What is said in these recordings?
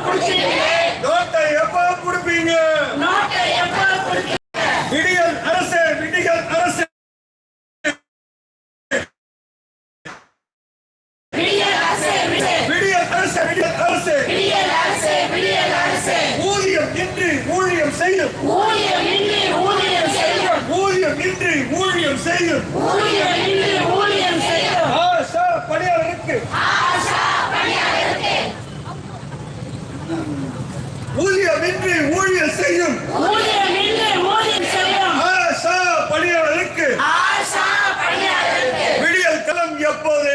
புடிச்சிட்டீங்களே நோட்டை எப்ப குடுப்பீங்க விடியல் அரசு விடியல் அரசு விடியல் அரசு விடியல் அரசு ஊதியம் இன்றி ஊழியம் செய்யும் ஊதியம் இன்றி ஊழியம் செய்யும் ஆஷா பணியாளருக்கு ஊதியம் இன்றி ஊழியம் செய்யும் ஆஷா பணியாளருக்கு விடியல் களம் எப்போது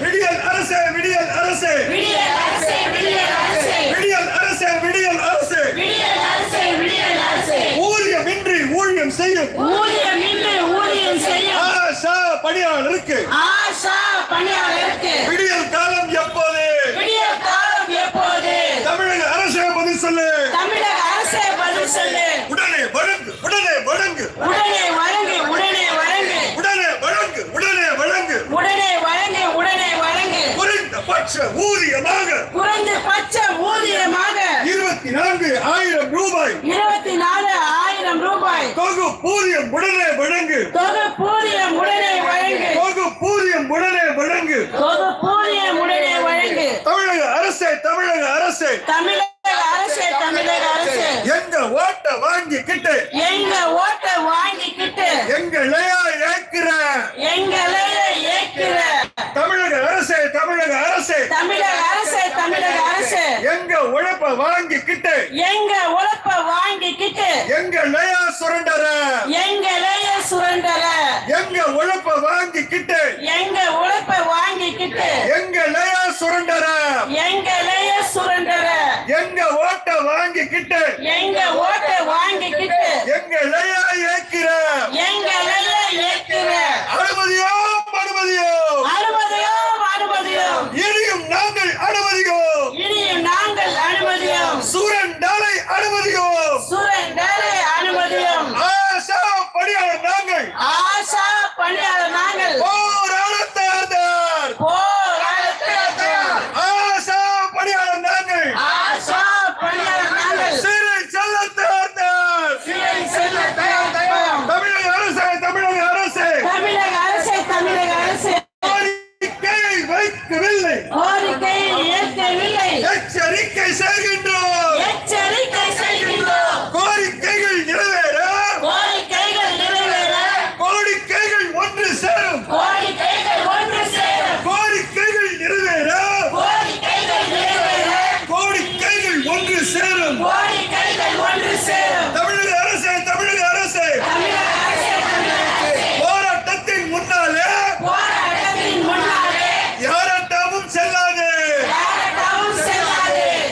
விடியல் அரசு விடியல் அரசு விடியல் அரசு விடியல் அரசு ஊதியம் இன்றி ஊழியம் செய்யும் ஆஷா பணியாளருக்கு விடியல் காலம் எப்போது தமிழக அரசே பதில் சொல்லு உடனே வழங்கு உடனே வழங்கு குறைந்தபட்ச ஊதியமாக 24,000 ரூபாய் தொகுப்பூதியம் உடனே வழங்கு தமிழக அரசே எங்க ஓட்ட வாங்கிக்கிட்டு எங்களையா ஏற்கிற தமிழக அரசே எங்க உழைப்ப வாங்கிக்கிட்டு எங்களையா சுரண்டற எங்க உழைப்ப வாங்கிக்கிட்டு எங்களையா சுரண்டற எங்க ஓட்ட வாங்கிக்கிட்டு எங்களையா ஏற்கிற அனுமதியோ இனியும் நாங்கள் அனுமதியோம் சுரண்டலை அனுமதியோம் ஆஷா பணியாளர் நாங்கள் போராடத் தயார் ஆஷா பணியாளர் நாங்கள் சிறை செல்ல தயார் தமிழக அரசே கோரிக்கையை வைக்கவில்லை எச்சரிக்கை செய்கின்றோம் கோரிக்கைகள் நிறைவேற கோரிக்கைகள் ஒன்று சேரும் கோரிக்கைகள் நிறைவேற கோரிக்கைகள் ஒன்று சேரும் தமிழக அரசே போராட்டத்தின் முன்னாலே யாராட்டமும் செல்லாது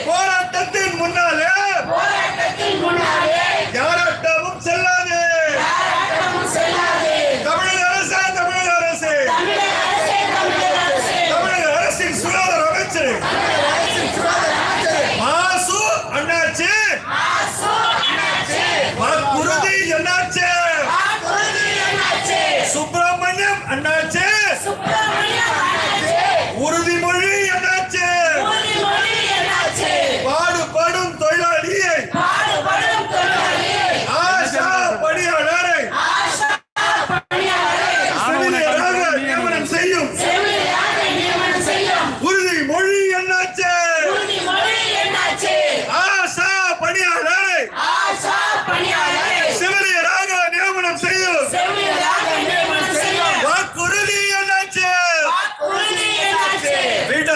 போராட்டத்தின் முன்னாலே யாராட்டமும் செல்லாது தமிழக அரசே தமிழக அரசின் சுகாதார அமைச்சர் மாசு அண்ணாச்சி வாக்குறுதி என்னாச்சு சுப்பிரமணியம் அண்ணாச்சி உறுதிமொழி என்னாச்சு பாடுபடும் தொழிலாளியை ஆஷா பணியாளரை செவிலியராக நியமனம் செய்யும் உறுதிமொழி என்னாச்சு ஆஷா பணியாளரை செவிலியராக நியமனம் செய்யும் வாக்குறுதி என்னாச்சு விட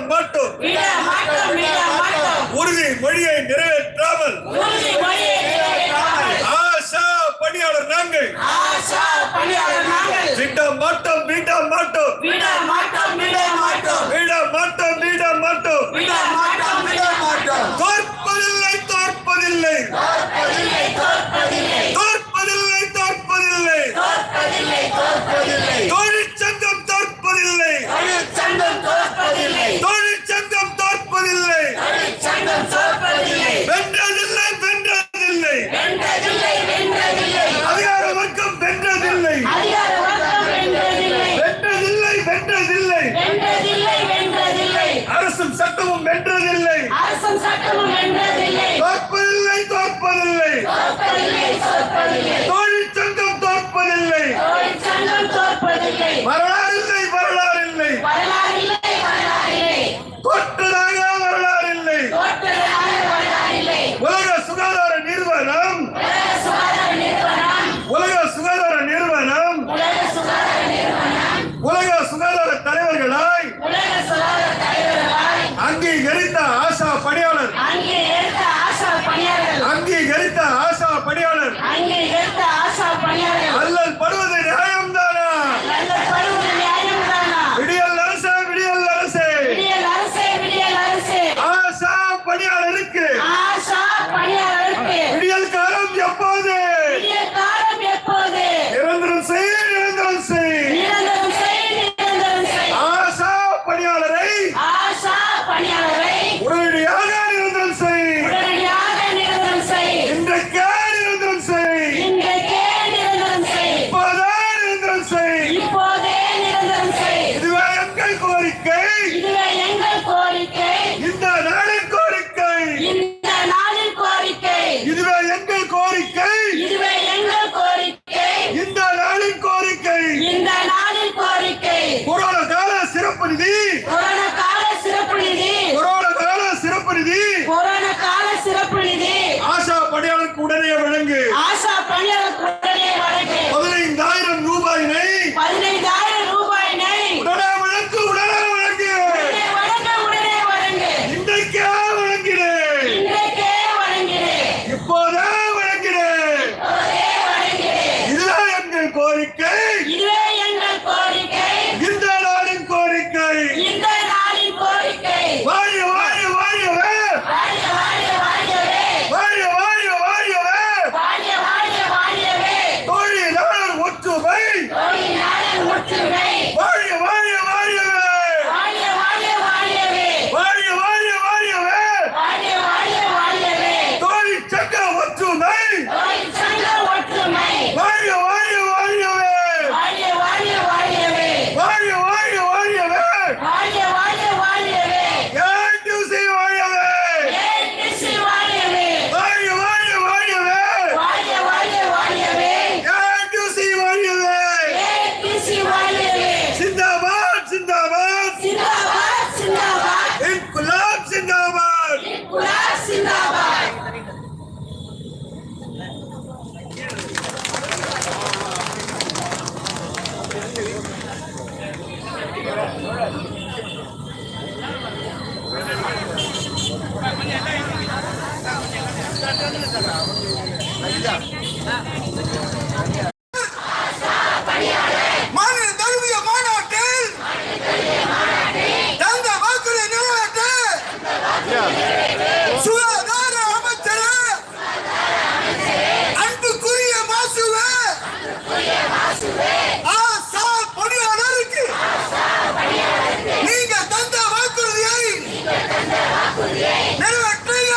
மாட்டோம் உறுதிமொழியை நிறைவேற்றாமல் ஆஷா பணியாளர் நாங்கள் விட மாட்டோம் தோற்பதில்லை தொழிற்சங்கம் தோற்பதில்லை வென்றதில்லை அதிகார வர்க்கம் வென்றது தோற்பதில்லை தோற்பதில்லை தொழிற்சங்கம் தோற்பதில்லை வரலாறில்லை வரலாறில்லை தொட்டதாக வரலாறில்லை உலக சுகாதார நிறுவனம் உலக சுகாதார தலைவர்களாய் அங்கீகரித்த ஆஷா பணியாளர் அல்லல் படுவது நியாயம்தானா? விடியல் அரசே ஆஷா பணியாளருக்கு விடியல் காலம் எப்போது? நிரந்தரம் செய் ஆஷா பணியாளரை உடனடியாக நிரந்தரம் செய். இன்றைக்கே நிரந்தரம் செய். இப்போதே நிரந்தரம் செய். இதுவே எங்கள் கோரிக்கை. இந்த நாளின் கோரிக்கை. இதுவே எங்கள் கோரிக்கை. இந்த நாளின் கோரிக்கை. கொரோனா கால சிறப்பு நிதி. ஆஷா பணியாளருக்கு உடனே வழங்கு. 15,000 ரூபாயினை உடனே வழங்கு. இன்றைக்கே வழங்கிடு. இப்போதே வழங்கிடு. இதுதான் எங்கள் கோரிக்கை. இந்த நாளின் கோரிக்கை. வாழ வாழவே. தொழிலாளர் ஒற்றுமை. தொழிற்சங்க ஒற்றுமை. மாநில தழுவிய மாநாட்டில் தந்த வாக்குறுதி நிறைவேற்ற சுகாதார அமைச்சர் அன்புக்குரிய மாசுவே ஆஷா பணியாளருக்கு நீங்க தந்த வாக்குறுதியை நிறைவேற்றுங்க.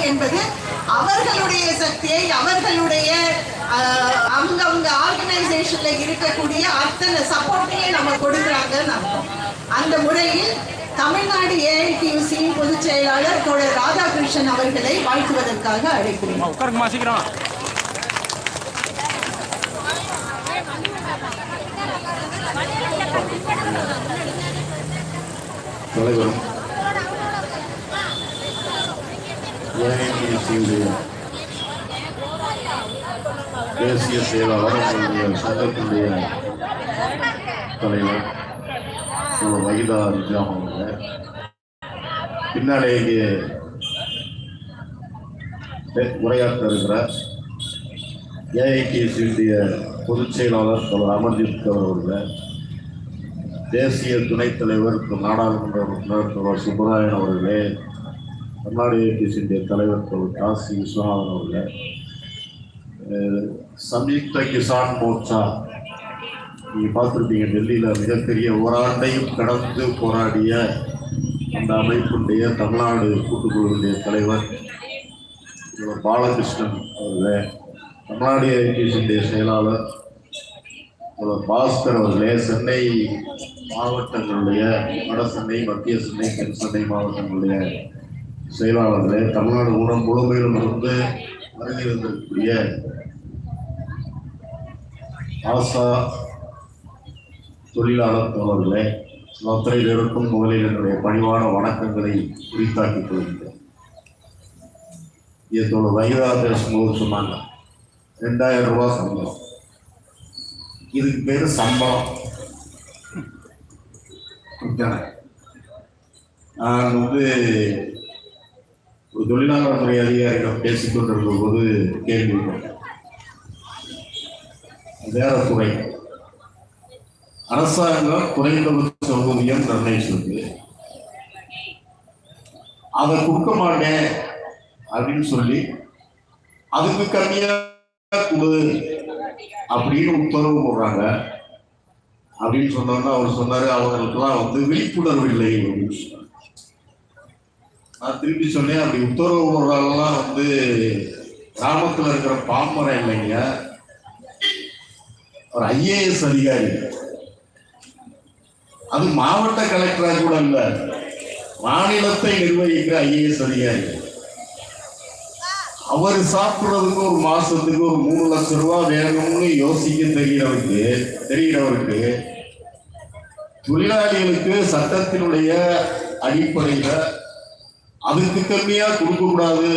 என்பது அவர்களுடைய சக்தியை அவர்களுடைய அவங்க ஆர்கனைசேஷன்ல இருக்கக்கூடிய அத்தனை சப்போர்ட்டையும் நம்ம கொடுக்குறாங்கன்னு அர்த்தம். அந்த முறையில் தமிழ்நாடு ஏஐடியூசியின் பொதுச் செயலாளர் தோழர் ராதாகிருஷ்ணன் அவர்களை வாழ்த்துவதற்காக அழைக்கிறேன். தலைவரும் ஏஐடியூசியுடைய தேசிய செயலாளர் சங்கத்தினுடைய தலைவர் வகிதா நிஜாம் அவர்கள், பின்னாலே இங்கே உரையாற்ற இருக்கிற ஏஐடியூசியுடைய பொதுச் செயலாளர் அமர்ஜித் அவர்கள், தேசிய துணைத் தலைவர் நாடாளுமன்ற உறுப்பினர் சுப்பராயன் அவர்களே, தமிழ்நாடு ஏஐடியூசியுடைய தலைவர் காசி விஸ்வநாதன் அவர்கள், சம்யுக்த கிசான் மோர்ச்சா நீங்கள் பார்த்துருப்பீங்க, டெல்லியில் மிகப்பெரிய ஓராண்டையும் கடந்து போராடிய அந்த அமைப்புடைய தமிழ்நாடு கூட்டுக்குழுவுடைய தலைவர் பாலகிருஷ்ணன் அவர்களே, தமிழ்நாடு ஏஐடியூசியுடைய செயலாளர் பாஸ்கர் அவர்களே, சென்னை மாவட்டங்களுடைய வட சென்னை, மத்திய சென்னை, தென் சென்னை மாவட்டங்களுடைய செயலாளர்களே, தமிழ்நாடு முழுமையிலும் இருந்து வருகிறக்கூடிய ஆசா தொழிலாளர் தோழர்களே, அத்தனை பேருக்கும் முதலில் என்னுடைய பணிவான வணக்கங்களை குறித்தாக்கிக் கொள்கின்றேன். இதோட வகிதா பேசும்போது சொன்னாங்க 2000 ரூபாய் சம்பளம். இதுக்கு பேரு சம்பளம். நான் ஒரு தொழிலாளர் துறை அதிகாரியிடம் பேசிக்கொண்டிருந்த போது கேள்வி வேற துறை அரசாங்கம் குறைந்தபட்ச ஊதியம் நிர்ணயிச்சிருக்கு, அதை கொடுக்க மாட்டேன் அப்படின்னு சொல்லி அதுக்கு கம்மியா கொடு அப்படின்னு உத்தரவு போடுறாங்க அப்படின்னு சொன்னோம்னா அவர் சொன்னாரு, அவங்களுக்கெல்லாம் விழிப்புணர்வு இல்லை அப்படின்னு சொன்னார். நான் திருப்பி சொன்னேன், அப்படி உத்தரவு போடுறாங்கலாம் கிராமத்தில் இருக்கிற பாமரை இல்லைங்க, ஒரு ஐஏஎஸ் அதிகாரி, அது மாவட்ட கலெக்டரா கூட இல்ல, மாநிலத்தை நிர்வகிக்கிற ஐஏஎஸ் அதிகாரி. அவர் சாப்பிடுறதுக்கு ஒரு மாசத்துக்கு ஒரு 3 லட்சம் ரூபாய் வேணும்னு யோசிக்க தெரிகிறவருக்கு தொழிலாளிகளுக்கு சட்டத்தினுடைய அடிப்படையில அதுக்கு கம்மியா கொடுக்க கூடாது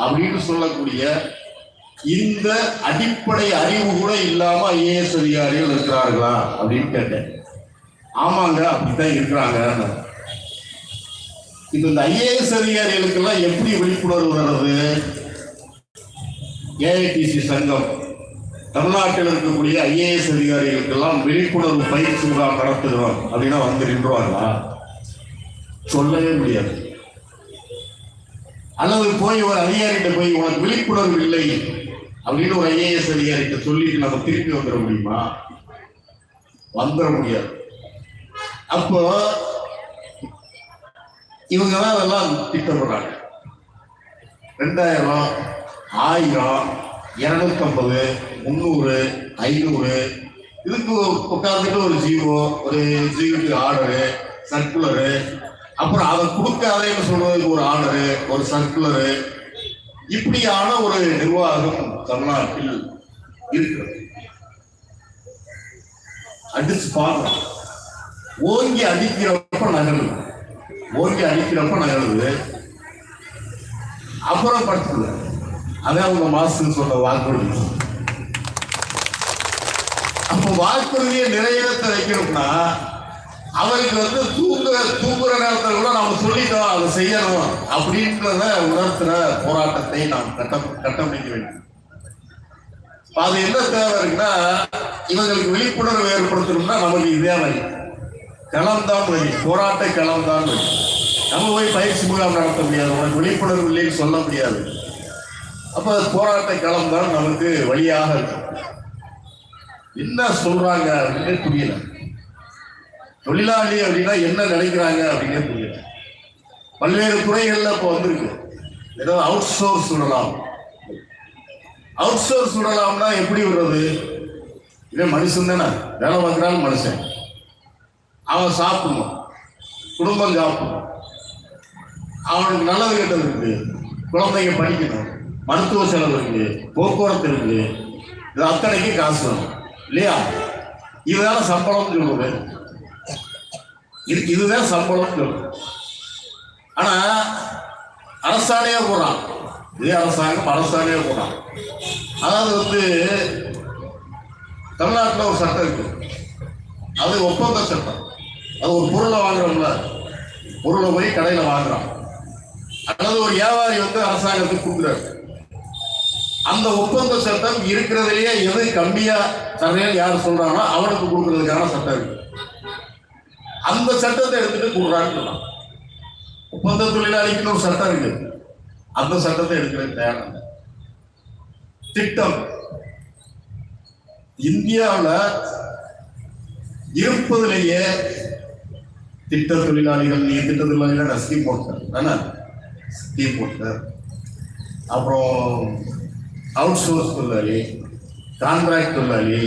அப்படின்னு சொல்லக்கூடிய இந்த அடிப்படை அறிவு கூட இல்லாம ஐஏஎஸ் அதிகாரிகள் இருக்கிறார்களா அப்படின்னு கேட்டேன். ஆமாங்க, அப்படித்தான் இருக்கிறாங்க. இந்த ஐஏஎஸ் அதிகாரிகளுக்கு எல்லாம் எப்படி விழிப்புணர்வு வர்றது? ஏஐடிசி சங்கம் தமிழ்நாட்டில் இருக்கக்கூடிய ஐஏஎஸ் அதிகாரிகளுக்கு எல்லாம் விழிப்புணர்வு பயிற்சி முகாம் நடத்துகிறோம் அப்படின்னா நின்றுவாங்களா? சொல்லவே முடியாது. அல்லது போய் ஒரு அதிகாரிகிட்ட போய் உனக்கு விழிப்புணர்வு இல்லை அப்படின்னு ஒரு ஐஏஎஸ் அதிகாரிகிட்ட சொல்லிட்டு நம்ம திருப்பி வந்துட முடியுமா? வந்துட முடியாது. அப்போ இவங்க தான் அதெல்லாம் திட்டப்படுறாங்க. 2000, 1000, 250, 300, 500 இதுக்கு உட்காந்துட்டு ஒரு ஜிஓ, ஒரு எக்ஸிக்யூட்டிவ் ஆர்டரு, சர்க்குலரு, அப்புறம் அதை கொடுக்காதேன்னு சொல்றதுக்கு ஒரு ஆர்டரு, ஒரு சர்க்குலரு, இப்படியான ஒரு நிர்வாகம் தமிழ்நாட்டில் இருக்கிறது. அடிச்சு பார்க்கணும். ஓங்கி அடிக்கிறப்ப நகருது, அப்புறம் படுத்துது. அதான் அவங்க மாசு சொன்ன வாக்குறுதி. அப்ப வாக்குறுதியை நிறைவேற்ற வைக்கணும்னா அவருக்கு தூங்குற நேரத்தில் கூட நாம சொல்லிட்டோம் அதை செய்யணும் அப்படின்றத உணர்த்துற போராட்டத்தை நாம் கட்டமைக்க வேண்டும். அது என்ன தேவை இருக்குன்னா, இவங்களுக்கு விழிப்புணர்வு ஏற்படுத்தணும்னா நமக்கு இதே வழி, களம்தான் வழி, போராட்ட களம்தான் வழி. நம்ம போய் பயிற்சி முகாம் நடத்த முடியாது, உனக்கு விழிப்புணர்வு இல்லைன்னு சொல்ல முடியாது. அப்ப போராட்ட களம் தான் நமக்கு வழியாக இருக்கும். என்ன சொல்றாங்க அப்படின்னே புரியல. தொழிலாளி அப்படின்னா என்ன நினைக்கிறாங்க அப்படின்னே புரியல. பல்வேறு துறைகள்ல இப்போ வந்திருக்கு. ஏதோ அவுட் சோர்ஸ் விடலாம். அவுட் சோர்ஸ் விடலாம்னா எப்படி விடுறது? இவன் மனுஷன் தானே, வேலை பார்க்குறாலும் மனுஷன், அவன் சாப்பிடணும், குடும்பம் சாப்பிடணும், அவனுக்கு நல்லது கெட்டது இருக்கு, குழந்தைங்க படிக்கணும், மருத்துவ செலவு இருக்கு, போக்குவரத்து இருக்கு, இது அத்தனைக்கு காசு வேணும் இல்லையா? இதுதான சம்பளம் சொல்லுது. இதுதான் சம்பளம் சொல்லுது. ஆனா அரசாணையா போறான், இதே அரசாங்கம் அரசாணையா போறான். அதாவது தமிழ்நாட்டில் ஒரு சட்டம் இருக்கு, அது ஒப்பந்த சட்டம். அது ஒரு பொருளை வாங்குறோம்ல, பொருளை போய் கடையில வாங்குறான், அல்லது ஒரு வியாபாரி அரசாங்கத்துக்கு கொடுக்குறாரு. அந்த ஒப்பந்த சட்டம் இருக்கிறதுலயே எது கம்மியா தரேன்னு யார் சொல்றானோ அவனுக்கு கொடுக்கறதுக்கான சட்டம் இருக்கு. அந்த சட்டத்தை எடுத்துட்டு கொடுறான்னு சொல்லலாம். ஒப்பந்த தொழிலாளிக்குன்னு ஒரு சட்டம் இருக்கு, அந்த சட்டத்தை எடுக்கிறது தேவை. திட்டம் இந்தியாவில் இருப்பதிலேயே திட்ட தொழிலாளிகள், நீங்க திட்ட தொழிலாளிகள் ஸ்கீம் போட்டார், ஸ்கீம் போட்டார். அப்புறம் அவுட் சோர்ஸ் தொழிலாளி, கான்ட்ராக்ட் தொழிலாளி,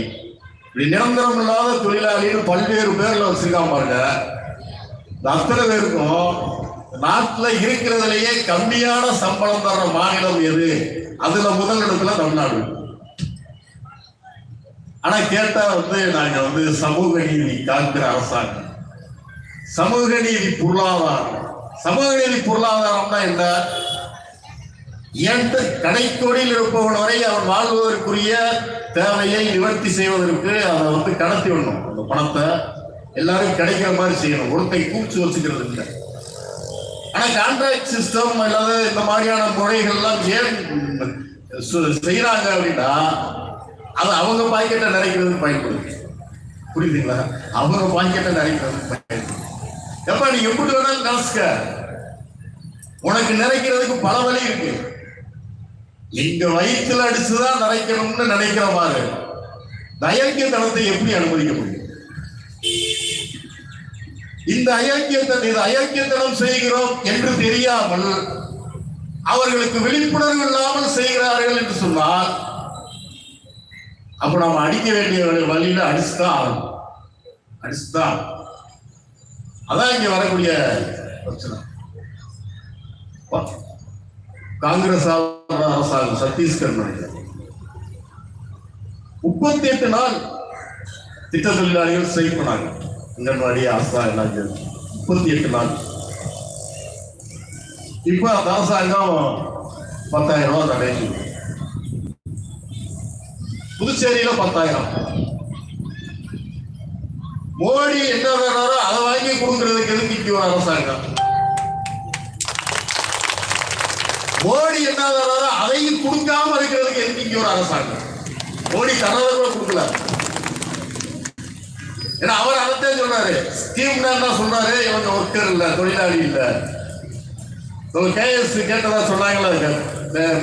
இப்படி நிரந்தரம் இல்லாத தொழிலாளின்னு பல்வேறு பேர்ல வச்சிருக்காம பாருங்க. அத்தனை பேருக்கும் நாட்டில் இருக்கிறதுலேயே கம்மியான சம்பளம் தர்ற மாநிலம் எது? அதுல முதலிடத்துல தமிழ்நாடு. ஆனா கேட்டா நாங்க சமூக நீதி காக்கிற அரசாங்கம், சமூக நீதி பொருளாதாரம். சமூக நீதி பொருளாதாரம்னா என்ன? எந்த கடைக்கோடியில் இருப்பவன் வரை அவன் வாழ்வதற்குரிய தேவையை நிவர்த்தி செய்வதற்கு அதை கடத்தி விடணும். அந்த பணத்தை எல்லாரும் கிடைக்கிற மாதிரி செய்யணும், ஒருத்தை கூச்சு வச்சுக்கிறது இல்லை. ஆனா கான்ட்ராக்ட் சிஸ்டம் அல்லது இந்த மாதிரியான முறைகள்லாம் ஏன் செய்யறாங்க அப்படின்னா அது அவங்க பாக்கெட்டை நிறைக்கிறதுக்கு பயன்படுது. புரியுதுங்களா? அவங்க பாக்கெட்டை நிறைக்கிறதுக்கு பயன்படுது. எப்ப நீ எப்படி வேணாலும் நினைச்சுக்க, உனக்கு நிறைக்கிறதுக்கு பல வழி இருக்கு. எங்க வயிற்றுல அடிச்சுதான் நிறைக்கணும்னு நினைக்கிற மாதிரி அயோக்கியத்தனத்தை எப்படி அனுமதிக்க முடியும்? இந்த அயோக்கியத்தனம் செய்கிறோம் என்று தெரியாமல் அவர்களுக்கு விழிப்புணர்வு இல்லாமல் செய்கிறார்கள் என்று சொன்னால் அப்ப நாம அடிக்க வேண்டிய வழியில அடிச்சுதான் ஆகணும், அடிச்சுதான். அதான் இங்க வரக்கூடிய பிரச்சனை. காங்கிரஸ் அரசாங்கம் சத்தீஸ்கர் 38 நாள் திட்ட தொழிலாளிகள் ஸ்ட்ரைக் பண்ணாங்க. அங்கன்வாடி, ஆசா எல்லாம் 38 நாள். இப்ப அந்த அரசாங்கம் 10,000 ரூபாய் தடை. புதுச்சேரியில 10,000. மோடி என்ன வேணாரோ அதை வாங்கி கொடுக்கறதுக்கு எதுக்கு ஒரு அரசாங்கம்? மோடி என்ன வேணாரோ அதையும் கொடுக்காம இருக்கிறதுக்கு எதுக்கு ஒரு அரசாங்கம்? மோடி தரதை கூட கொடுக்கல. ஏன்னா அவர் அதைத்தான் சொல்றாரு, ஸ்கீம் தான் சொல்றாரு, இவங்க ஒர்க்கர் இல்ல, தொழிலாளி இல்ல. கேஎஸ் கேட்டதா சொன்னாங்கல்ல,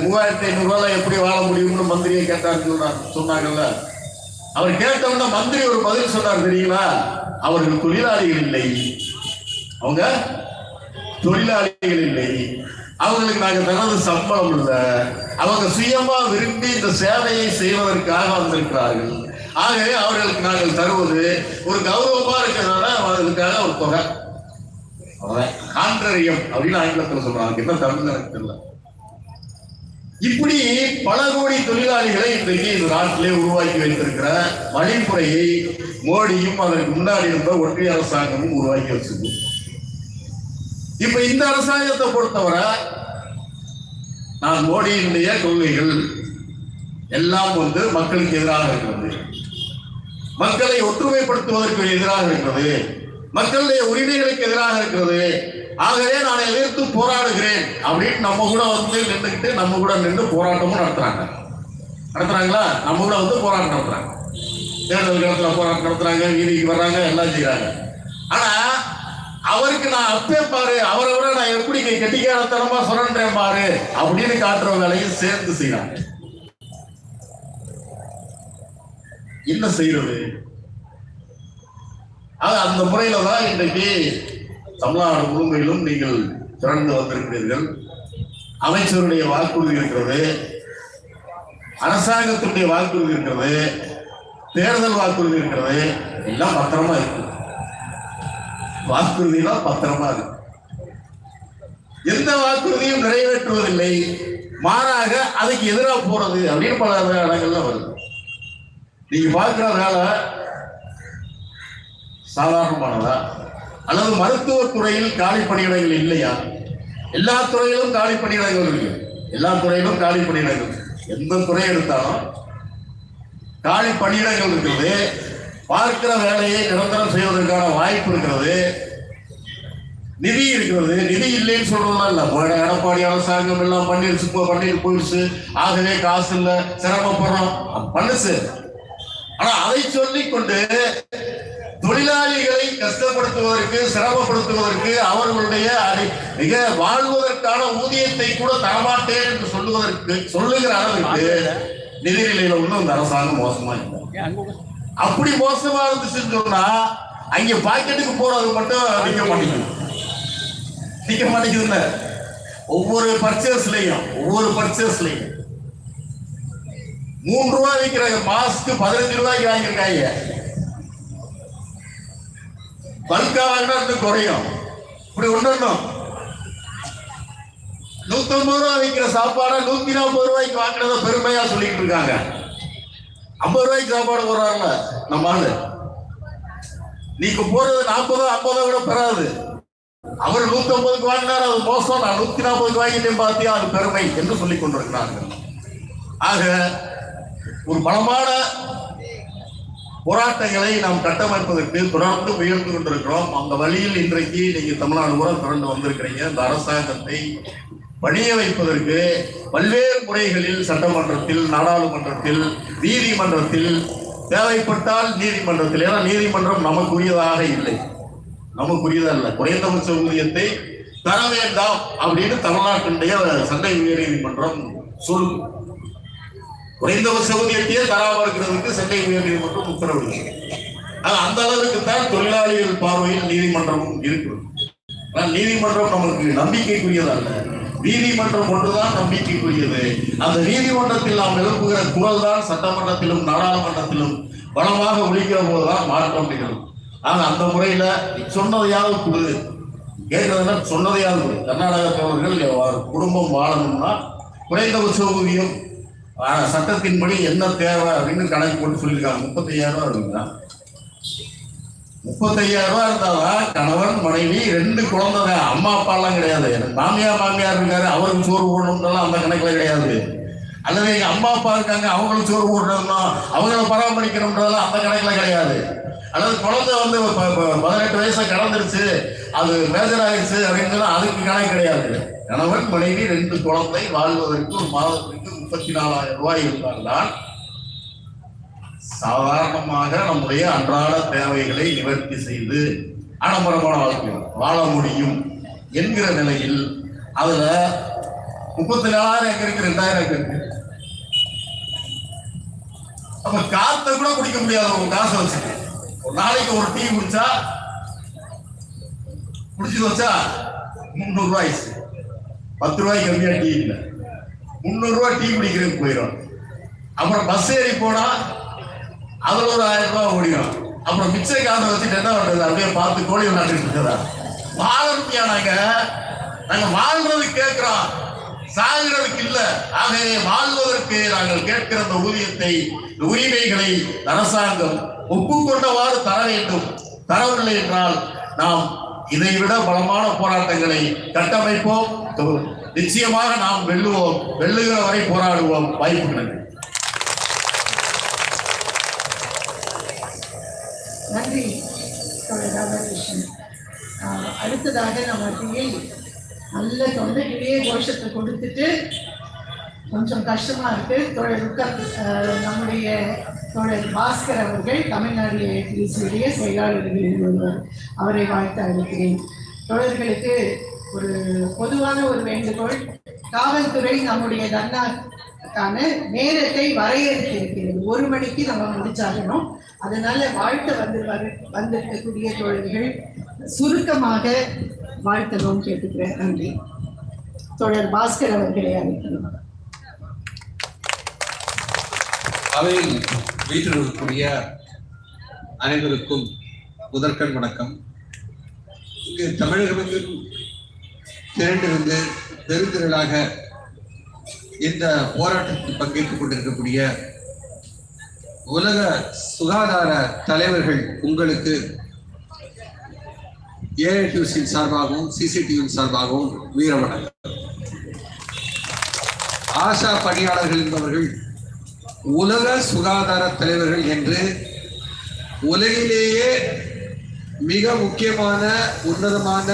3,500 ரூபாய் எப்படி வாழ முடியும்னு மந்திரியை கேட்டாரு சொன்னாங்கல்ல. அவர் கேட்டவன மந்திரி ஒரு பதில் சொன்னார் தெரியுங்களா? அவர்கள் தொழிலாளிகள் இல்லை, அவங்க தொழிலாளிகள் இல்லை, அவங்களுக்கு நாங்கள் தனது சம்பளம் இல்லை, அவங்க சுயமா விரும்பி இந்த சேவையை செய்வதற்காக வந்திருக்கிறார்கள். ஆகவே அவர்களுக்கு நாங்கள் தருவது ஒரு கௌரவமா இருக்கிறதுனால அவர்களுக்காக ஒரு தொகை, கான்ட்ரரியம் அப்படின்னு ஆங்கிலத்தில் சொல்றாங்க. என்ன தமிழ் எனக்கு தெரியல. இப்படி பல கோடி தொழிலாளிகளை இன்றைக்கு இந்த நாட்டிலே உருவாக்கி வைத்திருக்கிற வழிமுறையை மோடியும் அதற்கு முன்னாடி இருந்த ஒன்றிய அரசாங்கமும் உருவாக்கி வச்சது. இப்ப இந்த அரசாங்கத்தை பொறுத்தவரை நான் மோடியினுடைய கொள்கைகள் எல்லாம் மக்களுக்கு எதிராக இருக்கிறது, மக்களை ஒற்றுமைப்படுத்துவதற்கு எதிராக இருக்கிறது, மக்களுடைய உரிமைகளுக்கு எதிராக இருக்கிறது. ஆகவே நான் எதிர்த்து போராடுகிறேன் அப்படின்னு நம்ம கூட நின்றுக்கிட்டு நம்ம கூட நின்று போராட்டமும் நடத்துறாங்களா? நம்ம கூட போராட்டம் நடத்துறாங்க, தேர்தல் காலத்துல போராட்டம் நடத்துறாங்க, வீதிக்கு வர்றாங்க, எல்லாம் செய்யறாங்க. ஆனா அவருக்கு நான் அப்பே பாரு, அவரை விட நான் எப்படி கெட்டிக்காரத்தனமா சுரண்டேன் பாரு அப்படின்னு காட்டுற வேலையும் சேர்ந்து செய்யறாங்க. என்ன செய்யறது? அந்த முறையில தான் இன்றைக்கு தமிழ்நாடு முழுமையிலும் நீங்கள் திரண்டு வந்திருக்கிறீர்கள். அமைச்சருடைய வாக்குறுதி இருக்கிறது, அரசாங்கத்தினுடைய வாக்குறுதி இருக்கிறது, தேர்தல் வாக்குறுதி இருக்கிறது. எல்லாம் பத்திரமா இருக்கு. வாக்குறுதியெல்லாம் பத்திரமா இருக்கு. எந்த வாக்குறுதியும் நிறைவேற்றுவதில்லை, மாறாக அதுக்கு எதிராக போறது அப்படின்னு பல இடங்கள்ல வருது. நீங்க பார்க்கிற வேலை சாதாரணமானதா அல்லது மருத்துவத்துறையில் காலி பணியிடங்கள் இல்லையா? எல்லா துறையிலும் காலி பணியிடங்கள் இருக்கு. எல்லா துறையிலும் காலி பணியிடங்கள், எந்த துறை எடுத்தாலும் காலி பணியிடங்கள் இருக்கிறது. பார்க்கிற வேலையை நிரந்தரம் செய்வதற்கான வாய்ப்பு இருக்கிறது. நிதி இருக்கிறது. நிதி இல்லைன்னு சொல்றதுலாம் இல்ல. எடப்பாடி அரசாங்கம் எல்லாம் பண்ணிட்டு போயிடுச்சு, ஆகவே காசு இல்ல, சிரமப்படுறோம், பண்ணுச்சு. ஆனா அதை சொல்லிக் கொண்டு தொழிலாளிகளை கஷ்டப்படுத்துவதற்கு, சிரமப்படுத்துவதற்கு, அவர்களுடைய மிக வாழ்வதற்கான ஊதியத்தை கூட தரமாட்டேன் என்று சொல்லுகிற அளவுக்கு நிதிநிலையில ஒன்றும் இந்த அரசாங்கம் மோசமா இல்லை. அப்படி மோசமா இருந்துச்சுன்னு சொன்னா அங்க பாக்கெட்டுக்கு போறது மட்டும் நிக்க மாட்டேங்குதுல்ல. ஒவ்வொரு பர்ச்சேஸ்லயும் 3 ரூபாய் விற்கிற மாஸ்க் 15 ரூபாய்க்கு வாங்கியிருக்காங்க. பல்கா வாங்கினா குறையும். இப்படி ஒண்ணும் 150 ரூபாய் விற்கிற சாப்பாடை 140 ரூபாய்க்கு வாங்கினத பெருமையா சொல்லிட்டு இருக்காங்க. 50 ரூபாய்க்கு சாப்பாடு போடுறாருல நம்ம ஆளு. நீங்க போறது 40 50 கூட பெறாது. அவர் 150க்கு வாங்கினார், அது மோசம். நான் 140க்கு வாங்கிட்டேன் பார்த்தியா, அது பெருமை என்று சொல்லிக் கொண்டிருக்கிறார்கள். ஆக ஒரு பலமான போராட்டங்களை நாம் கட்டமைப்பதற்கு தொடர்ந்து முயன்று கொண்டிருக்கிறோம். அந்த வழியில் இன்றைக்கு நீங்க தமிழ்நாடு கூட தொடர்ந்து வந்திருக்கிறீங்க. இந்த அரசாங்கத்தை பணிய வைப்பதற்கு பல்வேறு முறைகளில் சட்டமன்றத்தில், நாடாளுமன்றத்தில், நீதிமன்றத்தில், தேவைப்பட்டால் நீதிமன்றத்தில், ஏன்னா நீதிமன்றம் நமக்குரியதாக இல்லை, நமக்குரியதல்ல. குறைந்தபட்ச ஊதியத்தை தர வேண்டாம் அப்படின்னு தமிழ்நாட்டினுடைய சட்டை உயர் நீதிமன்றம் சொல்லும். குறைந்தபட்ச ஊதியத்தையே தராம இருக்கிறதுக்கு சென்னை உயர் நீதிமன்றம் உத்தரவு. அந்த அளவுக்கு தான் தொழிலாளிகள் பார்வையில் நீதிமன்றமும் இருக்கிறது. ஆனால் நீதிமன்றம் நமக்கு நம்பிக்கைக்குரியதல்ல. நீதிமன்றம் ஒன்றுதான் நம்பிக்கைக்குரியது. அந்த நீதிமன்றத்தில் நாம் எழுப்புகிற குரல் தான் சட்டமன்றத்திலும் நாடாளுமன்றத்திலும் பலமாக ஒழிக்கிற போதுதான் மாற்றம் நிகழும். ஆனா அந்த முறையில சொன்னதையாவது கொடு, கேட்கறதுன்னா சொன்னதையாவது கொடு. கர்நாடகத்தவர்கள் குடும்பம் வாழணும்னா குறைந்தபட்ச ஊதியம் சட்டத்தின்படி என்ன தேவை அப்படின்னு கணக்கு போட்டு சொல்லியிருக்காங்க. 35,000 ரூபாய் இருக்குங்களா? 35,000 ரூபாய் இருந்தாதான் கணவன் மனைவி 2 குழந்தை, அம்மா அப்பா எல்லாம் கிடையாது. மாமியார் இருக்காரு, அவருக்கு சோறு போடணும்னாலும் அந்த கணக்குல கிடையாது. அல்லது எங்க அம்மா அப்பா இருக்காங்க, அவங்களுக்கு சோறு போடணும்னா அவங்கள பராமரிக்கணும்ன்றதெல்லாம் அந்த கணக்குல கிடையாது. அல்லது குழந்தை 18 வயசை கடந்துருச்சு, அது மேஜர் ஆயிடுச்சு அப்படின்னு அதுக்கு கணக்கு கிடையாது. கணவன் மனைவி 2 குழந்தை வாழ்வதற்கு ஒரு மாதத்திற்கு 34,000 ரூபாய் இருந்தால்தான் சாதாரணமாக நம்முடைய அன்றாட தேவைகளை நிவர்த்தி செய்து ஆடம்பரமான வாழ்க்கை வாழ முடியும் என்கிற நிலையில் அதுல 34,000 எங்க இருக்கு, 2,000 எங்க இருக்கு? அப்ப காத்த கூட குடிக்க முடியாது. உங்க காசை வச்சு ஒரு நாளைக்கு ஒரு டீ குடிச்சா குடிச்சு வச்சா 300 ரூபாய், 10 ரூபாய்க்கு கம்மியா டீ இல்லை. 300 ரூபாய் டீ குடிக்கிறதுக்கு போயிடும். அப்புறம் பஸ் ஏறி போனா அதுல ஒரு 1000 ரூபாய் ஓடிடும். அப்புறம் மிச்ச காசை வச்சுட்டு என்ன பண்றது? அப்படியே பார்த்து கோழி விளையாட்டு இருக்கிறதா? வாழணும்யா, நாங்க வாழ்றது கேட்கிறோம், சாகிறதுக்கு இல்ல. ஆகவே வாழ்வதற்கு நாங்கள் கேட்கிற அந்த ஊதியத்தை, உரிமைகளை அரசாங்கம் ஒப்புக்கொண்டவாறு தர வேண்டும். தரவில்லை என்றால் நாம் இதைவிட பலமான போராட்டங்களை கட்டமைப்போம். நிச்சயமாக நாம் வெல்லுவோம். வெல்லுகிற வரை போராடுவோம். வாய்ப்புகள் நன்றி ராதாகிருஷ்ணன். அடுத்ததாக நம்ம மத்தியில் நல்ல தொண்டைக்கிலேயே கோஷத்தை கொடுத்துட்டு கொஞ்சம் கஷ்டமா இருக்கு. நம்முடைய தோழர் பாஸ்கர் அவர்கள் தமிழ்நாடு ஏடிசியுடைய செயலாளர்களில் ஒருவர். அவரை வாழ்த்து அழைக்கிறேன். தோழர்களுக்கு ஒரு பொதுவான ஒரு வேண்டுகோள். காவல்துறை நம்முடைய தர்ணாக்கான நேரத்தை வரையறுத்திருக்கிறது. 1 மணிக்கு நம்ம முடிச்சாகணும். அதனால வாழ்த்து வந்திருக்கக்கூடிய தோழர்கள் சுருக்கமாக வாழ்த்தவும் கேட்டுக்கிறேன். நன்றி. தோழர் பாஸ்கர் அவர்களை அழைக்கிறேன். அவையில் வீட்டில் அனைவருக்கும் முதற்கண் வணக்கம். இங்கு தமிழகத்தில் திரண்டிருந்து பெருந்திரளாக இந்த போராட்டத்தில் பங்கேற்றுக் கொண்டிருக்கக்கூடிய உலக சுகாதார தலைவர்கள் உங்களுக்கு ஏஐடியூசியின் சார்பாகவும் சிசிடிவியின் சார்பாகவும் வீர வணக்கம். ஆஷா பணியாளர்கள் என்பவர்கள் உலக சுகாதார தலைவர்கள் என்று உலகிலேயே மிக முக்கியமான உன்னதமான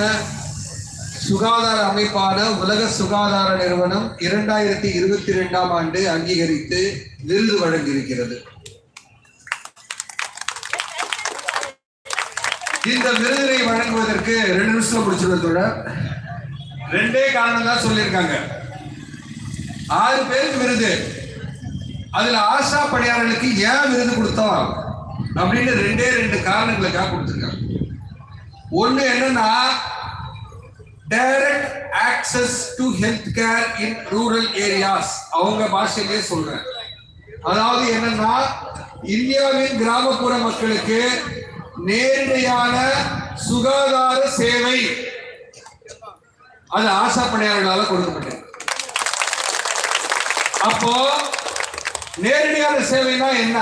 சுகாதார அமைப்பான உலக சுகாதார நிறுவனம் 2022ஆம் ஆண்டு அங்கீகரித்து விருது வழங்கியிருக்கிறது. இந்த விருதினை வழங்குவதற்கு 2 நிமிஷம் முடிச்சிருவதோட 2 காரணம் தான் சொல்லியிருக்காங்க. 6 பேருக்கு விருது. அதுல ஆஷா பணியாளர்களுக்கு ஏன் விருது கொடுத்தோம் அப்படின்னு 2 காரணங்களுக்காக கொடுத்திருக்காங்க. ஒண்ணு என்னன்னா, direct access to health care in rural areas. அவங்க பாஷையிலேயே சொல்றேன். அதாவது என்னன்னா, இந்தியாவின் கிராமப்புற மக்களுக்கு நேரடியான சுகாதார சேவை அது ஆஷா பணியாளர்களால் கொடுக்கப்பட்டது. அப்போ நேரடியான சேவைனா என்ன?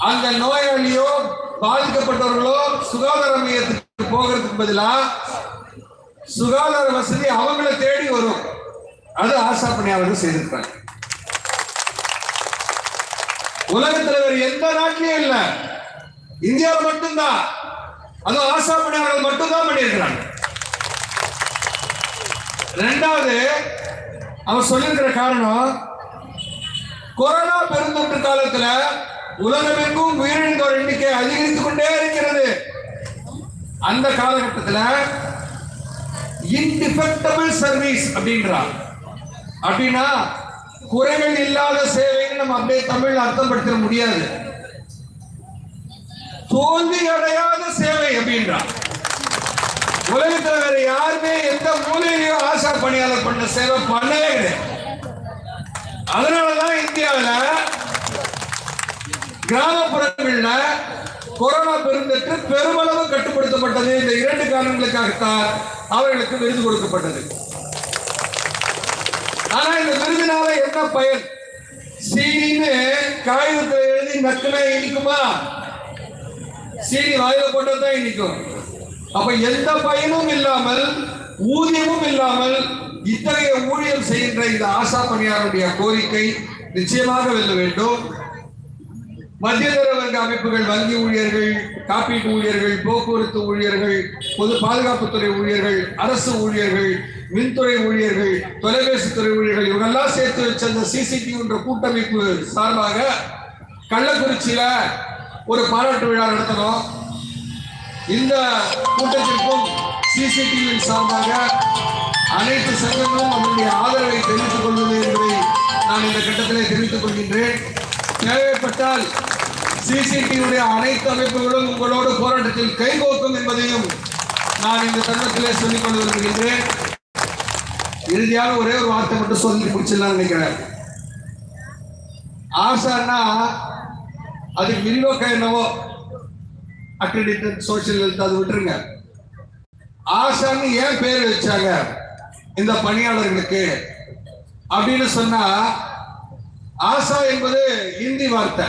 அந்த நோயாளியோ பாதிக்கப்பட்டவர்களோ சுகாதார மையத்துக்கு போகிறதுக்கு பதிலா சுகாதார வசதி அவங்களை தேடி வரும். அது ஆஷா பணியாளர்கள் செய்திருக்காங்க. உலகத்தில் வேறு எந்த நாட்டிலையும் இல்ல, இந்தியாவில் மட்டும்தான். அதுவும் ஆஷா பணியாளர்கள் மட்டும்தான் பண்ணியிருக்கிறாங்க. 2வது அவன் சொல்லியிருக்கிற காரணம், கொரோனா பெருந்தொற்று காலத்துல உலகமெங்கும் உயிரிழந்தோர் எண்ணிக்கை அதிகரித்துக் கொண்டே இருக்கிறது. அந்த காலகட்டத்தில் இன்டிஃபெக்டபிள் சர்வீஸ் அப்படின்னா குறைகள் இல்லாத சேவைன்னு நம்ம அப்படியே தமிழ் அர்த்தப்படுத்த முடியாது. தோல்வி அடையாத சேவை அப்படின்றார். உலகத்தில் வேற யாருமே எந்த மூலையிலையும் ஆஷா பணியாளர் பண்ண சேவை பண்ணவே கிடையாது. அதனாலதான் இந்தியாவில் கிராமப்புறங்கள்ல கொரோனா பெருந்தொற்று பெருமளவு கட்டுப்படுத்தப்பட்டது. இந்த 2 காரணங்களுக்காகத்தான் அவர்களுக்கு விருது கொடுக்கப்பட்டது. ஆனா இந்த விருதினால என்ன பயன்? சீனின்னு காகிதத்தில் எழுதி நக்குனா இனிக்குமா? சீனி வாயில போட்டதான் இனிக்கும். அப்ப எந்த பயனும் இல்லாமல், ஊதியமும் இல்லாமல் இத்தகைய ஊழியம் செய்கின்ற இந்த ஆஷா பணியாளருடைய கோரிக்கை நிச்சயமாக வெல்ல வேண்டும். மத்தியதர வர்க்க அமைப்புகள், வங்கி ஊழியர்கள், காப்பீட்டு ஊழியர்கள், போக்குவரத்து ஊழியர்கள், பொது பாதுகாப்புத்துறை ஊழியர்கள், அரசு ஊழியர்கள், மின்துறை ஊழியர்கள், தொலைபேசித்துறை ஊழியர்கள், இவங்கெல்லாம் சேர்த்து வச்ச அந்த சிசிடிவி என்ற கூட்டமைப்பு சார்பாக கள்ளக்குறிச்சியில ஒரு பாராட்டு விழா நடத்தணும். இந்த கூட்டத்திற்கும் சிசிடிவியின் சார்பாக அனைத்து சங்கங்களும் அவருடைய ஆதரவை தெரிவித்துக் கொள்வது என்பதை நான் இந்த கட்டத்திலே தெரிவித்துக் கொள்கின்றேன். தேவைப்பட்டால் சிசிடிவியுடைய அனைத்து அமைப்புகளும் உங்களோடு போராட்டத்தில் கைகோக்கும் என்பதையும் நான் இந்த தருணத்திலே சொல்லிக் கொள்ள விரும்புகின்றேன். இறுதியாக ஒரே ஒரு வார்த்தை மட்டும் சொல்லி முடிச்சிடலாம் நினைக்கிறேன். ஆஷான்னா அதுக்கு விரிவாக்கம் என்னவோ அக்ரெடிட்டட் சோசியல் ஹெல்த் அது விட்டுருங்க. ஆஷான்னு ஏன் பேர் வச்சாங்க இந்த பணியாளர்களுக்கு அப்படின்னு சொன்னா, ஆஷா என்பது இந்தி வார்த்தை.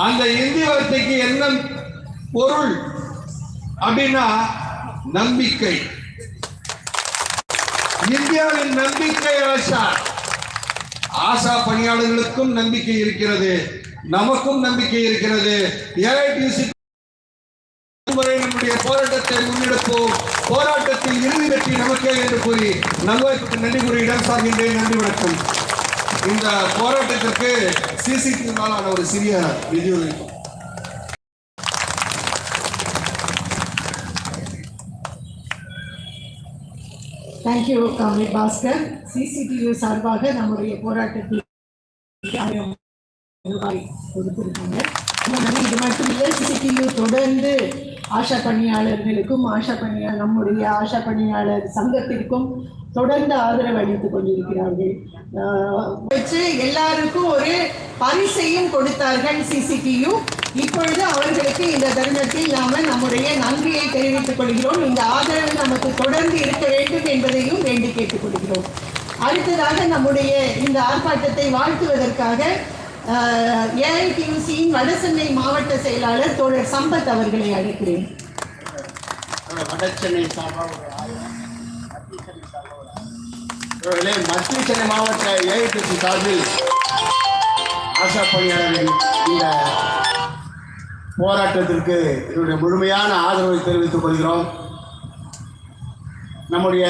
அந்த இந்தி வார்த்தைக்கு என்ன பொருள் அப்படின்னா நம்பிக்கை. இந்தியாவின் நம்பிக்கை ஆஷா. ஆஷா பணியாளர்களுக்கும் நம்பிக்கை இருக்கிறது, நமக்கும் நம்பிக்கை இருக்கிறது. ஏஐடியூசி நம்முடைய போராட்டத்தை முன்னெடுப்போம். போராட்டத்தில் இறுதி வெற்றி நமக்கே என்று கூறி நல்வாய்ப்புக்கு நன்றி கூறி இடம் சார்கின்றேன். நன்றி, வணக்கம். இந்த போராட்டத்திற்கு சிசிடிவியாலான ஒரு சிறிய நிதியுதவி. Thank you comrade Bhaskar. சிசிடிவி சார்பாக நம்முடைய போராட்டத்தில் ரூபாய் கொடுத்திருக்காங்க. இது மட்டும் இல்லை, சிசிடிவி தொடர்ந்து ஆஷா பணியாளர்களுக்கும் நம்முடைய ஆஷா பணியாளர் சங்கத்திற்கும் தொடர்ந்து ஆதரவு அளித்துக் கொண்டிருக்கிறார்கள். எல்லாருக்கும் ஒரு பரிசையும் கொடுத்தார்கள் சிசிடிவி. இப்பொழுது அவர்களுக்கு இந்த தருணத்தில் நம்முடைய நன்றியை தெரிவித்துக் கொள்கிறோம். இந்த ஆதரவு நமக்கு தொடர்ந்து இருக்க வேண்டும் என்பதையும் வேண்டி கேட்டுக் கொள்கிறோம். அடுத்ததாக நம்முடைய இந்த ஆர்ப்பாட்டத்தை வாழ்த்துவதற்காக ஏஐடியூசியின் வடசென்னை மாவட்ட செயலாளர் தோழர் சம்பத் அவர்களை அழைக்கிறேன். வடசென்னை மத்திய சென்னை மாவட்ட ஏஐடியூசி சார்பில் ஆஷா பணியாளரின் இந்த போராட்டத்திற்கு என்னுடைய முழுமையான ஆதரவை தெரிவித்துக் கொள்கிறோம். நம்முடைய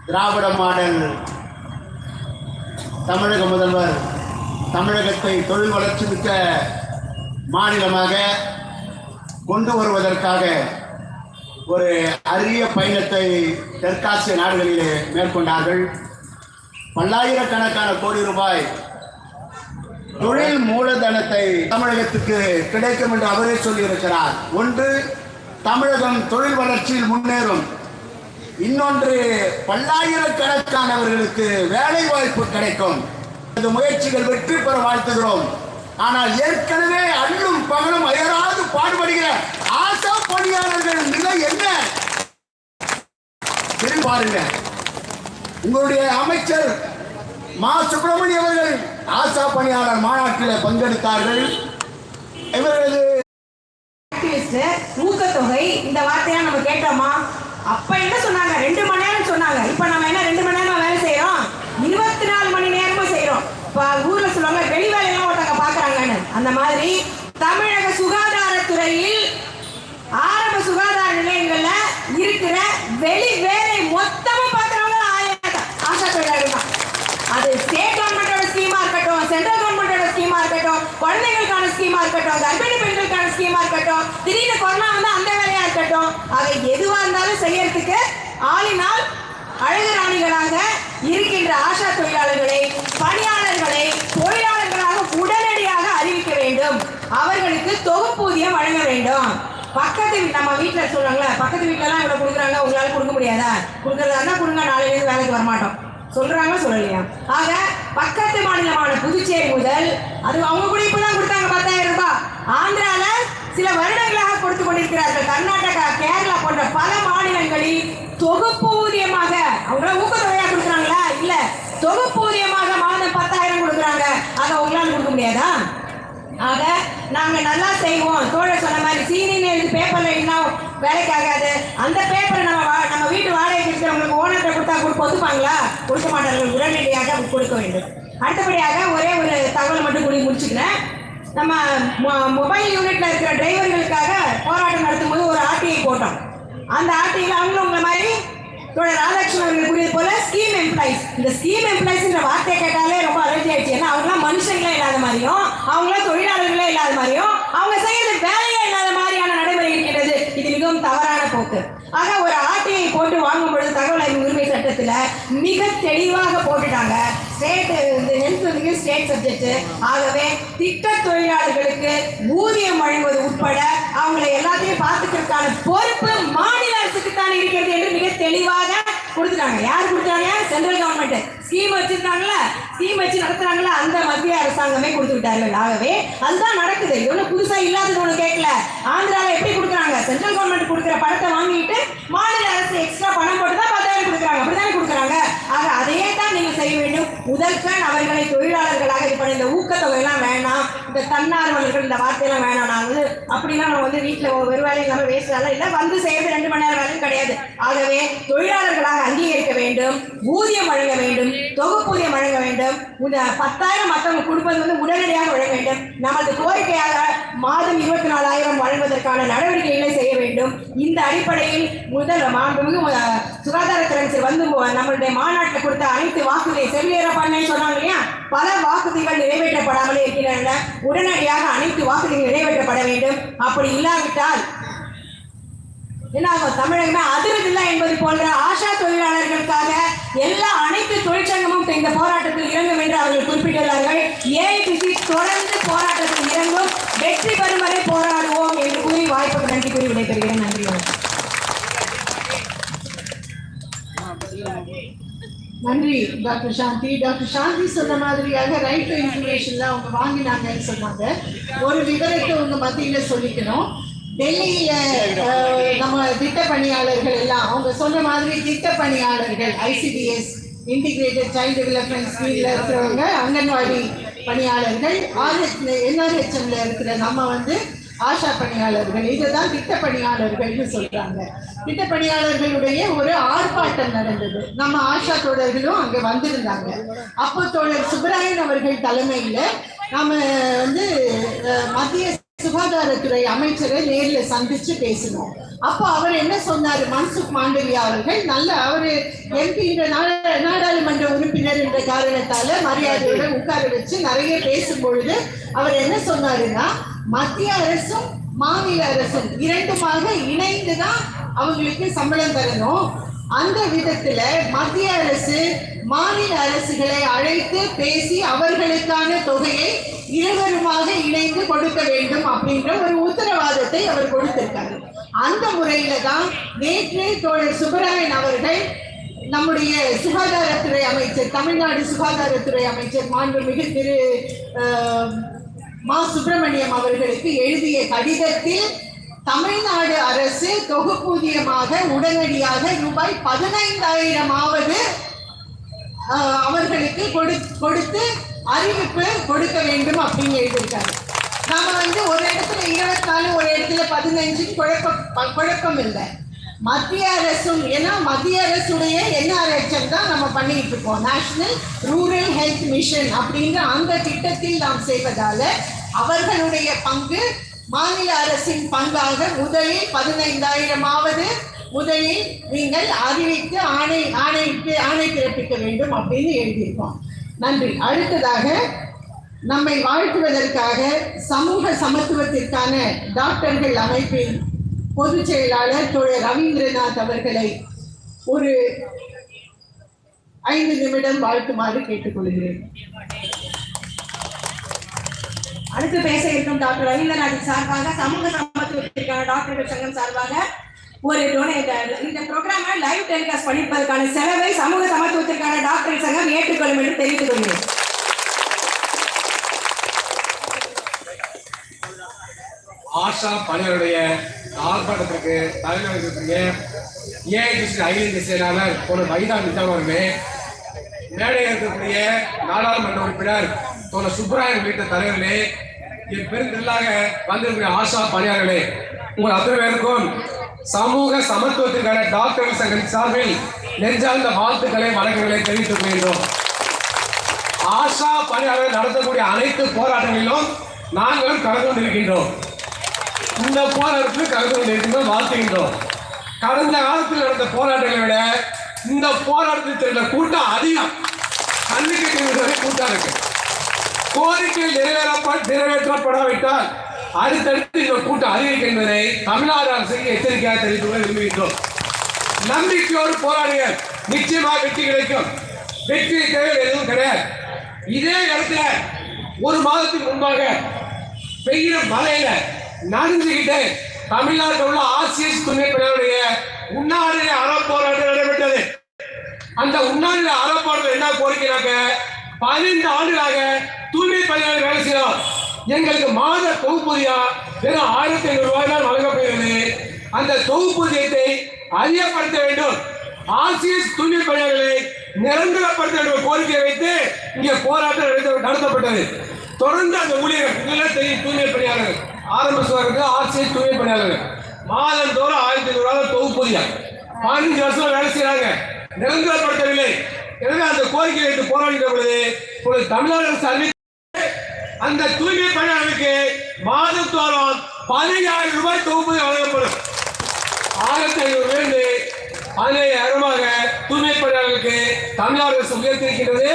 திராவிட மாடல் தமிழக முதல்வர் தமிழகத்தை தொழில் வளர்ச்சி மிக்க மாநிலமாக கொண்டு வருவதற்காக ஒரு அரிய பயணத்தை தெற்காசிய நாடுகளிலே மேற்கொண்டார்கள். பல்லாயிரக்கணக்கான கோடி ரூபாய் தொழில் மூலதனத்தை தமிழகத்துக்கு கிடைக்கும் என்று அவரே சொல்லியிருக்கிறார். ஒன்று, தமிழகம் தொழில் வளர்ச்சியில் முன்னேறும். இன்னொன்று, பல்லாயிரக்கணக்கானவர்களுக்கு வேலை வாய்ப்பு கிடைக்கும். இந்த முயற்சிகள் வெற்றி பெற வாழ்த்துகிறோம். ஆனால் ஏற்கனவே அல்லும் பகலும் அயராது பாடுபடுகிற ஆஷா பணியாளர்கள் நிலை என்ன பாருங்க. உங்களுடைய அமைச்சர் மா சுப்பிரமணிய அவர்கள் ஆஷா பணியாளர் மாநாட்டில் பங்கெடுத்தார்கள். இவர்களது ஊக்கத்தொகை இந்த வார்த்தையா நம்ம கேட்டோமா? அப்ப என்ன சொன்னாங்க? 2 மணி நேரம் சொன்னாங்க. இப்ப நம்ம என்ன 2 மணி நேரம் வேலை செய்யறோம்? 24 மணி நேரமும் செய்யறோம். ஊர்ல சொல்லுவாங்க வெளி வேலையெல்லாம் ஒருத்தங்க பாக்குறாங்கன்னு. அந்த மாதிரி தமிழக சுகாதாரத்துறையில் ஆரம்ப சுகாதார நிலையங்கள்ல இருக்கிற வெளி வேலை மொத்தமா பாக்குறவங்க ஆஷா தொழிலாளர்கள் தான். அது ஸ்டேட் கவர்மெண்டோட ஸ்கீமா இருக்கட்டும், சென்ட்ரல் கவர்மெண்டோட ஸ்கீமா இருக்கட்டும், குழந்தைகளுக்கான ஸ்கீமா இருக்கட்டும், கர்ப்பிணி பெண்களுக்கான ஸ்கீமா இருக்கட்டும், திடீர்னு கொரோனா வந்து அந்த வேலையா இருக்கட்டும், அதை எதுவா இருந்தாலும் செய்யறதுக்கு ஆளினால் அழகு ராணிகளாக இருக்கின்ற ஆஷா தொழிலாளர்களை பணியாளர்களை தொழிலாளர்களாக உடனடியாக அறிவிக்க வேண்டும். அவர்களுக்கு தொகுப்பூதியம் வழங்க வேண்டும். பக்கத்து நம்ம வீட்டில் சொல்றாங்களே, பக்கத்து வீட்டிலலாம் இவ்வளோ கொடுக்குறாங்க, உங்களால கொடுக்க முடியாதா? கொடுக்குறதா கொடுங்க, நாளையிலேருந்து வேலைக்கு வரமாட்டோம் சொல்றாங்க, சொல்லலையா? ஆக பக்கத்து மாநிலமான புதுச்சேரி முதல், அது அவங்க கூட இப்பதான் கொடுத்தாங்க 10,000 ரூபாய். ஆந்திரால சில வருடங்களாக கொடுத்து கொண்டிருக்கிறார்கள். கர்நாடகா, கேரளா போன்ற பல மாநிலங்களில் தொகுப்பூதியமாக அவங்க ஊக்கத்தொகையா கொடுக்குறாங்களா? இல்ல, தொகுப்பூதியமாக மாதம் 10,000 கொடுக்குறாங்க. அதை உங்களால கொடுக்க முடியாதா? ஆக நாங்க நல்லா செய்வோம். தோழர் சொன்ன மாதிரி சீனின்னு எழுதி பேப்பர்ல இன்னும் வேலைக்கு ஆகாது. அந்த பேப்பரை நம்ம வீட்டு வாடகைக்கு இருக்கிறவங்களுக்கு ஓனர்கிட்ட கொடுத்தா ஒத்துப்பாங்களா? கொடுக்க மாட்டார்கள். உடனடியாக கொடுக்க வேண்டும். அடுத்தபடியாக ஒரே ஒரு தகவல் மட்டும் கூடி முடிச்சுக்கிறேன். நம்ம மொபைல் யூனிட்ல இருக்கிற டிரைவர்களுக்காக போராட்டம் நடத்தும் போது ஒரு ஆர்டிஐ போட்டோம். அந்த ஆர்டிஐல அவங்களும் உங்களை மாதிரி ராதாகிருஷ்ணன் அவர்கள் கூறியது போல ஸ்கீம் எம்ப்ளாயிஸ். இந்த ஸ்கீம் எம்ப்ளாயிஸ்ன்ற வார்த்தை கேட்டாலே ரொம்ப அலர்ஜி ஆயிடுச்சு. ஏன்னா அவங்களாம் மனுஷங்களே இல்லாத மாதிரியும், அவங்களாம் தொழிலாளர்களே இல்லாத மாதிரியும், அவங்க செய்யறது வேலையே இல்லாத மாதிரியான நடைமுறை இருக்கின்றது. இது மிகவும் தவறான போக்கு. ஆக ஒரு ஆர்டிஐ போட்டு வாங்கும் பொழுது தகவல் அறிவு உரிமை சட்டத்துல மிக தெளிவாக போட்டுட்டாங்க. State subject. ஆகவே திட்ட தொழிலாளர்களுக்கு ஊதியம் வழங்குவது உட்பட அவங்களை எல்லாத்தையும் பார்த்துக்கிறதுக்கான பொறுப்பு மாநில அரசுக்கு தான் இருக்கிறது என்று மிக தெளிவாக கொடுத்துட்டாங்க. யார் கொடுத்தாங்க? Central government. ஸ்கீம் வச்சிருக்காங்களா, ஸ்கீம் வச்சு நடத்துறாங்களா, அந்த மத்திய அரசாங்கமே கொடுத்து விட்டார்கள். ஆகவே அதுதான் நடக்குது. இது ஒன்றும் புதுசா இல்லாதது ஒன்று கேட்கல. ஆந்திராவில் எப்படி கொடுக்குறாங்க? சென்ட்ரல் கவர்மெண்ட் கொடுக்குற பணத்தை வாங்கிட்டு மாநில அரசு எக்ஸ்ட்ரா பணம் போட்டு தான் 10,000 கொடுக்குறாங்க. அப்படித்தானே கொடுக்குறாங்க. ஆக அதையே தான் நீங்க செய்ய வேண்டும். முதல்கண் அவர்களை தொழிலாளர்களாக இது பண்ண. இந்த ஊக்கத்தொகையெல்லாம் வேணாம், இந்த தன்னார்வலர்கள் இந்த வார்த்தையெல்லாம் வேணாம். நான் வந்து அப்படிலாம் நம்ம வந்து வீட்டில் ஒரு வேலை இல்லாமல் வேஸ்டாலாம் இல்லை. வந்து செய்யறது 2 மணி நேரம் வேலையும் கிடையாது. ஆகவே தொழிலாளர்களாக அங்கீகரிக்க வேண்டும், ஊதியம் வழங்க வேண்டும், தொகுப்பூதியம் வழங்க வேண்டும். 10,000 மற்றவங்க கொடுப்பது வந்து உடனடியாக வழங்க வேண்டும். நமது கோரிக்கையாக மாதம் 24,000 வழங்குவதற்கான நடவடிக்கைகளை செய்ய வேண்டும். இந்த அடிப்படையில் முதல் மாண்புமிகு சுகாதாரத்துறை அமைச்சர் வந்து நம்மளுடைய மாநாட்டில் கொடுத்த அனைத்து வாக்குறுதியை செவ்வியேற பண்ண சொன்னாங்க இல்லையா? பல வாக்குறுதிகள் நிறைவேற்றப்படாமலே இருக்கின்றன. உடனடியாக அனைத்து வாக்குறுதிகள் நிறைவேற்றப்பட வேண்டும். அப்படி இல்லாவிட்டால் என்ன ஆகும்? தமிழகமே அதிர்வதில்லை என்பது போன்ற ஆஷா தொழிலாளர்களுக்காக அனைத்து தொழிற்சங்கமும் இந்த போராட்டத்தில் இறங்கும் என்று அவர்கள் குறிப்பிட்டுள்ளார்கள். ஏஐடிசி தொடர்ந்து போராட்டத்தில் இறங்கும், வெற்றி பெறும் வரை போராடுவோம் என்று கூறி வாய்ப்புக்கு நன்றி கூறி விடைபெறுகிறேன். நன்றி. நன்றி டாக்டர் சாந்தி. டாக்டர் சாந்தி சொன்ன மாதிரியாக ரைட் டு இன்ஃபர்மேஷன்ல அவங்க வாங்கினாங்கன்னு சொன்னாங்க. ஒரு விவரத்தை உங்க மத்தியில சொல்லிக்கணும். டெல்லியில நம்ம திட்ட பணியாளர்கள் எல்லாம் அவங்க சொன்ன மாதிரி திட்ட பணியாளர்கள் ICDS இன்டிகிரேட்டட் சைல்டு டெவலப்மெண்ட் ஸ்கீம்ல இருக்கிறவங்க, அங்கன்வாடி பணியாளர்கள், NRHMல இருக்கிற நம்ம ஆஷா பணியாளர்கள், இதுதான் திட்ட பணியாளர்கள்னு சொல்றாங்க. திட்ட பணியாளர்களுடைய ஒரு ஆர்ப்பாட்டம் நடந்தது. நம்ம ஆஷா தோழர்களும் அங்க வந்திருந்தாங்க. அப்போ தோழர் சுப்பராயன் அவர்கள் தலைமையில நாம மத்திய சுகாதாரத்துறை அமைச்சரை நேரில் சந்திச்சு பேசணும். அப்போ அவர் என்ன சொன்னாரு? மன்சுக் மாண்டவியா அவர்கள் அவரு MP நாடாளுமன்ற உறுப்பினர் என்ற காரணத்தால மரியாதையோட உட்கார வச்சு நிறைய பேசும்பொழுது அவர் என்ன சொன்னாருன்னா, மத்திய அரசும் மாநில அரசும் இரண்டுமாக இணைந்துதான் அவங்களுக்கு சம்பளம் தரணும். அந்த விதத்துல மத்திய அரசு மாநில அரசுகளை அழைத்து பேசி அவர்களுக்கான தொகையை இருவருமாக இணைந்து கொடுக்க வேண்டும் அப்படின்ற ஒரு உத்தரவாதத்தை அவர் கொடுத்திருக்காரு. அந்த முறையில தான் நேற்று தோழர் சுப்பராயன் அவர்கள் நம்முடைய சுகாதாரத்துறை அமைச்சர், தமிழ்நாடு சுகாதாரத்துறை அமைச்சர் மாண்புமிகு திரு மா சுப்பிரமணியம் அவர்களுக்கு எழுதிய கடிதத்தில் தமிழ்நாடு அரசு தொகுப்பூதியமாக உடனடியாக ரூபாய் 15,000 அவர்களுக்கு கொடுத்து அறிவிப்பு கொடுக்க வேண்டும் அப்படின்னு எழுதியிருக்காரு. நாம ஒரு இடத்துல 24, ஒரு இடத்துல 15 குழப்பம் இல்லை. மத்திய அரசும், ஏன்னா மத்திய அரசுடைய NRHM தான் நம்ம பண்ணிட்டு இருக்கோம், நேஷனல் ரூரல் ஹெல்த் மிஷன் அப்படின்ற அந்த திட்டத்தில் நாம் செய்வதால அவர்களுடைய பங்கு மாநில அரசின் பங்காக முதலில் 15,000 முதலில் நீங்கள் அறிவித்து ஆணை பிறப்பிக்க வேண்டும் அப்படின்னு எழுதியிருக்கோம். நன்றி. அடுத்ததாக நம்மை வாழ்த்துவதற்காக சமூக சமத்துவத்திற்கான டாக்டர்கள் அமைப்பின் பொதுச் செயலாளர் தோழர் ரவீந்திரநாத் அவர்களை ஒரு 5 நிமிடம் வாழ்த்துமாறு கேட்டுக்கொள்கிறேன். அடுத்து பேச இருக்கும் டாக்டர் ரவீந்திரநாத் சார்பாக சமூக சமத்துவத்திற்கான டாக்டர்கள் சங்கம் சார்பாக ஒரு டொனேட்டர் இந்த ப்ரோக்ராமை லைவ் டெலிகாஸ்ட் பண்ணிப்பதற்கான செலவை சமூக சமத்துவத்திற்கான டாக்டர் சங்கம் ஏற்றுக்கொள்ளும் என்று தெரிவித்துக் கொள்கிறேன். ஆஷா பணியாளருடைய ஆர்ப்பாட்டத்திற்கு தலைமை வகிக்கக்கூடிய ஏஐடிசி அகில இந்திய செயலாளர் தோழர் வைதா நிஜாம் அவர்களே, மேடையில் இருக்கக்கூடிய நாடாளுமன்ற உறுப்பினர் தோழர் சுப்பராயன் உள்ளிட்ட தலைவர்களே, என் பெருந்திரளாக வந்திருக்கிற ஆஷா பணியாளர்களே, உங்கள் அத்தனை பேருக்கும் சமூக சமத்துவத்திற்கான டாக்டர்கள் சங்கத்தின் சார்பில் நெஞ்சார்ந்த வாழ்த்துக்களை வணக்கங்களை தெரிவித்துக் கொள்கின்றோம். ஆஷா பணியாளர்கள் நடத்தக்கூடிய அனைத்து போராட்டங்களிலும் நாங்களும் கலந்து கொண்டிருக்கின்றோம். இந்த போராட்டத்தில் கலந்து கொண்டிருக்கின்றோம், வாழ்த்துகின்றோம். கடந்த காலத்தில் நடந்த போராட்டங்களை விட இந்த போராட்டத்தில் தெரிந்த கூட்டம் அதிகம். கண்ணுக்கு கூட்டம் இருக்கு. கோரிக்கைகள் நிறைவேற்றப்படாவிட்டால் அடுத்தடுத்து இந்த கூட்டம் அதிகரிக்கும் என்பதை தமிழ்நாடு அரசுக்கு எச்சரிக்கையாக தெரிவித்துக் கொள்ள விரும்புகின்றோம். நம்பிக்கையோடு போராடுங்கள், நிச்சயமாக வெற்றி கிடைக்கும். வெற்றி தேவை எதுவும் கிடையாது. இதே இடத்துல ஒரு மாதத்துக்கு முன்பாக பெய்கிற மழையில நனைஞ்சுக்கிட்டு தமிழ்நாட்டில் உள்ள ஆர்சிஎஸ் துணை பணியாளருடைய உண்ணாநிலை அறப்போராட்டம் நடைபெற்றது. அந்த உண்ணாநிலை அறப்போராட்டம் என்ன கோரிக்கைனாக்க, 15 ஆண்டுகளாக தூய்மை பணியாளர் வேலை செய்யலாம், எங்களுக்கு மாத தொகுப்பூதியா வெறும் 1,500 ரூபாய் தான் வழங்கப்படுகிறது. அந்த தொகுப்பூதியத்தை அதிகப்படுத்த வேண்டும், ஆர்சிஎஸ் தூய்மை பணியாளர்களை நிரந்தரப்படுத்த வேண்டும் கோரிக்கையை வைத்து இங்கே போராட்டம் நடத்தப்பட்டது. தொடர்ந்து அந்த ஊழியர்கள் தூய்மை பணியாளர்கள் ஆரம்ப சுகாதாரத்துக்கு ஆர்சிஎஸ் தூய்மை பணியாளர்கள் மாதந்தோறும் 1,500 ரூபாய் தொகுப்பூதியம் 15 வருஷம் வேலை செய்யறாங்க, நிரந்தரப்படுத்தவில்லை. எனவே அந்த கோரிக்கை வைத்து போராடுகிற பொழுது தமிழ்நாடு அரசு அறிவித்து அந்த தூய்மை பணியாளர்களுக்கு மாதந்தோறும் 15,000 ரூபாய் தொகுப்பூதியம் வழங்கப்படும். 1,500 அதனை அறமாக தூய்மை பணியாளர்களுக்கு தமிழ்நாடு அரசு உயர்த்திருக்கின்றது.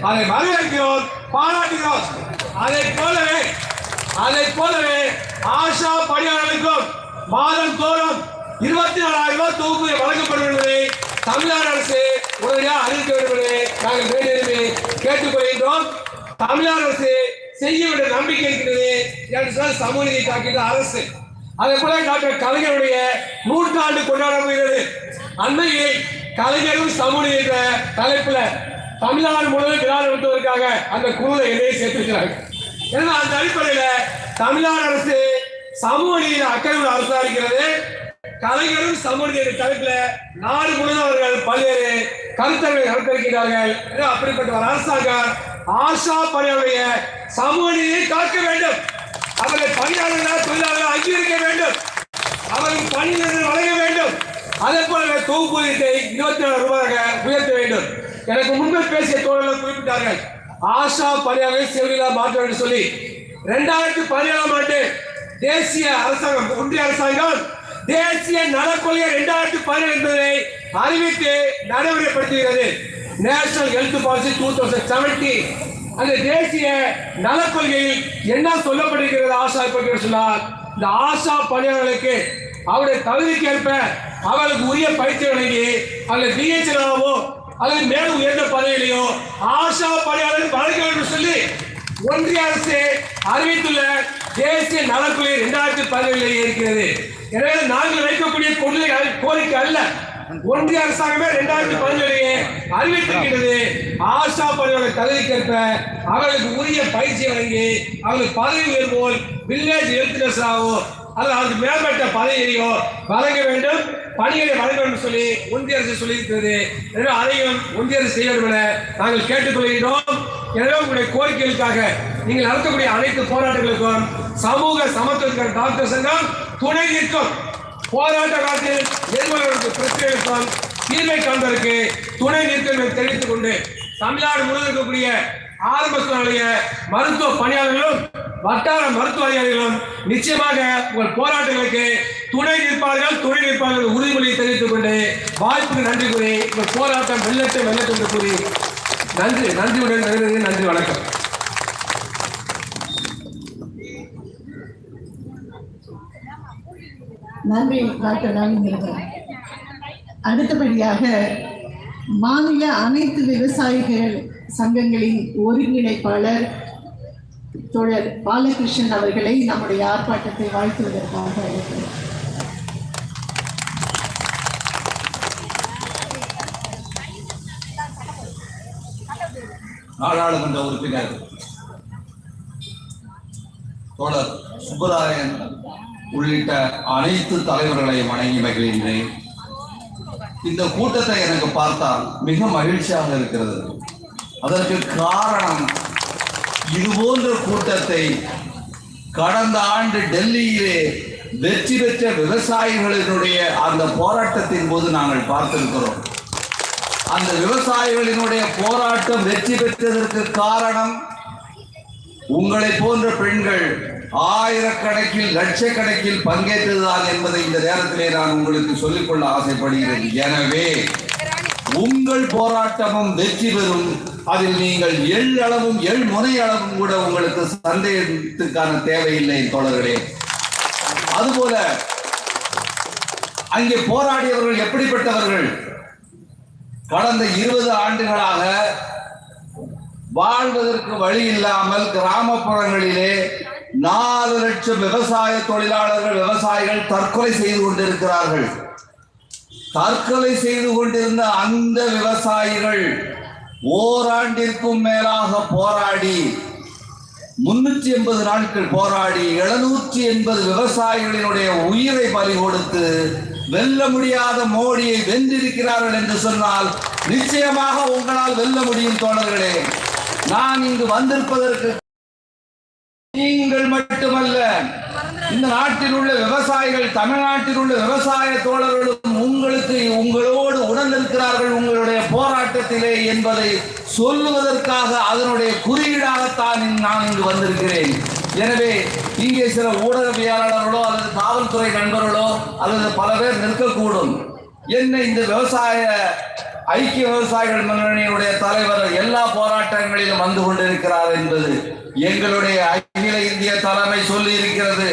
அதை வரவேற்கிறோம், பாராட்டுகிறோம். அதை போலவே ஆஷா பணியாளர்களுக்கும் மாதம் தோறும் 24,000 ரூபாய் தொகுப்பு வழங்கப்படும் என்பதை தமிழ்நாடு அரசு உடனடியாக அறிவிக்க வேண்டும் என நாங்கள் வேண்டிய கேட்டுக்கொள்கின்றோம். தமிழ்நாடு அரசு செய்ய வேண்டிய நம்பிக்கை இருக்கிறது என்று சொன்னால் சமூக நீதி காக்கின்ற அரசு. அதே போல டாக்டர் கலைஞருடைய 100 ஆண்டு கொண்டாடப்படுகிறது. அண்மையில் கலைஞரும் சமூக நீதி என்ற தலைப்புல தமிழ்நாடு முழுவதும் விழா நடத்துவதற்காக அந்த குழுவை என்னையே சேர்த்திருக்கிறார்கள். எனவே அந்த அடிப்படையில் தமிழ்நாடு அரசு சமூக நீதியில் அக்கறை உள்ள அரசா இருக்கிறது. கலைஞரும் சமூக நீதி தலைப்புல நாடு முழுவதும் அவர்கள் பல்வேறு கருத்தரங்களை நடத்திருக்கிறார்கள். அப்படிப்பட்ட ஒரு அரசாங்கம் ஆஷா பணியாளருடைய சமூக நீதியை காக்க வேண்டும். அவர்களை பணியாளர்களாக தொழிலாளர்கள் அங்கீகரிக்க வேண்டும். அவர்கள் பணியாளர்கள் வழங்க வேண்டும். அதே போல தொகுப்பூதியத்தை 24,000 ரூபாயாக உயர்த்த வேண்டும். எனக்கு முன்பு பேசிய தோழர்கள் குறிப்பிட்டார்கள், ஆஷா பணியாளர்கள் செவிலா மாற்ற வேண்டும் சொல்லி 2017ஆம் ஆண்டு தேசிய அரசாங்கம், ஒன்றிய அரசாங்கம் தேசிய நலக்கொள்கை 2017 என்பதை அறிவித்து நடைமுறைப்படுத்துகிறது. National health policy 2017. அந்த தேசிய நலக்கொள்கையில் என்ன சொல்லப்பட்டிருக்கிறது ஆஷா பற்றி சொன்னால், இந்த ஆஷா பணியாளர்களுக்கு அவருடைய தகுதிக்கு ஏற்ப அவர்களுக்கு உரிய பயிற்சி வழங்கி அல்லது பிஹெச்ஆவோ அல்லது மேலும் உயர்ந்த பதவியிலையோ ஆஷா பணியாளர்கள் வழங்க வேண்டும் சொல்லி ஒன்றிய அரசு அறிவித்துள்ள தேசிய நலக்கொள்கை 2017 இருக்கிறது. எனவே நாங்கள் வைக்கக்கூடிய கோரிக்கை அல்ல, ஒன்றிய அரசாங்கமே 2017 அறிவித்திருக்கிறது. ஆஷா பணியாளர் தகுதிக்கேற்ப அவர்களுக்கு உரிய பயிற்சி வழங்கி அவர்களுக்கு பதவி உயர்வோல் வில்லேஜ் ஹெல்த் நர்ஸாவோ அல்லது அதுக்கு மேம்பட்ட பதவியையோ வழங்க வேண்டும், பணிகளை வழங்க வேண்டும் சொல்லி ஒன்றிய அரசு சொல்லியிருக்கிறது. எனவே அதையும் ஒன்றிய அரசு செய்ய வேண்டும் என நாங்கள் கேட்டுக்கொள்கிறோம். எனவே உங்களுடைய கோரிக்கைகளுக்காக நீங்கள் நடத்தக்கூடிய அனைத்து போராட்டங்களுக்கும் சமூக சமத்துவ டாக்டர் சங்கம் துணை நிற்கும். போராட்ட காலத்தில் எதிர்கொள்ளக்கூடிய பிரச்சனைகளுக்கும் தீர்வை காண்பதற்கு துணை நிற்கும் என்று தெரிவித்துக் கொண்டு தமிழ்நாடு முழுவதும் இருக்கக்கூடிய ஆரம்ப சுகாதார மருத்துவ பணியாளர்களும் வட்டார மருத்துவ அதிகாரிகளும் நிச்சயமாக உங்கள் போராட்டங்களுக்கு துணை நிற்பார்கள் உறுதிமொழியை தெரிவித்துக் கொண்டு வாய்ப்புக்கு நன்றி கூறி உங்கள் போராட்டம் வெள்ளட்டும் என்று கூறி நன்றியுடன் நிறைவேறுகிறேன். நன்றி, வணக்கம். நன்றி டாக்டர் ராமலிங்கம். அடுத்தபடியாக மாநில அனைத்து விவசாயிகள் சங்கங்களின் ஒருங்கிணைப்பாளர் தோழர் பாலகிருஷ்ணன் அவர்களை நம்முடைய ஆர்ப்பாட்டத்தை வாழ்த்துவதற்காக அழைக்கிறேன். நாடாளுமன்ற உறுப்பினர் தோழர் சுப்பராயன் உள்ளிட்ட அனைத்து தலைவர்களையும் வணங்கி மகிழ்கின்றேன். இந்த கூட்டத்தை எனக்கு பார்த்தால் மிக மகிழ்ச்சியாக இருக்கிறது. அதற்கு காரணம், இதுபோன்ற கூட்டத்தை கடந்த ஆண்டு டெல்லியிலே வெற்றி பெற்ற விவசாயிகளினுடைய அந்த போராட்டத்தின் போது நாங்கள் பார்த்திருக்கிறோம். அந்த விவசாயிகளினுடைய போராட்டம் வெற்றி பெற்றதற்கு காரணம் உங்களை போன்ற பெண்கள் ஆயிரக்கணக்கில் லட்சக்கணக்கில் பங்கேற்றதுதான் என்பதை இந்த நேரத்திலே நான் உங்களுக்கு சொல்லிக்கொள்ள ஆசைப்படுகிறேன். எனவே உங்கள் போராட்டமும் வெற்றி பெறும். அதில் நீங்கள் எள்ளளவும் முனை அளவும் கூட உங்களுக்கு சந்தேகத்துக்கான தேவையில்லை தோழர்களே. அதுபோல அங்கே போராடியவர்கள் எப்படிப்பட்டவர்கள்? கடந்த 20 ஆண்டுகளாக வாழ்வதற்கு வழி இல்லாமல் கிராமப்புறங்களிலே 4 லட்சம் விவசாய தொழிலாளர்கள், விவசாயிகள் தற்கொலை செய்து கொண்டிருக்கிறார்கள். தற்கொலை செய்து கொண்டிருந்த அந்த விவசாயிகள் ஓராண்டிற்கும் மேலாக போராடி 380 நாட்கள் போராடி 780 விவசாயிகளினுடைய உயிரை பலி கொடுத்து வெல்ல முடியாத மோடியை வென்றிருக்கிறார்கள் என்று சொன்னால் நிச்சயமாக உங்களால் வெல்ல முடியும் தோழர்களே. நான் இங்கு வந்திருப்பதற்கு நீங்கள் மட்டுமல்ல, இந்த நாட்டில் உள்ள விவசாயிகள், தமிழ்நாட்டில் உள்ள விவசாய தோழர்களும் உங்களோடு உணர்ந்திருக்கிறார்கள் உங்களுடைய போராட்டத்திலே என்பதை சொல்லுவதற்காக, அதனுடைய குறியீடாகத்தான் நான் இங்கு வந்திருக்கிறேன். எனவே இங்கே சில ஊடகவியலாளர்களோ அல்லது காவல்துறை நண்பர்களோ அல்லது பல பேர் நிற்கக்கூடும். என்ன இந்த ஐக்கிய விவசாயிகள் முன்னணியுடைய தலைவர் எல்லா போராட்டங்களிலும் வந்து கொண்டிருக்கிறார் என்பது எங்களுடைய அகில இந்திய தலைமை சொல்லி இருக்கிறது.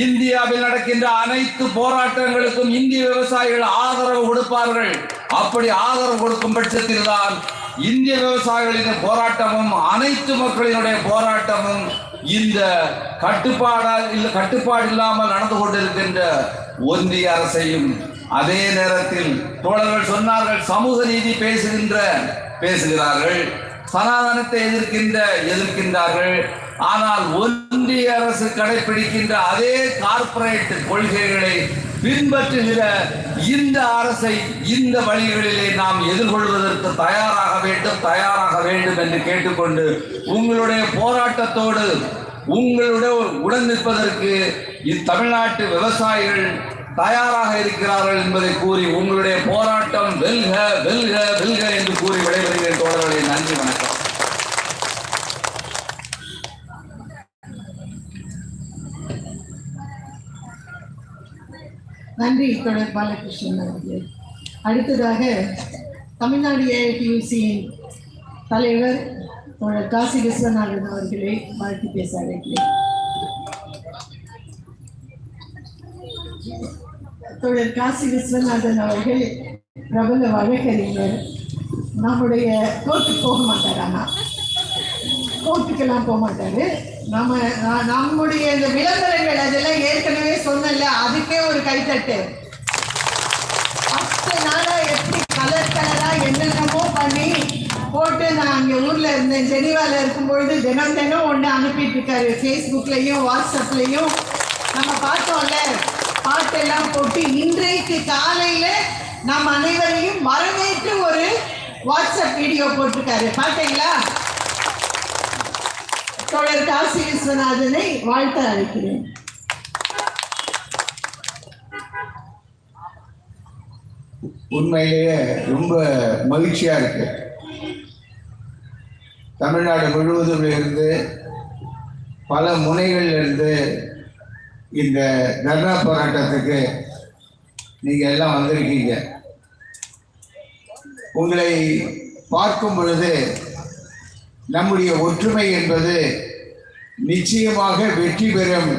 இந்தியாவில் நடக்கின்ற அனைத்து போராட்டங்களுக்கும் இந்திய விவசாயிகள் ஆதரவு கொடுப்பார்கள். அப்படி ஆதரவு கொடுக்கும் பட்சத்தில் தான் இந்திய விவசாயிகளின் போராட்டமும் அனைத்து மக்களினுடைய போராட்டமும் இந்த கட்டுப்பாடு இல்லாமல் நடந்து கொண்டிருக்கின்ற ஒன்றிய அரசையும், அதே நேரத்தில் தோழர்கள் சொன்னார்கள் சமூக நீதி பேசுகிறார்கள், சனாதனத்தை எதிர்க்கின்றார்கள். ஆனால் ஒன்றிய அரசு கடைபிடிக்கின்ற அதே கார்ப்பரேட் கொள்கைகளை பின்பற்றுகிற இந்த அரசை இந்த வழிகளிலே நாம் எதிர்கொள்வதற்கு தயாராக வேண்டும் என்று கேட்டுக்கொண்டு உங்களுடைய போராட்டத்தோடு உங்களுடைய உடன் நிற்பதற்கு தமிழ்நாட்டு விவசாயிகள் தயாராக இருக்கிறார்கள் என்பதை கூறி உங்களுடைய போராட்டம் வெல்க வெல்க வெல்க என்று கூறி விடைபெறுகிறேன் தோழர்களே. நன்றி, வணக்கம். நன்றி தொடர் பாலகிருஷ்ணன் அவர்களே. அடுத்ததாக தமிழ்நாடு ஏஐடியூசியின் தலைவர் தொடர் காசி விஸ்வநாதன் அவர்களை வாழ்த்து பேச அழைக்கிறேன். தொடர் காசி விஸ்வநாதன் அவர்கள் பிரபல வழக்கறிஞர். நம்முடைய கோர்ட்டுக்கு போக மாட்டார், ஆனால் கோர்ட்டுக்கெல்லாம் போக மாட்டாரு. நம்முடைய இந்த விளம்பரங்கள் அதெல்லாம் ஏற்கனவே சொன்னல, அதுக்கே ஒரு கைத்தட்டு. 10 நாளா எப்படி கலரா என்னென்னமோ பண்ணி போட்டு, நான் அங்கே ஊர்ல இருந்தேன், ஜெனிவால இருக்கும்பொழுது தினம் ஒன்று அனுப்பிட்டு இருக்காரு. ஃபேஸ்புக்லையும் வாட்ஸ்அப்லையும் நம்ம பார்த்தோம்ல, பாட்டெல்லாம் போட்டு இன்றைக்கு காலையில நாம் அனைவரையும் வரவேற்று ஒரு வாட்ஸ்அப் வீடியோ போட்டிருக்காரு, பார்த்தீங்களா? தோழர் காசி விஸ்வநாதனை வாழ்த்த அழைக்கிறேன். உண்மையிலேயே ரொம்ப மகிழ்ச்சியா இருக்கு. தமிழ்நாடு முழுவதும் இருந்து பல முனைகளில் இருந்து இந்த தர்ணா போராட்டத்துக்கு நீங்க எல்லாம் வந்திருக்கீங்க. உங்களை பார்க்கும் பொழுது நம்முடைய ஒற்றுமை என்பது நிச்சயமாக வெற்றி பெறும்,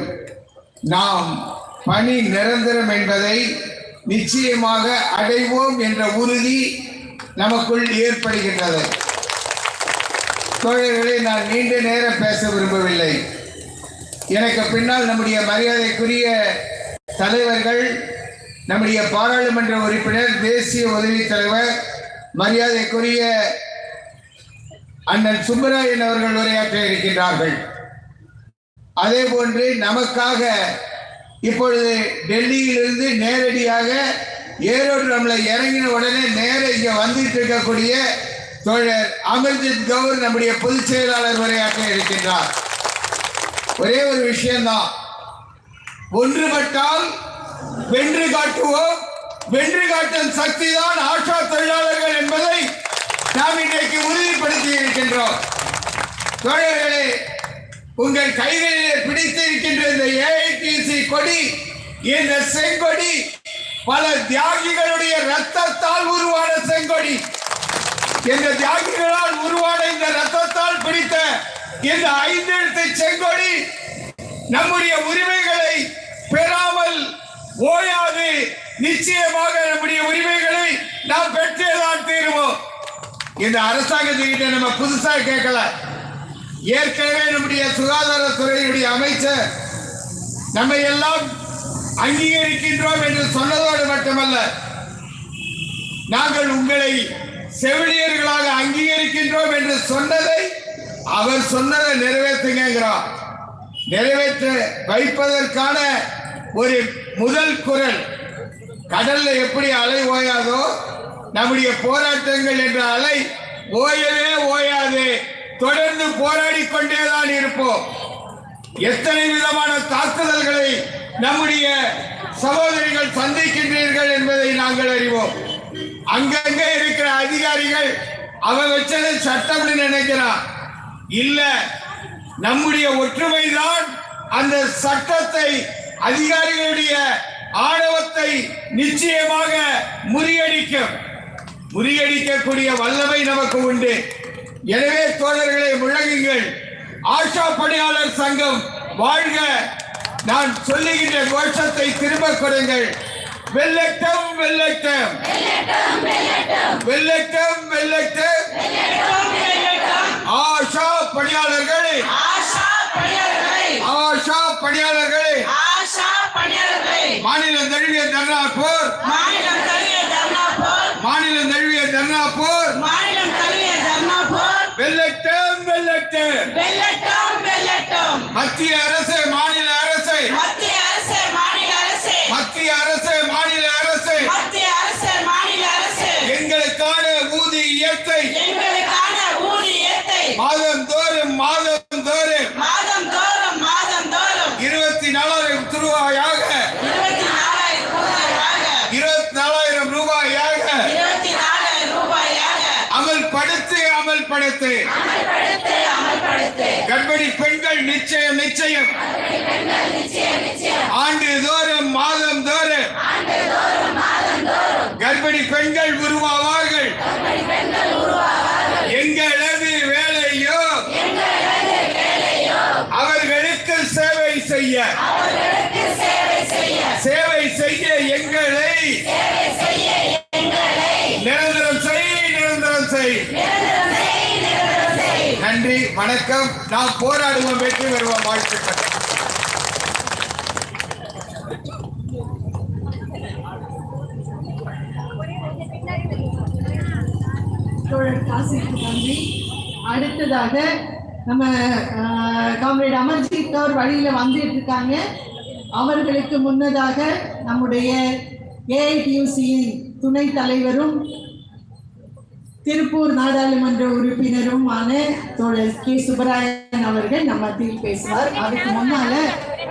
நாம் பணி நிரந்தரம் என்பதை நிச்சயமாக அடைவோம் என்ற உறுதி நமக்குள் ஏற்படுகின்றது. தோழர்களே, நான் நீண்ட நேரம் பேச விரும்பவில்லை. எனக்கு பின்னால் நம்முடைய மரியாதைக்குரிய தலைவர்கள், நம்முடைய பாராளுமன்ற உறுப்பினர், தேசிய உதவி தலைவர், மரியாதைக்குரிய அண்ணன் சுப்பராயன் அவர்கள் உரையாற்ற இருக்கின்றார்கள். அதே போன்று நமக்காக இப்பொழுது டெல்லியிலிருந்து நேரடியாக ஏரோட்ரம்ல இறங்கின உடனே நேர இங்க வந்துட்டு இருக்கக்கூடிய தோழர் அமர்ஜித் கவுர் நம்முடைய பொதுச் செயலாளர் உரையாற்ற இருக்கின்றார். ஒரே ஒரு விஷயம்தான், ஒன்றுபட்டால் வென்று காட்டுவோம், வென்று காட்டும் சக்தி தான் ஆஷா தொழிலாளர்கள் என்பதை நாம் இன்றைக்கு உறுதிப்படுத்தி இருக்கின்றோம். தோழர்களே, உங்கள் கைகளிலே பிடித்திருக்கின்ற இந்த ஏஐடிசி கொடி, இந்த செங்கொடி பல தியாகிகளுடைய ரத்தத்தால் உருவான செங்கொடி. இந்த தியாகிகளால் உருவான இந்த ரத்தத்தால் பிடித்த இந்த 5 எழுத்து செங்கொடி நம்முடைய உரிமைகளை பெறாமல் ஓயாது. நிச்சயமாக நம்முடைய உரிமைகளை நாம் பெற்றேதான் தீருவோம். இந்த அரசாங்கத்துக்கிட்ட நம்ம புதுசா கேட்கல. ஏற்கனவே நம்முடைய சுகாதாரத்துறையுடைய அமைச்சர் நம்மை எல்லாம் அங்கீகரிக்கின்றோம் என்று சொன்னதோடு மட்டுமல்ல, நாங்கள் உங்களை செவிலியர்களாக அங்கீகரிக்கின்றோம் என்று சொன்னதை அவர் சொன்னதை நிறைவேற்றுங்கிறார். நிறைவேற்ற வைப்பதற்கான ஒரு முதல் குரல். கடல்ல எப்படி அலை ஓயாதோ, நம்முடைய போராட்டங்கள் என்ற அலை ஓயவே ஓயாது. தொடர்ந்து போராடி கொண்டேதான் இருப்போம். எத்தனை விதமான தாக்குதல்களை நம்முடைய சகோதரிகள் சந்திக்கின்றீர்கள் என்பதை நாங்கள் அறிவோம். அங்கங்கே இருக்கிற அதிகாரிகள் அவன் வச்சது சட்டம் நினைக்கிறான். இல்ல, நம்முடைய ஒற்றுமைதான் அந்த சட்டத்தை, அதிகாரிகளுடைய ஆணவத்தை நிச்சயமாக முறியடிக்கக்கூடிய வல்லமை நமக்கு உண்டு. எனவே தோழர்களை முழங்குங்கள். ஆஷா பணியாளர் சங்கம் வாழ்க. நான் சொல்லுகின்ற கோஷத்தை திரும்ப கொடுங்கள். வெல்லட்டும் வெல்லட்டும் வெல்லட்டும் வெல்லட்டும். ஆஷா பணியாளர்களே, ஆஷா பணியாளர்களே, மாநிலம் தழுவிய தர்ணா போர், மாநிலம் தழுவிய தர்ணா போர், வெல்லட்டும் வெல்லட்டும். மத்திய அரசு மாநில அரசு, மத்திய அரசு மாநில அரசு எங்களுக்கான ஊதியத்தை மாதந்தோறும் 24,000 ரூபாயாக 24,000 ரூபாயாக அமல்படுத்து. கர்ப்பிணி பெண்கள் நிச்சயம் ஆண்டுதோறும் மாதந்தோறும் கர்ப்பிணி பெண்கள் உருவாவார்கள். எங்களது வேலையோ அவர்களுக்கு சேவை செய்ய எங்களை நிரந்தரம் செய். நன்றி, வணக்கம். நாம் போராடுவோம், வெற்றி பெறுவோம். வாழ்த்துக்கள். தோழர் காசிக்கு நன்றி. அடுத்ததாக நம்ம காம்ரேட் அமர்ஜித் அவர் வழியில வந்துட்டு இருக்காங்க. அவர்களுக்கு முன்னதாக நம்முடைய ஏஐடியூசியின் துணைத் தலைவரும் திருப்பூர் நாடாளுமன்ற உறுப்பினருமான தோழர் கே சுப்பராயன் அவர்கள் நம்ம மத்தியில் பேசுவார். அதுக்கு முன்னால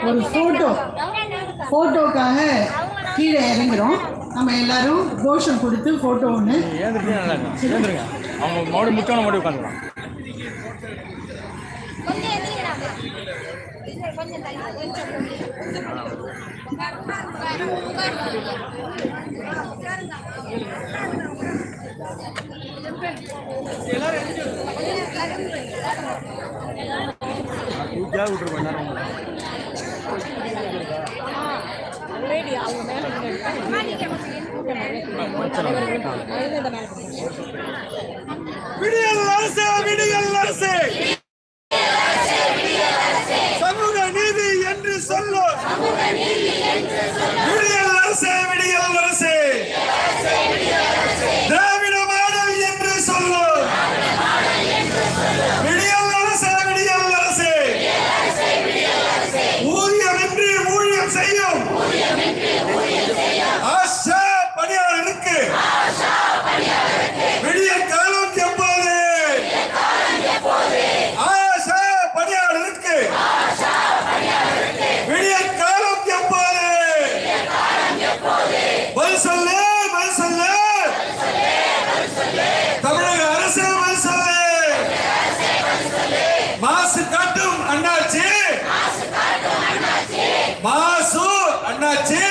ஒரு போட்டோக்காக கீழே இறங்குறோம். நம்ம எல்லாரும் கோஷம் கொடுத்து போட்டோ ஒன்று அவங்க மறுபடியும் முக்கியமான மறுபடியும் உட்காந்துருவாங்க. விடியல் அரசே சமூக நீதி என்று சொல்லு. விடியல் அரசே திராவிட மாடல் என்று சொல்லு. விடியல் அரசே ஊதியமின்றி ஊழியம் செய்யும் ஆஷா பணியாளருக்கு விடிய காலம் எப்போது? ஆஷா பணியாளருக்கு விடிய காலம் எப்போது? பதில் சொல்லு. தமிழக அரசு பதில் சொல்லு. மாசு காட்டும் அண்ணாச்சி, மாசு அண்ணாச்சி,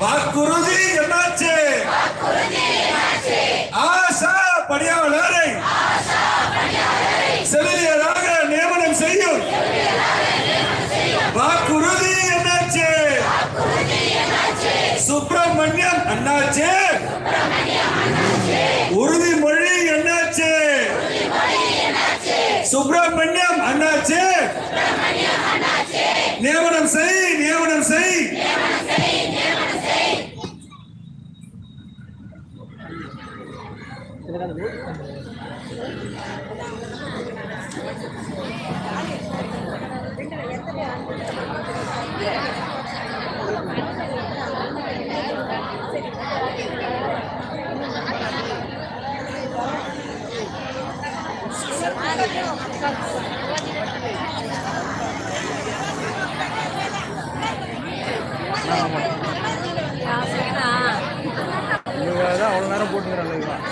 வாக்குறுதி என்னாச்சு? ஆஷா பணியாளரை செவிலியராக நியமனம் செய்யும் வாக்குறுதி என்னாச்சு? சுப்பிரமணியம் அண்ணாச்சி உறுதிமொழி என்னாச்சு? சுப்பிரமணியம் அண்ணாச்சி நியமனம் செய்.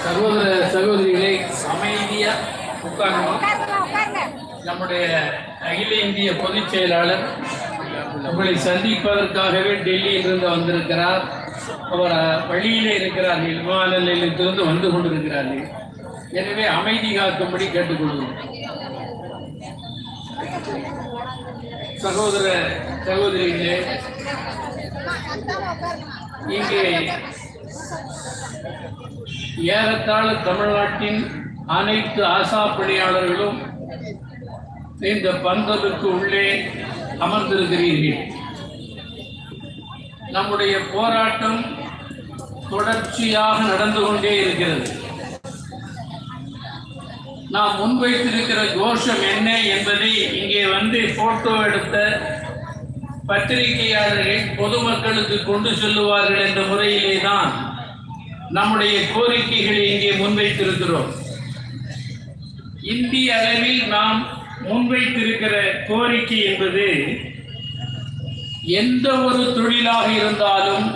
சகோதர சகோதரிகளை அமைதியா உட்காரணும். நம்முடைய அகில இந்திய பொதுச் செயலாளர் உங்களை சந்திப்பதற்காகவே டெல்லியிலிருந்து வந்திருக்கிறார். அவர் வழியிலே இருக்கிறார்கள், விமான நிலையத்திலிருந்து வந்து கொண்டிருக்கிறார்கள். எனவே அமைதி காக்கும்படி கேட்டுக்கொள்கிறோம். சகோதர சகோதரிகளே, இங்கே ஏறத்தாழ தமிழ்நாட்டின் அனைத்து ஆசா பணியாளர்களும் இந்த பந்தலுக்கு உள்ளே அமர்ந்திருக்கிறீர்கள். நம்முடைய போராட்டம் தொடர்ச்சியாக நடந்து கொண்டே இருக்கிறது. நாம் முன்வைத்திருக்கிற கோஷம் என்ன என்பதை இங்கே வந்து போட்டோ எடுத்த பத்திரிகையாளர்கள் பொதுமக்களுக்கு கொண்டு செல்லுவார்கள் என்ற முறையிலே தான் நம்முடைய கோரிக்கைகளை இங்கே முன்வைத்திருக்கிறோம். இந்திய அளவில் நாம் முன்வைத்திருக்கிற கோரிக்கை என்பது எந்த ஒரு தொழிலாக இருந்தாலும்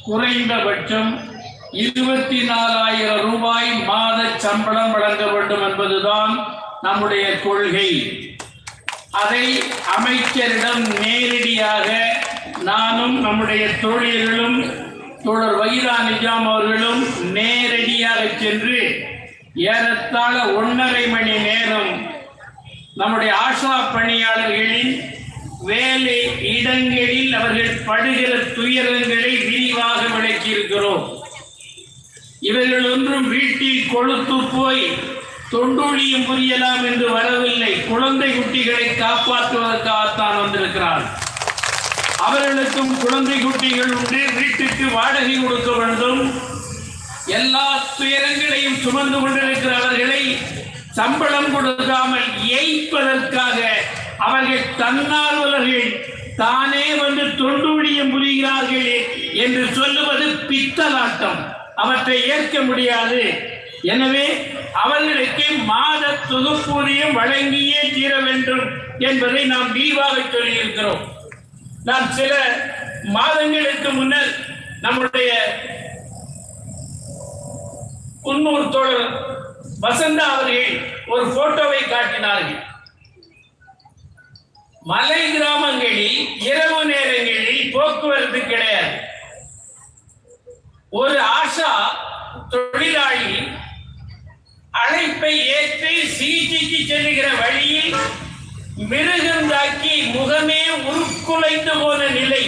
குறைந்தபட்சம் 24,000 ரூபாய் மாத சம்பளம் வழங்க வேண்டும் என்பதுதான் நம்முடைய கொள்கை. அதை அமைச்சரிடம் நேரடியாக நானும் நம்முடைய தொழில்களும் தோழர் வகிரா நிஜாம் அவர்களும் நேரடியாக சென்று ஏறத்தாழ 1.5 மணி நேரம் நம்முடைய ஆஷா பணியாளர்களின் வேலை இடங்களில் அவர்கள் படுகிற துயரங்களை விரிவாக விளக்கியிருக்கிறோம். இவர்கள் ஒன்றும் வீட்டில் கொழுத்து போய் தொண்டூழியம் புரியலாம் என்று வரவில்லை. குழந்தை குட்டிகளை காப்பாற்றுவதற்காகத்தான் வந்திருக்கிறார். அவர்களுக்கும் குழந்தை குட்டிகள் உண்டு, வீட்டுக்கு வாடகை கொடுக்க வேண்டும். எல்லா துயரங்களையும் சுமந்து கொண்டிருக்கிற அவர்களை சம்பளம் கொடுக்காமல் ஏய்ப்பதற்காக அவர்கள் தன்னார்வலர்கள் தானே வந்து தொண்டூழியம் புரிகிறார்கள் என்று சொல்லுவது பித்தலாட்டம். அவற்றை ஏற்க முடியாது. எனவே அவர்களுக்கு மாத தொகுப்பூதியம் வழங்கியே தீர வேண்டும் என்பதை நாம் விரிவாக சொல்லியிருக்கிறோம். நாம் சில மாதங்களுக்கு முன்னர் நம்முடைய குன்னூர் தோழர் வசந்தா அவர்கள் ஒரு போட்டோவை காட்டினார்கள். மலை கிராமங்களில் இரவு நேரங்களில் போக்குவரத்து கிடையாது. ஒரு ஆஷா தொழிலாளி அழைப்பை ஏற்று சிகிச்சைக்கு செல்லுகிற வழியில் மிருகந்தாக்கி முகமே உருக்குலைந்து போன நிலை.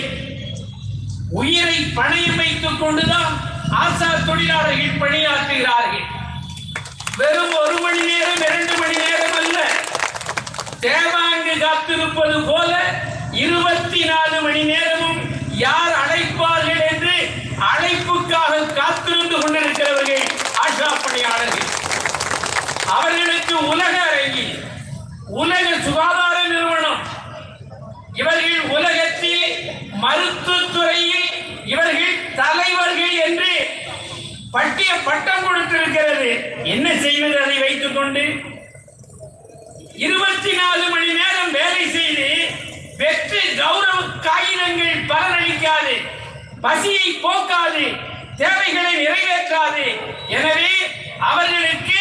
உயிரை பணையம் வைத்துக் கொண்டுதான் ஆசா தொழிலாளர்கள் பணியாற்றுகிறார்கள். வெறும் 1 மணி நேரம் 2 மணி நேரம் அல்ல, தேவாங்கு காத்திருப்பது போல 24 மணி நேரமும் யார் அழைப்பார்கள் என்று அழைப்புக்காக காத்திருந்து கொண்டிருக்கிறவர்கள் ஆஷா பணியாளர்கள். அவர்களுக்கு உலக அரங்கில் உலக சுகாதார நிறுவனம் இவர்கள் உலகத்தில் மருத்துவத்துறையில் இவர்கள் தலைவர்கள் என்று பட்டம் கொடுத்திருக்கிறது. என்ன செய்வது அதை வைத்துக் கொண்டு 24 மணி நேரம் வேலை செய்து வெற்றி கௌரவ காகிதங்கள் பலனளிக்காது, பசியை போக்காது, தேவைகளை நிறைவேற்றாது. எனவே அவர்களுக்கு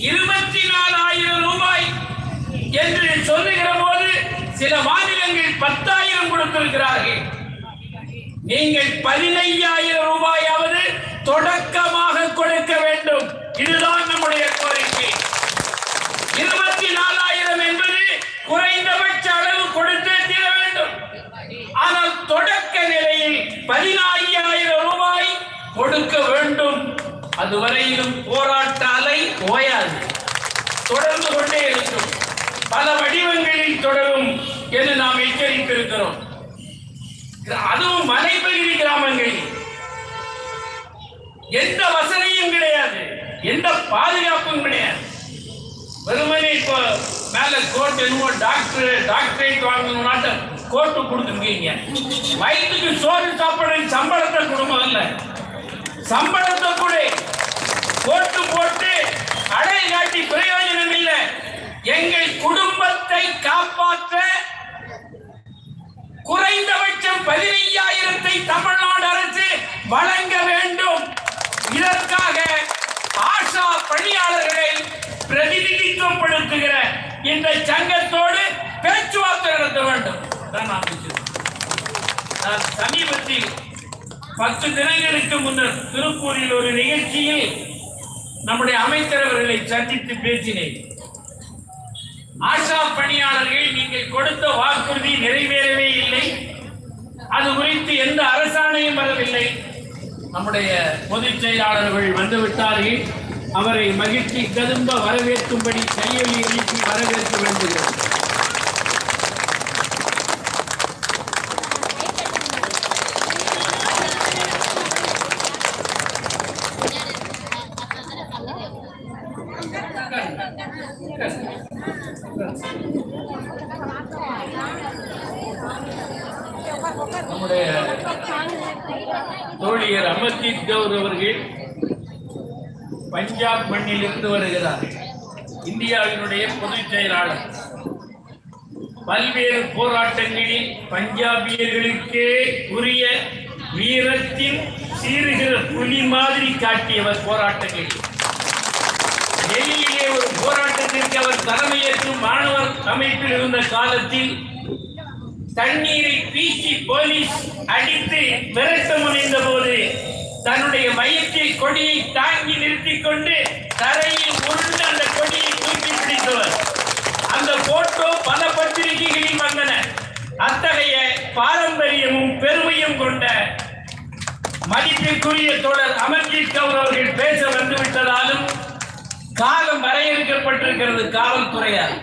24,000 ரூபாய் என்று சொல்லுகிற போது சில மாநிலங்கள் 10,000 கொடுத்திருக்கிறார்கள். நீங்கள் 15,000 ரூபாயாவது தொடக்கமாக கொடுக்க வேண்டும். இதுதான் நம்முடைய கோரிக்கை. 24,000 என்பது குறைந்தபட்ச அளவு கொடுத்தே தீர வேண்டும். ஆனால் தொடக்க நிலையில் 15,000 ரூபாய் கொடுக்க வேண்டும். அதுவரையிலும் போராட்ட அலை ஓயாது, தொடர்ந்து கொண்டே இருக்கும், பல வடிவங்களில் தொடரும் என்று நாம் எச்சரித்திருக்கிறோம். அதுவும் மலைப்பகுதி கிராமங்களில் எந்த வசதியும் கிடையாது, எந்த பாதுகாப்பும் கிடையாது. வெறுமனே இப்போ மேல கோர்ட் என்னவோ டாக்டரேட் வாங்கணும்னாட்ட கோர்ட்டு கொடுத்துருக்கீங்க. வயிற்றுக்கு சோறு சாப்பிட சம்பளத்தை குடும்பம் இல்ல, சம்பளத்தை கூட கோர்ட்டு போட்டு அடை காட்டி பிரயோஜனம் இல்லை. எங்கள் குடும்பத்தை காப்பாற்ற குறைந்தபட்சம் 15,000 தமிழ்நாடு அரசு வழங்க வேண்டும். இதற்காக ஆஷா பணியாளர்களை பிரதிநிதித்துவப்படுத்துகிற இந்த சங்கத்தோடு பேச்சுவார்த்தை நடத்த வேண்டும். தான் நாம் வச்சிருக்கோம். நான் சமீபத்தில் 10 தினங்களுக்கு முன்னர் திருப்பூரில் ஒரு நிகழ்ச்சியில் நம்முடைய அமைச்சரவர்களை சந்தித்து பேசினேன். ஆஷா பணியாளர்கள் நீங்கள் கொடுத்த வாக்குறுதி நிறைவேறவே இல்லை, அது குறித்து எந்த அரசாணையும் வரவில்லை. நம்முடைய பொதுச் செயலாளர்கள் வந்துவிட்டார்கள், அவரை மகிழ்ச்சி கதும்ப வரவேற்கும்படி கையொலி எழுப்பி வரவேற்க வேண்டுகிறது. நம்முடைய தோழியர் அமர்ஜித் கவுர் அவர்கள் பஞ்சாப் மண்ணிலிருந்து வருகிறார். இந்தியாவினுடைய பொதுச் செயலாளர். பல்வேறு போராட்டங்களில் பஞ்சாபியர்களுக்கே உரிய வீரத்தின் சீறுகிற புலி மாதிரி காட்டியவர். போராட்டங்களில் டெல்லியிலே ஒரு போராட்டத்திற்கு அவர் தலைமையேற்கும் மாணவர் அமைப்பில் இருந்த காலத்தில் தண்ணீரை வீசி போலீஸ் அடித்து விரட்ட முனைந்த போது தன்னுடைய வயிற்றில் கொடியை தாங்கி நிறுத்திக் கொண்டு தரையில் உருண்டு அந்த கொடியை தூக்கி பிடித்தவர். அந்த போட்டோ பல பத்திரிகைகளில் வந்தன. அத்தகைய பாரம்பரியமும் பெருமையும் கொண்ட மதிப்பிற்குரிய தோழர் அமர்ஜித் கவுர் அவர்கள் பேச வந்துவிட்டதாலும் காலம் வரையறுக்கப்பட்டிருக்கிறது காவல்துறையால்.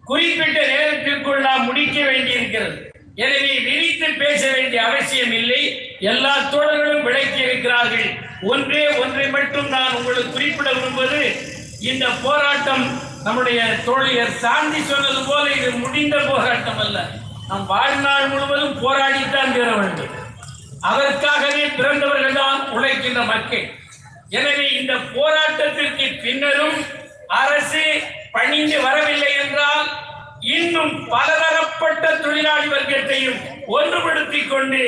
குறிப்பிட்ட நேரத்திற்குள் நாம் முடிக்க வேண்டியிருக்கிறது. எனவே விரித்து பேச வேண்டிய அவசியம் இல்லை. எல்லா தோழர்களும் விளக்கி இருக்கிறார்கள். ஒன்றை மட்டும் நான் உங்களுக்கு குறிப்பிட விரும்புவது, இந்த போராட்டம் நம்முடைய தோழியர் சாந்தி சொன்னது போல இது முடிந்த போராட்டம் அல்ல. நாம் வாழ்நாள் முழுவதும் போராடித்தான் தீர வேண்டும். அதற்காகவே பிறந்தவர்கள் தான் உழைக்கின்ற மக்கள். எனவே இந்த போராட்டத்திற்கு பின்னரும் அரசு பணிந்து வரவில்லை என்றால் இன்னும் பலதரப்பட்ட தொழிலாளி வர்க்கத்தையும் ஒன்றுபடுத்திக் கொண்டு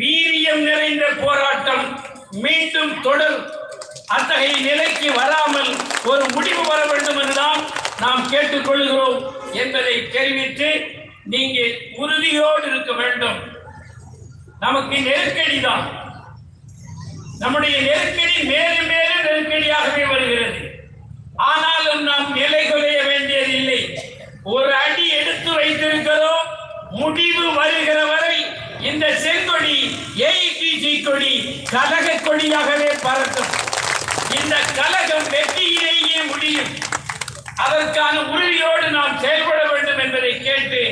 வீரியம் நிறைந்த போராட்டம் மீண்டும் தொடரும். அத்தகைய நிலைக்கு வராமல் ஒரு முடிவு வர வேண்டும் என்றுதான் நாம் கேட்டுக்கொள்கிறோம் என்பதை தெரிவித்து நீங்கள் உறுதியோடு இருக்க வேண்டும். நமக்கு நெருக்கடி தான். நம்முடைய நெருக்கடி மேலும் மேலும் நெருக்கடியாகவே வருகிறது. ஆனாலும் நாம் நிலை குலைய வேண்டியதில்லை. ஒரு அடி எடுத்து வைத்திருக்கிறோம். முடிவு வருகிற வரை இந்த செங்கொடி ஏஐடிசி கொடி கலக கொடியாகவே பறக்கும். இந்த கலகம் வெற்றியிலேயே முடியும். அதற்கான உறுதியோடு நாம் செயல்பட வேண்டும் என்பதை கேட்டு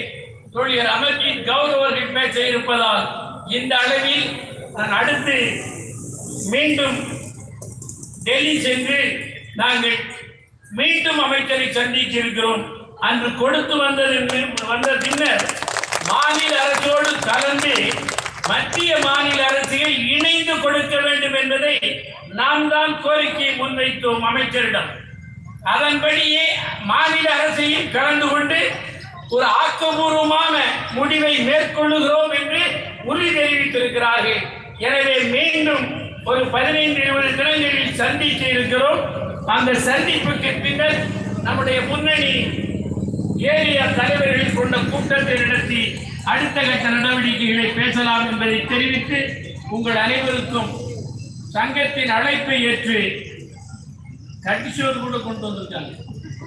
தோழியர் அமர்ஜித் கவுர் அவர்கள் பேச இருப்பதால் இந்த அளவில் நான் அடுத்து மீண்டும் டெல்லி சென்று நாங்கள் மீண்டும் அமைச்சரை சந்திக்க இருக்கிறோம். அன்று கொடுத்து வந்த பின்னர் மாநில அரசோடு கலந்து மத்திய மாநில அரசுகள் இணைந்து கொடுக்க வேண்டும் என்பதை நாம் தான் கோரிக்கையை முன்வைத்தோம் அமைச்சரிடம். அதன்படியே மாநில அரசையும் கலந்து கொண்டு ஒரு ஆக்கப்பூர்வமான முடிவை மேற்கொள்ளுகிறோம் என்று உறுதி தெரிவித்திருக்கிறார்கள். எனவே மீண்டும் ஒரு 15-20 தினங்களில் சந்திக்க இருக்கிறோம். அந்த சந்திப்புக்கு பின்னர் நம்முடைய முன்னணி ஏரியா தலைவர்கள் கொண்ட கூட்டத்தை நடத்தி அடுத்த கட்ட நடவடிக்கைகளை பேசலாம் என்பதை தெரிவித்து உங்கள் அனைவருக்கும் சங்கத்தின் அழைப்பை ஏற்று கட்டிச்சோறு கூட கொண்டு வந்திருக்காங்க.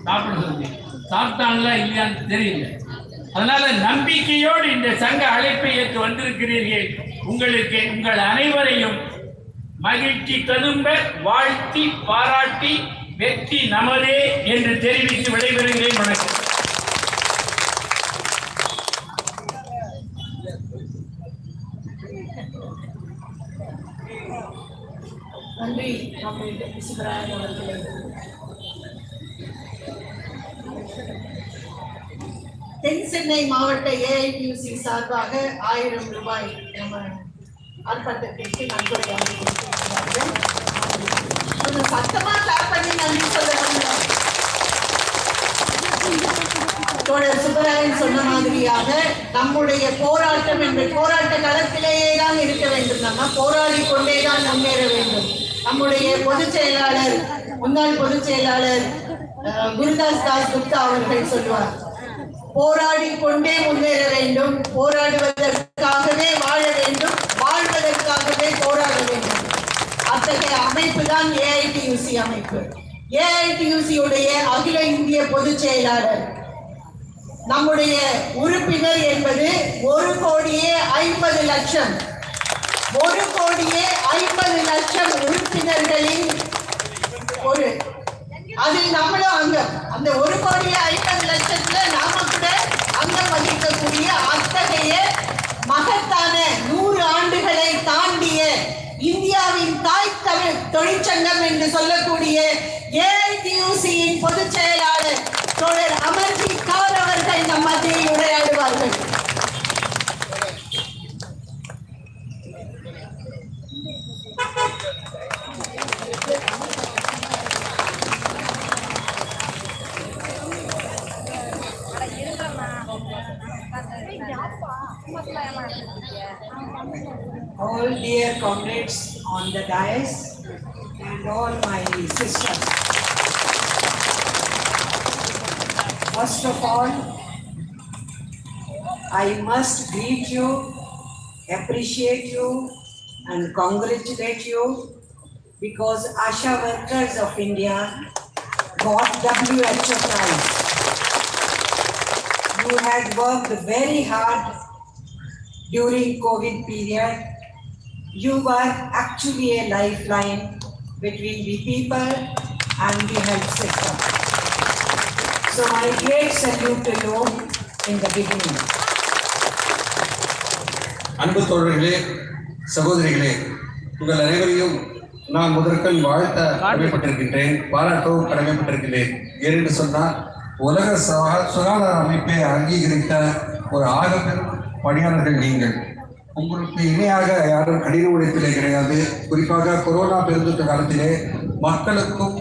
சாப்பிடுறது சாப்பிட்டாங்களா இல்லையான்னு தெரியல. அதனால நம்பிக்கையோடு இந்த சங்க அழைப்பை ஏற்று வந்திருக்கிறீர்கள். உங்களுக்கு உங்கள் அனைவரையும் மகிழ்ச்சி ததும்ப வாழ்த்தி பாராட்டி வெற்றி நமதே என்று தெரிவித்து விடைபெறுகிறேன். வணக்கம். நன்றி சுப்பராயன் அவர்களே. தென் சென்னை மாவட்ட ஏஐடியூசி சார்பாக 1000 ரூபாய் நம்ம ஆர்ப்பாட்டத்திற்கு நன்கொடையாக கொடுத்திருக்கிறார்கள். கொஞ்சம் சத்தமா கிளாப் பண்ணி நன்றி சொல்ல. தோழர் சுப்பராயன் சொன்ன மாதிரியாக நம்முடைய போராட்டம் என்ற போராட்ட களத்திலேயே தான் இருக்க வேண்டும். நம்ம போராடி கொண்டே தான் முன்னேற வேண்டும். நம்முடைய பொதுச் செயலாளர், முன்னாள் பொதுச் செயலாளர் குருதாஸ் தாஸ் குப்தா அவர்கள் சொல்வார், போராடி கொண்டே முன்னேற வேண்டும், போராடுவதற்காகவே வாழ வேண்டும், வாழ்வதற்காகவே போராட வேண்டும். அத்தகைய அமைப்பு தான் ஏஐடியூசி அமைப்பு. ஏஐடியூசி உடைய அகில இந்திய பொதுச் செயலாளர். நம்முடைய உறுப்பினர் என்பது 1,50,00,000 1,50,00,000 உறுப்பினர்களின் அதில் நம்மளும் அங்கம். அந்த 1,50,00,000 நாம கூட அங்கம் வகிக்கக்கூடிய அத்தகைய மகத்தான 100 ஆண்டுகளை தாண்டிய இந்தியாவின் தாய் தமிழ் தொழிற்சங்கம் என்று சொல்லக்கூடிய ஏஐடியூசியின் பொதுச் செயலாளர் தோழர் அமர்ஜித் கவுர் அவர்கள் நம் மத்தியில் உரையாடுவார்கள். All dear comrades on the dais and all my sisters. First of all, I must greet you, appreciate you and congratulate you because Asha workers of India got WHO prize. You had worked very hard during COVID period. You were actually a lifeline between the people and the health system. So my great salute to you in the beginning. அன்பு தோழர்களே, சகோதரிகளே, உங்கள் அனைவரையும் நான் முதற்கண் வாழ்த்த கடமைப்பட்டிருக்கின்றேன், பாராட்டவும் கடமைப்பட்டிருக்கிறேன். ஏனென்று சொன்னால் உலக சுகாதார அமைப்பை அங்கீகரித்த ஒரு ஆகப்பெரும் பணியாளர்கள் நீங்கள். உங்களுக்கு இணையாக யாரும் கடின உழைப்பிலே கிடையாது. குறிப்பாக கொரோனா பெருந்தொற்று காலத்திலே மக்களுக்கும்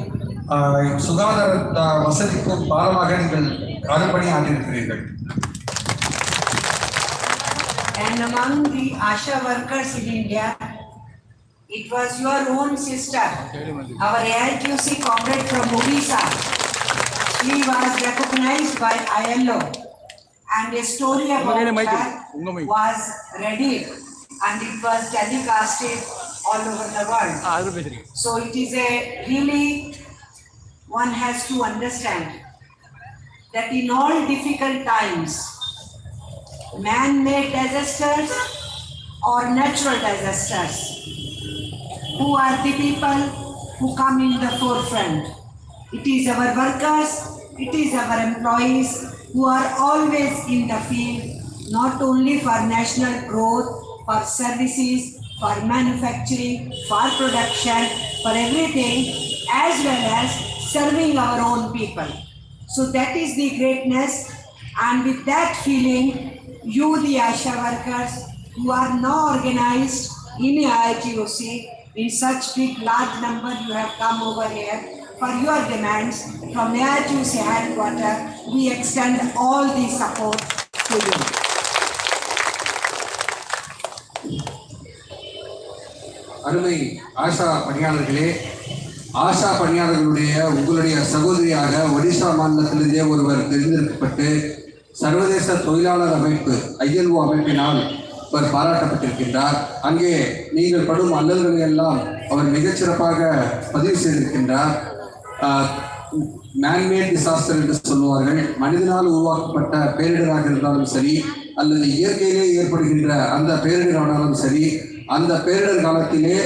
சுகாதார வசதிக்கும் பாலமாக நீங்கள் அரும்பணி ஆற்றியிருக்கிறீர்கள். And among the Asha workers in India, it was your own sister, our AITUC comrade from Odisha. She was recognized by ILO. And a story about her was ready and it was telecasted all over the world. So it is a really, one has to understand that in all difficult times, man-made disasters or natural disasters, who are the people who come in the forefront? It is our workers, it is our employees who are always in the field, not only for national growth, for services, for manufacturing, for production, for everything, as well as serving our own people. So that is the greatness, and with that feeling, you the Asha workers who are now organized in AITUC in such big large number, you have come over here for your demands. From AITUC headquarters, we extend all the support to you. அருமை ஆஷா பணியாளர்களே, ஆஷா பணியாளர்களுடைய உங்களுடைய சகோதரியாக ஒடிசா மாநிலத்திலிருந்தே ஒருவர் தேர்ந்தெடுக்கப்பட்டு சர்வதேச தொழிலாளர் அமைப்பு ILO அமைப்பினால் அவர் பாராட்டப்பட்டிருக்கின்றார். அங்கே நீங்கள் படும் அல்லல்களை எல்லாம் அவர் மிகச்சிறப்பாக பதிவு செய்திருக்கின்றார். மேன்மேட் டிசாஸ்டர் என்று சொல்லுவார்கள். மனிதனால் உருவாக்கப்பட்ட பேரிடராக இருந்தாலும் சரி, அல்லது இயற்கையிலே ஏற்படுகின்ற அந்த பேரிடரானாலும் சரி, அந்த பேரிடர் காலத்திலே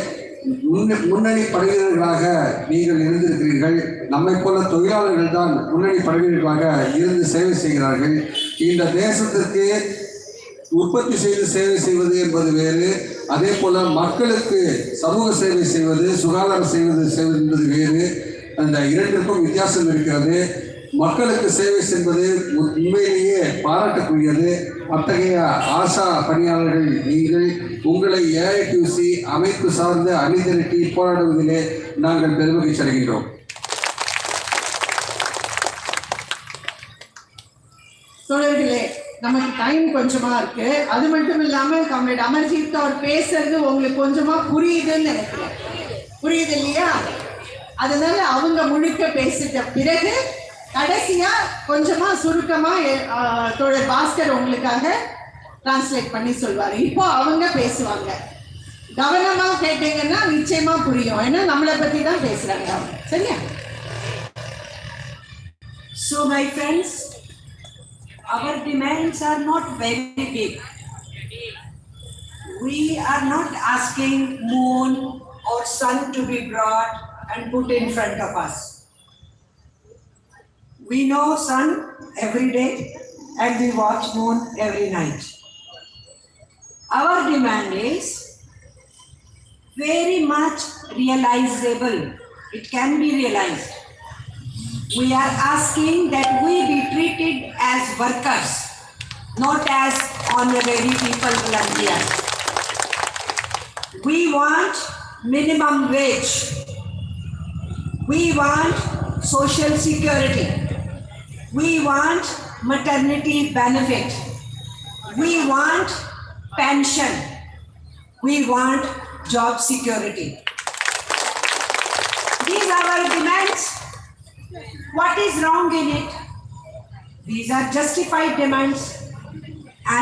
முன்னணி படைவீரர்களாக நீங்கள் இருந்திருக்கிறீர்கள். நம்மை போல தொழிலாளர்கள் தான் முன்னணி படைவீரர்களாக இருந்து சேவை செய்கிறார்கள். இந்த தேசத்திற்கு உற்பத்தி செய்து சேவை செய்வது என்பது வேறு, அதே போல மக்களுக்கு சமூக சேவை செய்வது, சுகாதார செய்வது என்பது வேறு. அந்த இரண்டிற்கும் வித்தியாசம் இருக்கிறது. மக்களுக்கு சேவை செய்வது உண்மையிலேயே பாராட்டக்கூடியது. அத்தகைய ஆஷா பணியாளர்கள் நீங்கள். உங்களை AITUC அமைப்பு சார்ந்த அணிதிரட்டி போராடுவதிலே நாங்கள் பெருமகிழ்ச்சி அடைகின்றோம். தோழர்களே, நமக்கு டைம் கொஞ்சமா இருக்கு. அது மட்டும் இல்லாம கம்ரேட் அமர்ஜித் அவர் பேசுறது உங்களுக்கு கொஞ்சமா புரியுதுன்னு நினைக்கிறேன். புரியுது இல்லையா? அதனால அவங்க முழுக்க பேசிட்ட பிறகு கடைசியா கொஞ்சமா சுருக்கமா தோழர் பாஸ்கர் உங்களுக்காக டிரான்ஸ்லேட் பண்ணி சொல்வாரு. இப்போ அவங்க பேசுவாங்க. கவனமா கேட்டீங்கன்னா நிச்சயமா புரியும். ஏன்னா நம்மளை பத்தி தான் பேசுறாங்க அவங்க. சரியா? So my friends, our demands are not very big. We are not asking moon or sun to be brought and put in front of us. We know sun every day and we watch moon every night. Our demand is very much realizable. It can be realized. We are asking that we be treated as workers, not as honorary people, volunteers. We want minimum wage. We want social security. We want maternity benefit. We want pension. We want job security. These are our demands. What is wrong in it? These are justified demands.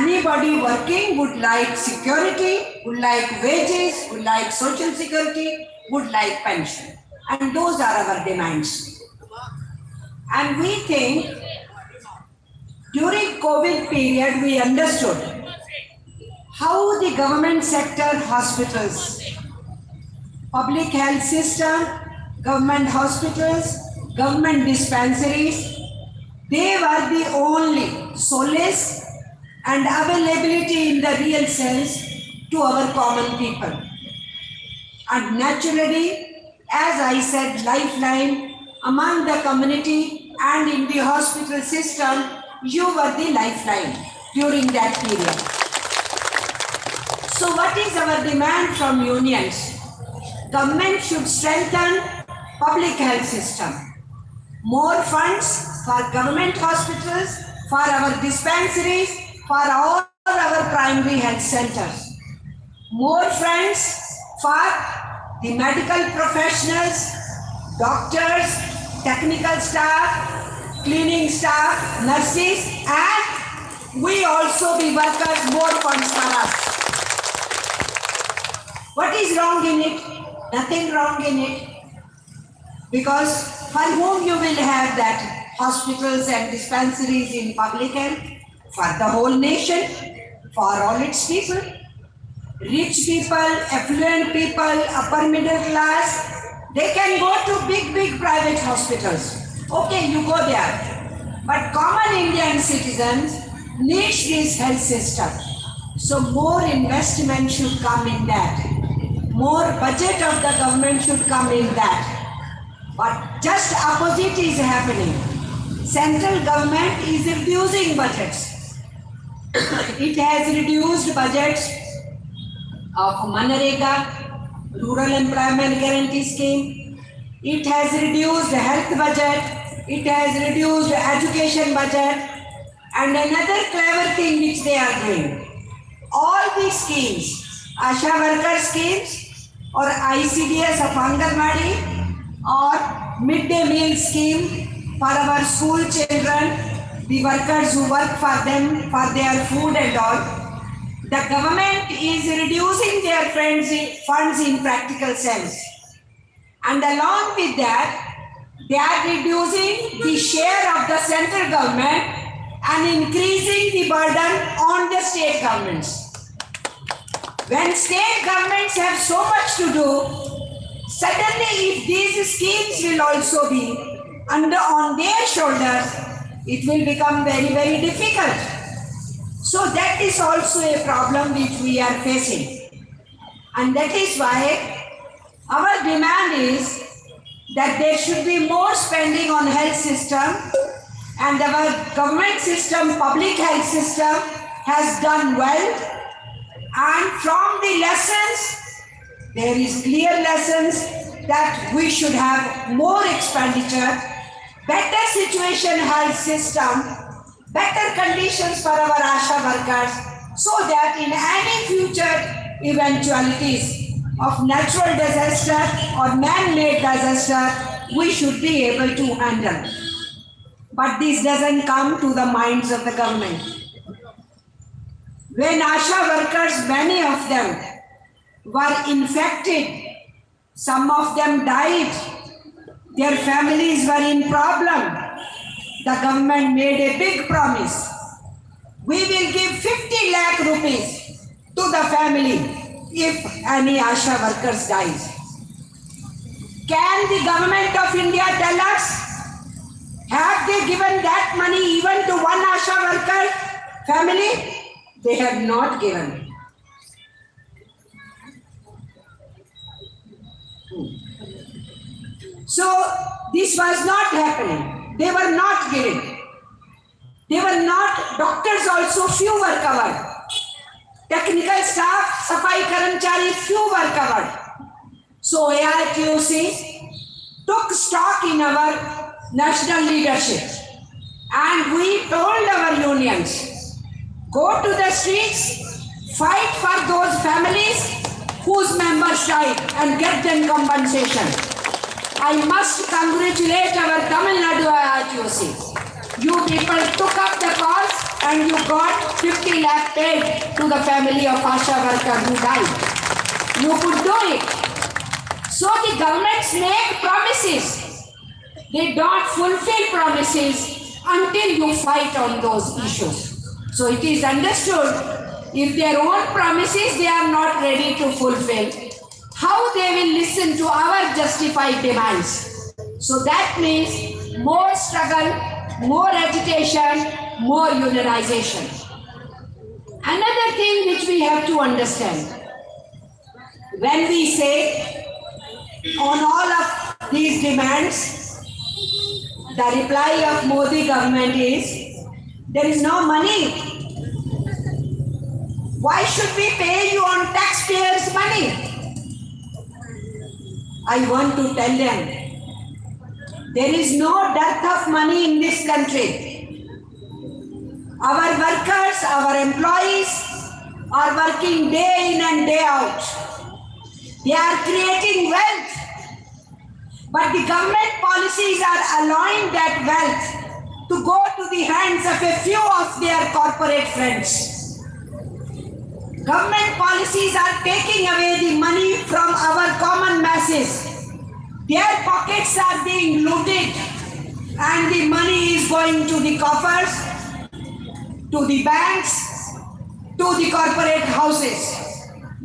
Anybody working would like security, would like wages, would like social security, would like pension. And those are our demands. And we think during COVID period we understood how the government sector hospitals, public health system, government hospitals, government dispensaries, they were the only solace and availability in the real sense to our common people. And naturally, as I said, lifeline among the community and in the hospital system, you were the lifeline during that period. So what is our demand from unions? Government should strengthen public health system. More funds for government hospitals, for our dispensaries, for all our primary health centers. More funds for the medical professionals, doctors, technical staff, cleaning staff, nurses, and we also be workers, more funds for us. What is wrong in it? Nothing wrong in it. Because for whom you will have that hospitals and dispensaries in public health? For the whole nation, for all its people. Rich people, affluent people, upper middle class, they can go to big private hospitals. Okay, you go there. But common Indian citizens need this health system. So more investment should come in that. More budget of the government should come in that. But just opposite is happening. Central government is reducing budgets. It has reduced budgets of Manrega, Rural Employment Guarantee Scheme. It has reduced health budget. It has reduced education budget. And another clever thing which they are doing. All these schemes, Asha worker schemes or ICDS of Anganwadi or midday meal scheme for our school children, the workers who work for them for their food and all, the government is reducing their funds in practical sense. And along with that, they are reducing the share of the central government and increasing the burden on the state governments. When state governments have so much to do, suddenly if these schemes will also be on their shoulders, it will become very difficult. So that is also a problem which we are facing. And that is why our demand is that there should be more spending on health system, and our government system, public health system has done well. And from the lessons, there is clear lessons that we should have more expenditure, better situation health system, better conditions for our ASHA workers, so that in any future eventualities of natural disaster or man-made disaster, we should be able to handle. But this doesn't come to the minds of the government. When ASHA workers, many of them were infected, some of them died, their families were in problem, the government made a big promise. We will give 50 lakh rupees to the family if any ASHA workers dies. Can the government of India tell us, have they given that money even to one ASHA worker family? They have not given. So this was not happening. They were not giving. They were not, doctors also few were covered. Technical staff, Safai Karamchari, few were covered. So AITUC took stock in our national leadership and we told our unions, go to the streets, fight for those families whose members died and get them compensation. I must congratulate our Tamil Nadu AITUC. You people took up the cause and you got 50 lakh paid to the family of ASHA worker who died. You could do it. So the governments make promises. They don't fulfill promises until you fight on those issues. So it is understood, if their own promises they are not ready to fulfill, how they will listen to our justified demands. So that means more struggle, more agitation, more unionization. Another thing which we have to understand, when we say on all of these demands, the reply of Modi government is, there is no money. Why should we pay you on taxpayers' money? I want to tell them, there is no dearth of money in this country. Our workers, our employees are working day in and day out. They are creating wealth. But the government policies are allowing that wealth to go to the hands of a few of their corporate friends. Government policies are taking away the money from our common masses. Their pockets are being looted and the money is going to the coffers, to the banks, to the corporate houses.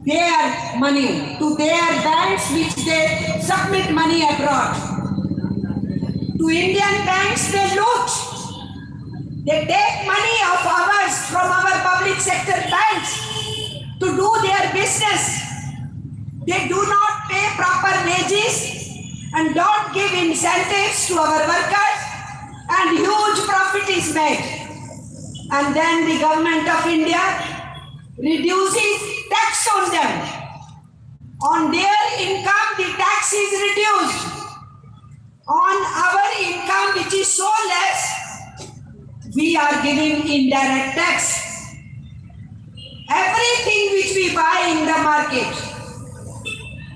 Their money, to their banks which they submit money abroad. To Indian banks they loot. They take money of ours from our public sector banks to do their business. They do not pay proper wages and don't give incentives to our workers, and huge profit is made. And then the government of India reduces tax on them. On their income, the tax is reduced. On our income, which is so less, we are giving indirect tax. Everything which we buy in the market,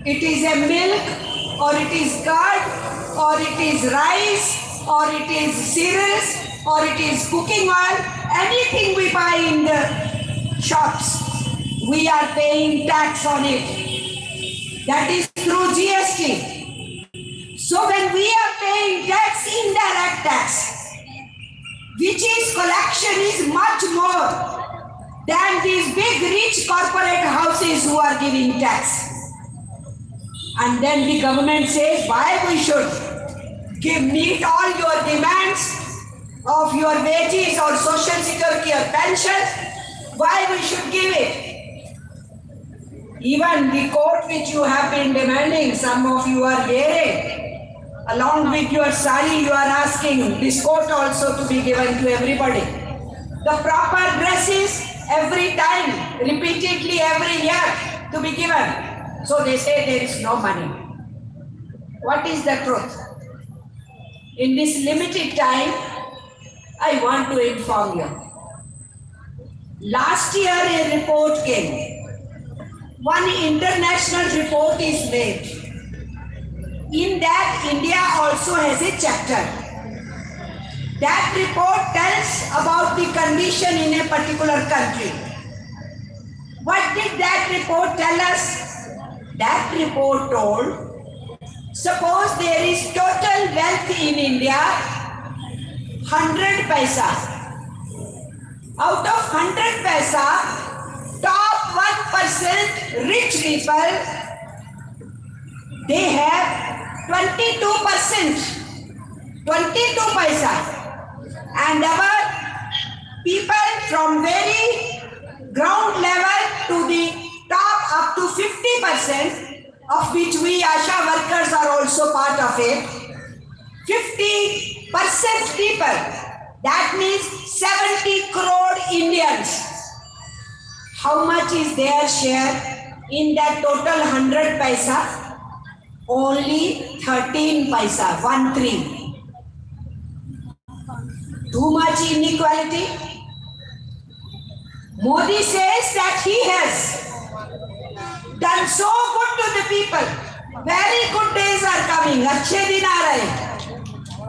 it is a milk, or it is curd, or it is rice, or it is cereals, or it is cooking oil, anything we buy in the shops, we are paying tax on it. That is through GST. So when we are paying tax, indirect tax, which is collection is much more than these big rich corporate houses who are giving tax. And then the government says why we should meet all your demands of your wages or social security or pensions, why we should give it. Even the coat which you have been demanding, some of you are wearing, along with your sari you are asking this coat also to be given to everybody. The proper dresses every time, repeatedly every year to be given. So they say there is no money. What is the truth? In this limited time, I want to inform you. Last year a report came. One international report is made. In that India also has a chapter. That report tells about the condition in a particular country. What did that report tell us? That report told, suppose there is total wealth in India, 100 paisa. Out of 100 paisa, top 1% rich people, they have 22%, 22 paisa. And our people from very ground level to the top up to 50%, of which we Asha workers are also part of it. 50% people, that means 70 crore Indians. How much is their share in that total 100 paisa? Only 13 paisa, 13. Too much inequality? Modi says that he has done so good to the people. Very good days are coming. Achhe din aa rahe.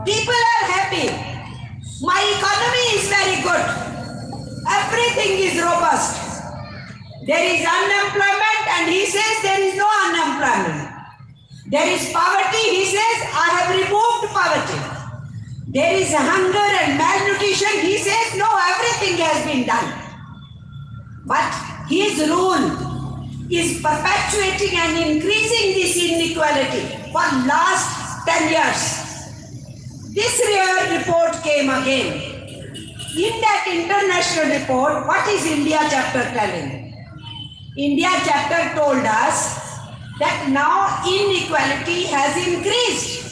People are happy. My economy is very good. Everything is robust. There is unemployment and he says there is no unemployment. There is poverty, he says I have removed poverty. There is hunger and malnutrition, he says no, everything has been done. But his rule is perpetuating and increasing this inequality for last 10 years. This rare report came again. In that international report, what is India chapter telling? India chapter told us that now inequality has increased.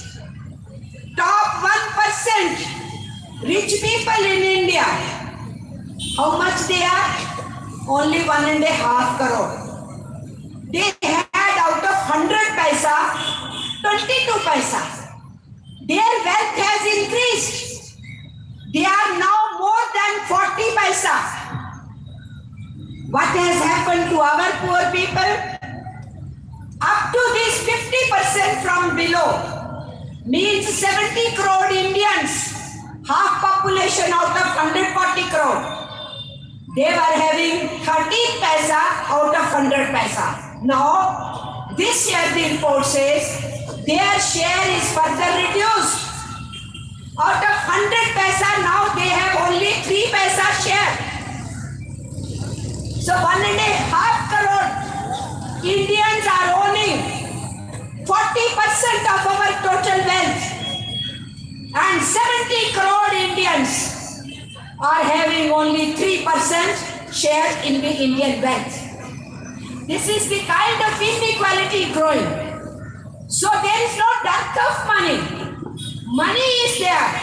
Top 1% rich people in India, how much they are? Only 1.5 crore. They had out of 100 paisa, 22 paisa. Their wealth has increased. They are now more than 40 paisa. What has happened to our poor people? Up to this 50% from below means 70 crore Indians, half population out of 140 crore. They were having 13 paisa out of 100 paisa. Now, this year the report says their share is further reduced. Out of 100 paisa, now they have only 3 paisa share. So 1.5 crore Indians are owning 40% of our total wealth. And 70 crore Indians are having only 3% share in the Indian wealth. This is the kind of inequality growing. So there is no dearth of money. Money is there,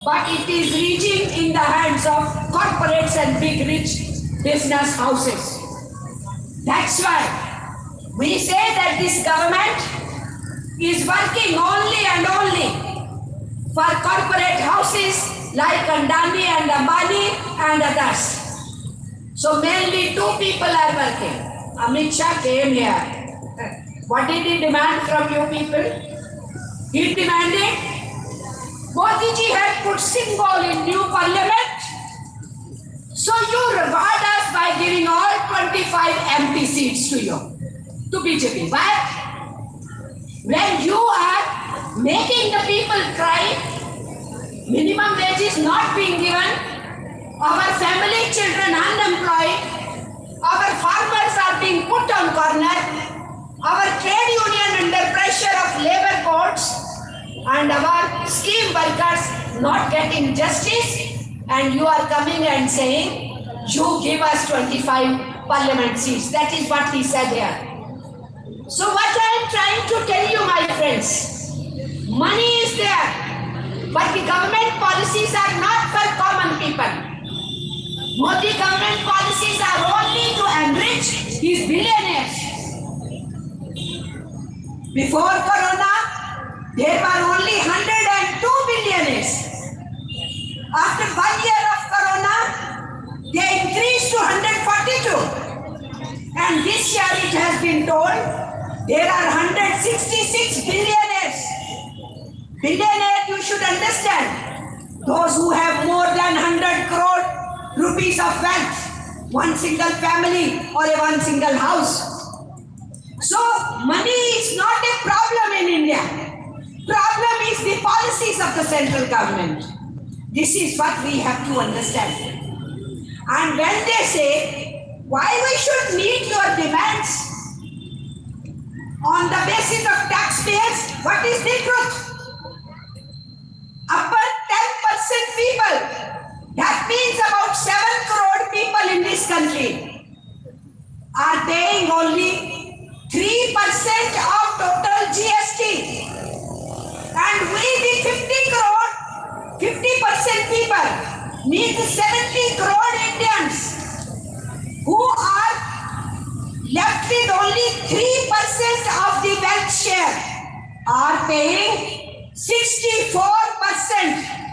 but it is reaching in the hands of corporates and big rich business houses. That's why we say that this government is working only and only for corporate houses like Adani and Ambani and others. So mainly 2 people are working. Amit Shah came here. What did he demand from you people? He demanded, Modi ji had put symbol in new parliament. So you reward us by giving all 25 MP seats to you, to BJP. Why? When you are making the people cry, minimum wage is not being given, our family children unemployed, our farmers are being put on corner, our trade union under pressure of labor courts, and our scheme workers not getting justice, and you are coming and saying, you give us 25 parliament seats. That is what he said here. So what I am trying to tell you, my friends, money is there, but the government policies are not for common people. Modi government policies are only to enrich his billionaires. Before Corona, there were only 102 billionaires. After 1 year of Corona, they increased to 142. And this year it has been told there are 166 billionaires. Billionaire, you should understand. Those who have more than 100 crore rupees of wealth, one single family or one single house. So money is not a problem in India. Problem is the policies of the central government. This is what we have to understand. And when they say, why we should meet your demands on the basis of taxpayers, what is the truth? Upper 10% people, that means about 7 crore people in this country, are paying only 3% of total GST. And we, the 50 crore, 50% people, need 70 crore Indians who are left with only 3% of the wealth share, are paying 64%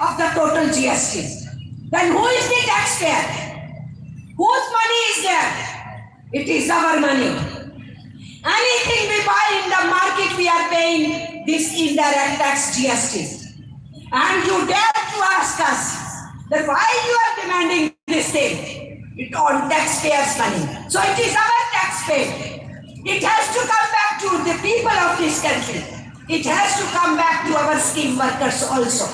of the total GST. Then who is the taxpayer? Whose money is there? It is our money. Anything we buy in the market, we are paying this indirect tax GST. And you dare to ask us that why you are demanding this thing? It on taxpayers' money. So it is our taxpayer. It has to come back to the people of this country. It has to come back to our scheme workers also.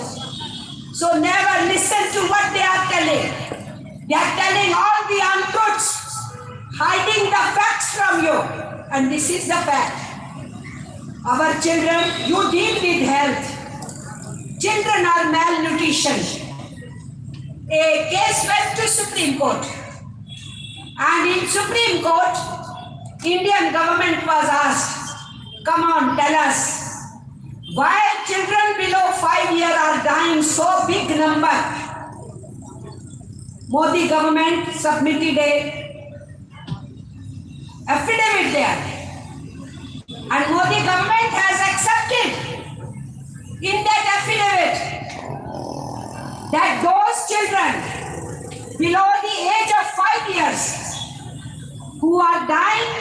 So never listen to what they are telling. They are telling all the untruths, hiding the facts from you. And this is the fact. Our children, you deal with health. Children are malnutrition. A case went to Supreme Court. And in Supreme Court, Indian government was asked, come on, tell us, why children below 5 years are dying so big number? Modi government submitted a affidavit there. And Modi government has accepted in that affidavit that those children below the age of 5 years who are dying,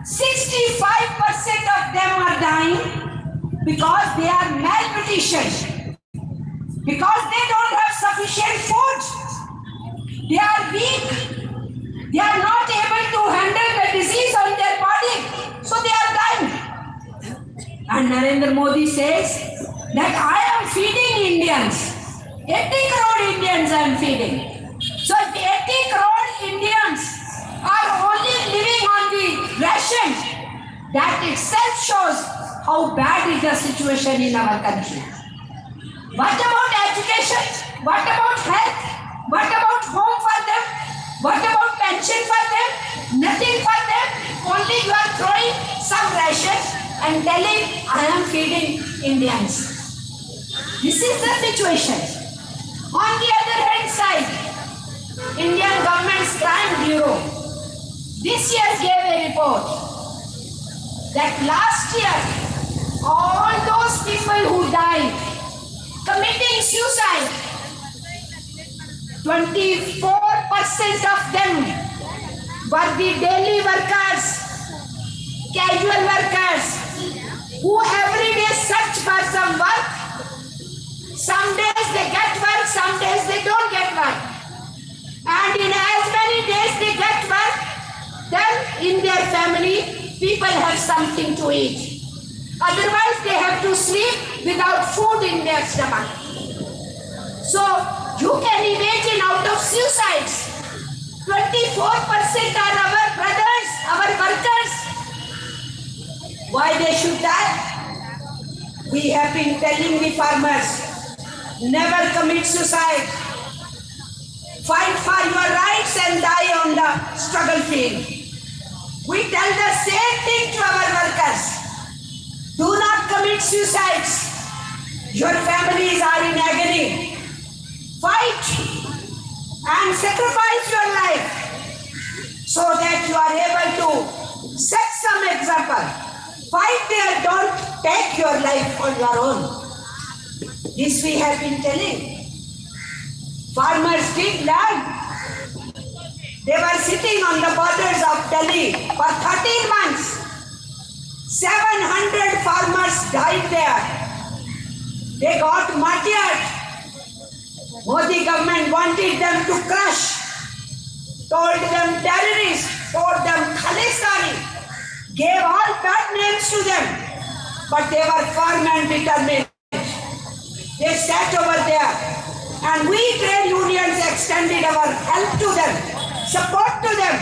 65% of them are dying because they are malnutrition, because they don't have sufficient food, they are weak, they are not able to handle the disease on their body, so they are dying. And Narendra Modi says that I am feeding Indians, 80 crore Indians I am feeding. So if 80 crore Indians are only living on the ration, that itself shows how bad is the situation in our country. What about education? What about health? What about home for them? What about pension for them? Nothing for them. Only you are throwing some ration and telling I am feeding Indians. This is the situation. On the other hand side, Indian government's crime bureau this year gave a report that last year all those people who died committing suicide, 24% of them were the daily workers, casual workers who every day search for some work. Some days they get work, some days they don't get work. And in as many days they get work, then in their family people have something to eat. Otherwise they have to sleep without food in their stomach. So you can imagine out of suicides, 24% are our brothers, our workers. Why they should die? We have been telling the farmers, never commit suicide. Fight for your rights and die on the struggle field. We tell the same thing to our workers. Do not commit suicides. Your families are in agony. Fight and sacrifice your life so that you are able to set some example. Fight there, don't take your life on your own. This we have been telling. Farmers did learn. They were sitting on the borders of Delhi for 13 months. 700 farmers died there. They got martyred. Modi government wanted them to crush, told them terrorists, told them Khalistani, gave all bad names to them, but they were firm and determined. They sat over there, and we trade unions extended our help to them, support to them,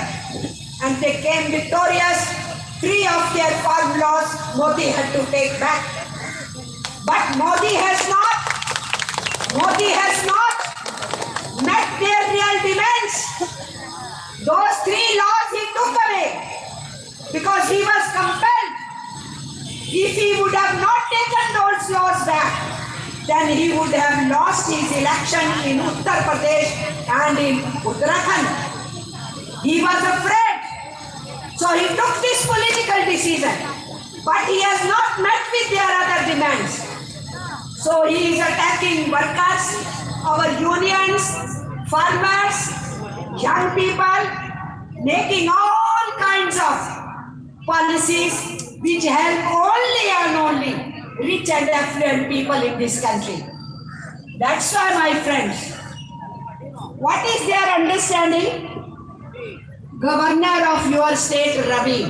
and they came victorious. 3 of their farm laws Modi had to take back. But Modi has not met their real demands. Those 3 laws he took away because he was compelled. If he would have not taken those laws back, then he would have lost his election in Uttar Pradesh and in Uttarakhand. He was afraid. So he took this political decision, but he has not met with their other demands. So he is attacking workers, our unions, farmers, young people, making all kinds of policies which help only and only rich and affluent people in this country. That's why, my friends, what is their understanding? Governor of your state, Ravi,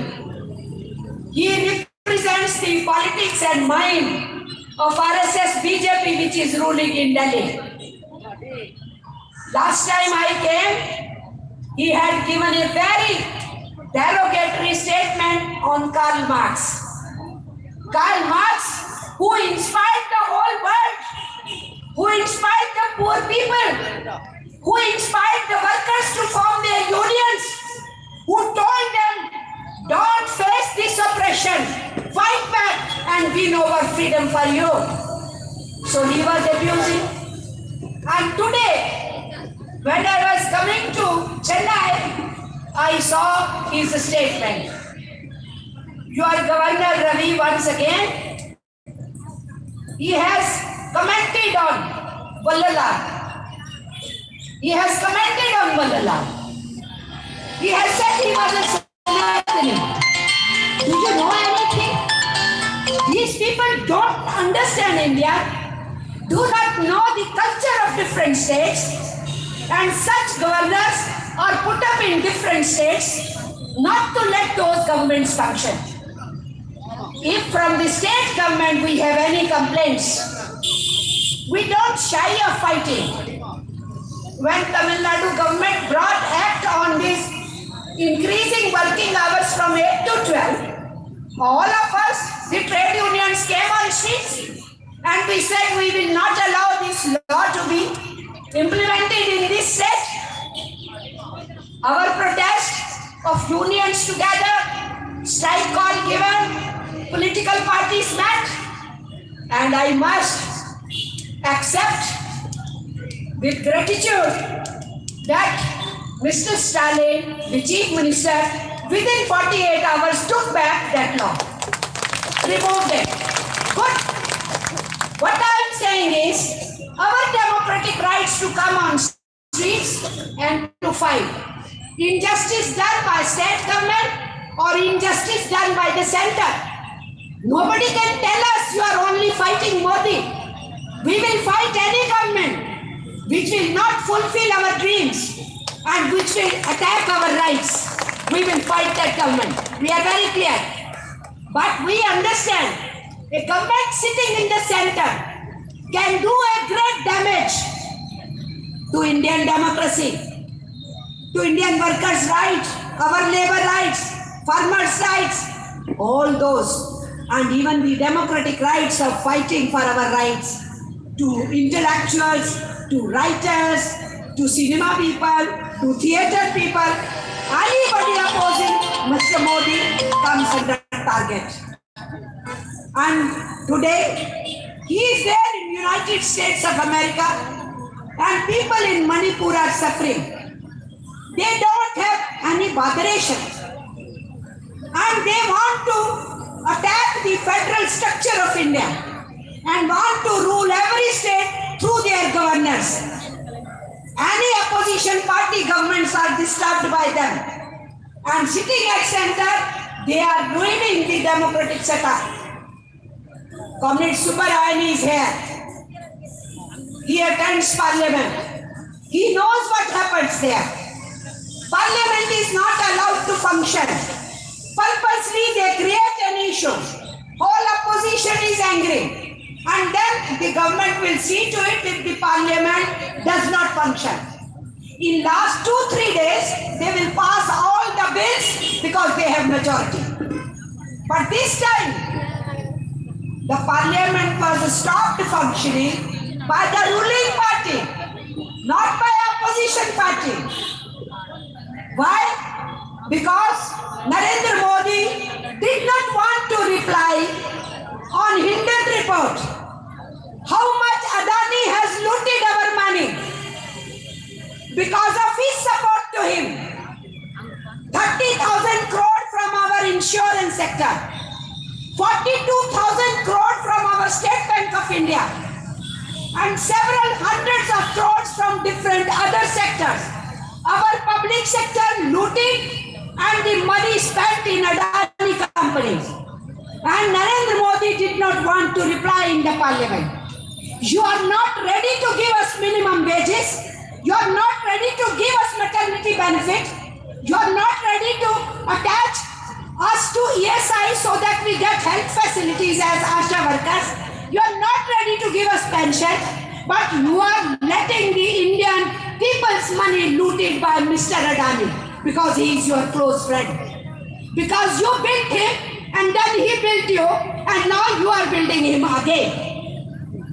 he represents the politics and mind of RSS BJP, which is ruling in Delhi. Last time I came, he had given a very derogatory statement on Karl Marx. Karl Marx, who inspired the whole world, who inspired the poor people, who inspired the workers to form their unions, who told them, don't face this oppression, fight back and win over freedom for you. So he was abusing. And today, when I was coming to Chennai, I saw his statement. Your Governor Ravi, once again, he has commented on Vallalal. He has commented on Vallalal. He has said he was a Sanatani. Do you know anything? These people don't understand India, do not know the culture of different states, and such governors are put up in different states not to let those governments function. If from the state government we have any complaints, we don't shy of fighting. When Tamil Nadu government brought act on this increasing working hours from 8 to 12, all of us, the trade unions, came on streets and we said we will not allow this law to be implemented in this state. Our protest of unions together, strike call given, political parties met, and I must accept with gratitude that Mr. Stalin, the Chief Minister, within 48 hours took back that law, removed it. Good. What I am saying is, our democratic rights to come on streets and to fight. Injustice done by state government or injustice done by the center. Nobody can tell us you are only fighting Modi. We will fight any government which will not fulfill our dreams and which will attack our rights. We will fight that government. We are very clear. But we understand a government sitting in the center can do a great damage to Indian democracy, to Indian workers' rights, our labor rights, farmers' rights, all those, and even the democratic rights of fighting for our rights, to intellectuals, to writers, to cinema people, to theatre people. Anybody opposing Mr. Modi comes under target. And today, he is there in United States of America, and people in Manipur are suffering. They don't have any botheration, and they want to attack the federal structure of India and want to rule every state through their governors. Any opposition party governments are disturbed by them, and sitting at center, they are ruining the democratic setup. Comrade Subbarayani is here. he attends parliament. He knows what happens there. Parliament is not allowed to function. Purposely they create an issue. Whole opposition is angry. And then the government will see to it if the parliament does not function. In last 2-3 days, they will pass all the bills because they have majority. But this time, the parliament was stopped functioning by the ruling party, not by opposition party. Why? Because Narendra Modi did not want to reply on Hindenburg report. How much Adani has looted our money because of his support to him. 30,000 crore from our insurance sector, 42,000 crore from our State Bank of India, and several hundreds of crores from different other sectors. Our public sector looted and the money spent in Adani companies. And Narendra Modi did not want to reply in the parliament. You are not ready to give us minimum wages. You are not ready to give us maternity benefit. You are not ready to attach us to ESI so that we get health facilities as ASHA workers. You are not ready to give us pension, but you are letting the Indian people's money looted by Mr. Adani because he is your close friend. Because you built him and then he built you and now you are building him again.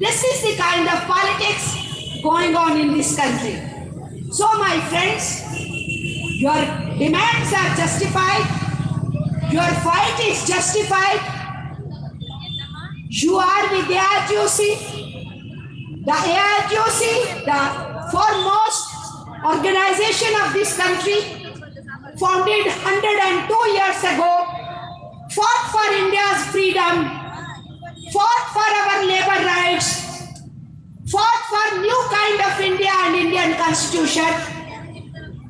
This is the kind of politics going on in this country. So my friends, your demands are justified. Your fight is justified. You are with the AITUC. The AITUC, the foremost organization of this country, founded 102 years ago, fought for India's freedom, fought for our labor rights, fought for new kind of India and Indian constitution.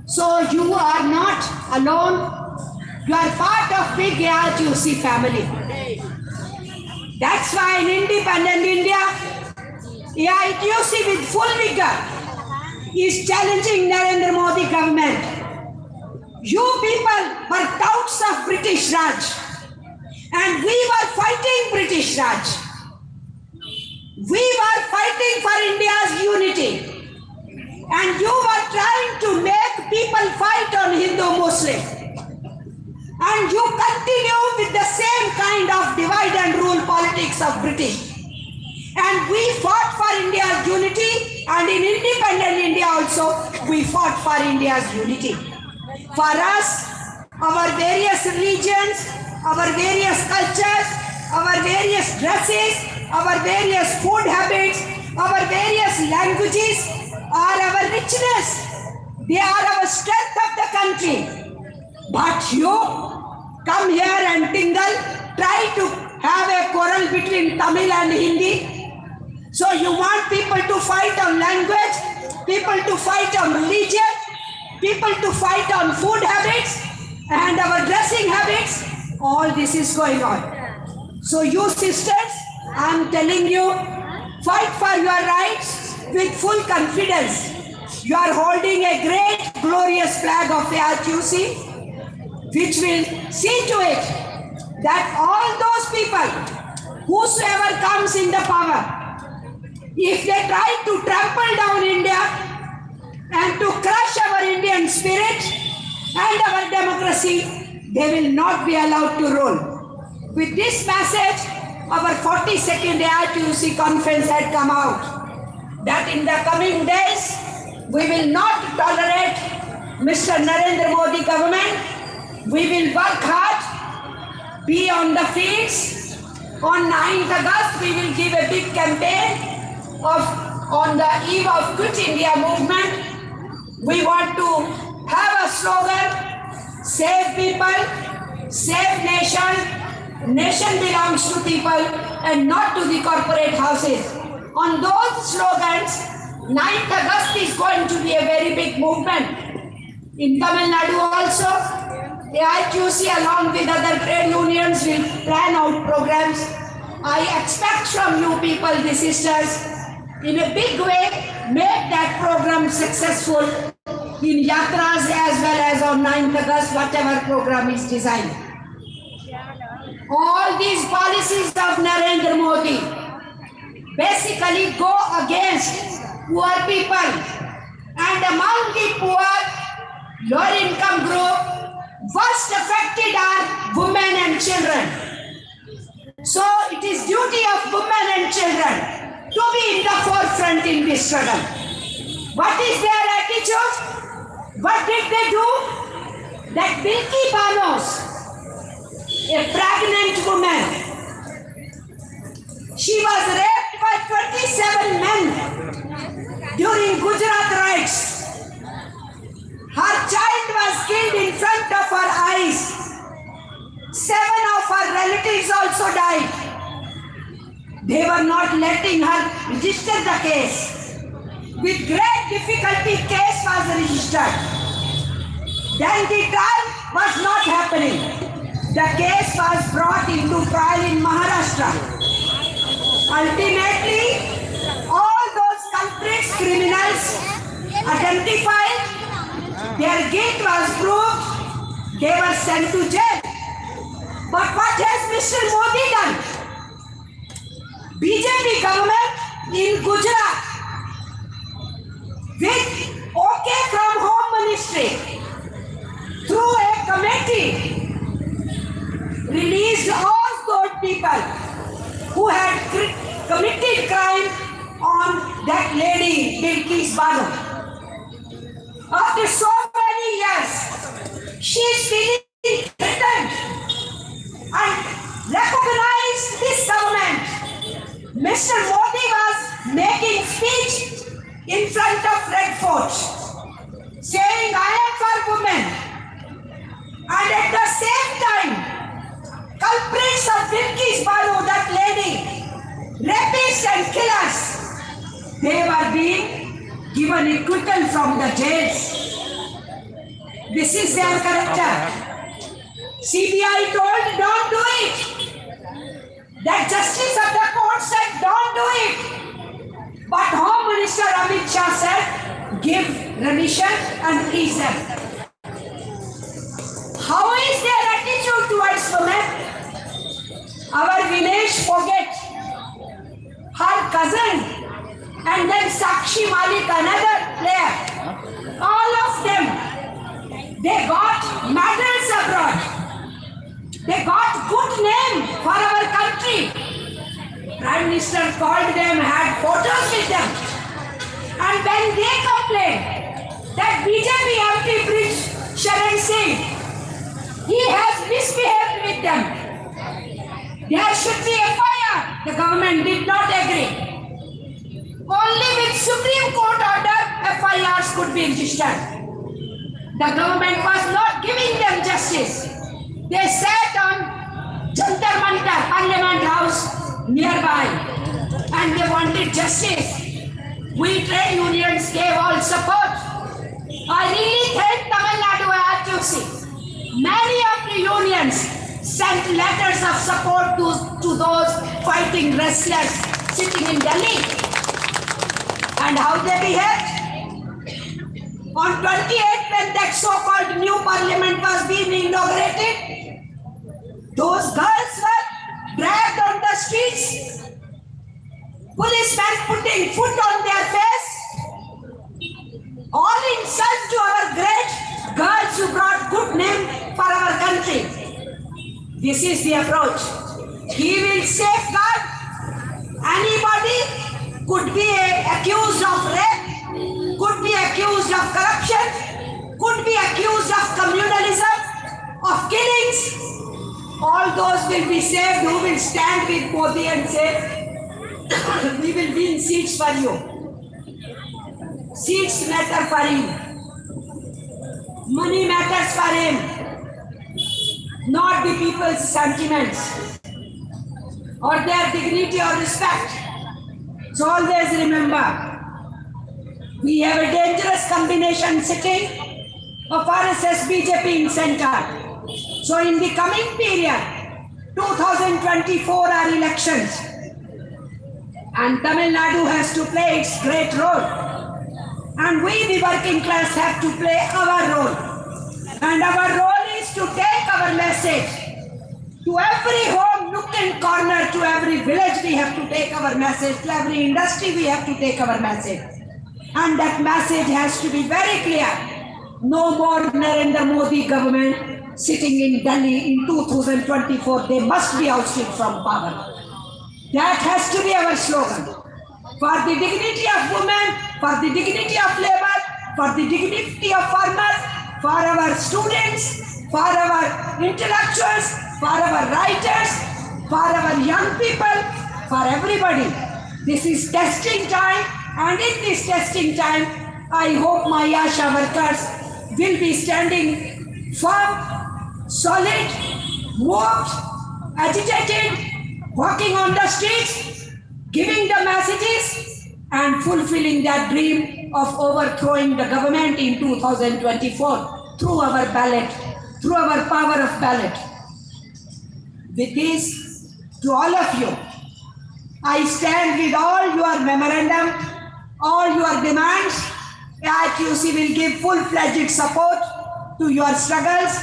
So you are not alone. You are part of big AITUC family. That's why in independent India, AITUC with full vigor is challenging Narendra Modi government. You people were touts of British Raj and we were fighting British Raj. We were fighting for India's unity and you were trying to make people fight on Hindu-Muslim. And you continue with the same kind of divide and rule politics of British. And we fought for India's unity, and in independent India also, we fought for India's unity. For us, our various religions, our various cultures, our various dresses, our various food habits, our various languages are our richness. They are our strength of the country. But you come here and tingle, try to have a quarrel between Tamil and Hindi. So you want people to fight on language, people to fight on religion, people to fight on food habits and our dressing habits. All this is going on. So you sisters, I am telling you, fight for your rights with full confidence. You are holding a great glorious flag of AITUC, which will see to it that all those people, whosoever comes in the power, if they try to trample down India and to crush our Indian spirit and our democracy, they will not be allowed to rule. With this message, our 42nd AITUC conference had come out that in the coming days, we will not tolerate Mr. Narendra Modi government. We will work hard, be on the fields. On 9th August, we will give a big campaign on the eve of Quit India movement. We want to have a slogan, save people, save nation. Nation belongs to people and not to the corporate houses. On those slogans, 9th August is going to be a very big movement. In Tamil Nadu also, the AITUC along with other trade unions will plan out programs. I expect from you people, the sisters, in a big way make that program successful in yatras as well as on 9th August, whatever program is designed. All these policies of Narendra Modi basically go against poor people, and among the poor, lower income group, first affected are women and children. So it is duty of women and children to be in the forefront in this struggle. What is their attitude? What did they do? That Bilki Banos, a pregnant woman, she was raped by 27 men during Gujarat riots. Her child was killed in front of her eyes. 7 of her relatives also died. They were not letting her register the case. With great difficulty, case was registered. Then the trial was not happening. The case was brought into trial in Maharashtra. Ultimately, all those culprits, criminals identified, their guilt was proved, they were sent to jail. But what has Mr. Modi done? BJP government in Gujarat, with okay from Home Ministry, through a committee, released all those people who had committed crime on that lady, Bilkis Bano. After so many years, she is feeling threatened and recognized this government. Mr. Modi was making speech in front of Red Fort, saying, I am for women. And at the same time, culprits of Bilkis Bano, that lady, rapists and killers, they were being given acquittal from the jails. This is their character. CBI told, don't do it. That justice of the court said, don't do it. But Home Minister Amit Shah said, give remission and release them. How is their attitude towards women? Our Vinesh Phogat, her cousin, and then Sakshi Malik, another player, all of them, they got medals abroad. They got good name for our country. Prime Minister called them, had photos with them. And when they complained that BJP MP Brij Sharan Singh, he has misbehaved with them, there should be a FIR. The government did not agree. Only with Supreme Court order, FIRs could be registered. The government was not giving them justice. They sat on Jantar Mantar, Parliament House nearby, and they wanted justice. We trade unions gave all support. I really thank Tamil Nadu IRTC. Many of the unions sent letters of support to those fighting wrestlers sitting in Delhi. And how they behaved? On 28th, when that so-called new parliament was being inaugurated, those girls were dragged on the streets, policemen putting foot on their face, all insult to our great girls who brought good name for our country. This is the approach. He will safeguard anybody could be accused of rape, could be accused of corruption, could be accused of communalism, of killings. All those will be saved who will stand with Modi and say, we will win seats for you. Seats matter for him. Money matters for him. Not the people's sentiments or their dignity or respect. So always remember, we have a dangerous combination sitting of RSS BJP in center. So in the coming period, 2024 are elections. And Tamil Nadu has to play its great role. And we, the working class, have to play our role. And our role is to take our message to every home, nook and corner, to every village we have to take our message, to every industry we have to take our message. And that message has to be very clear. No more Narendra Modi government sitting in Delhi in 2024. They must be ousted from power. That has to be our slogan. For the dignity of women, for the dignity of labor, for the dignity of farmers, for our students, for our intellectuals, for our writers, for our young people, for everybody. This is testing time, and in this testing time, I hope my Asha workers will be standing firm, solid, moved, agitated, walking on the streets, giving the messages, and fulfilling that dream of overthrowing the government in 2024 through our ballot, through our power of ballot. With this, to all of you, I stand with all your memorandum, all your demands. AITUC will give full-fledged support to your struggles,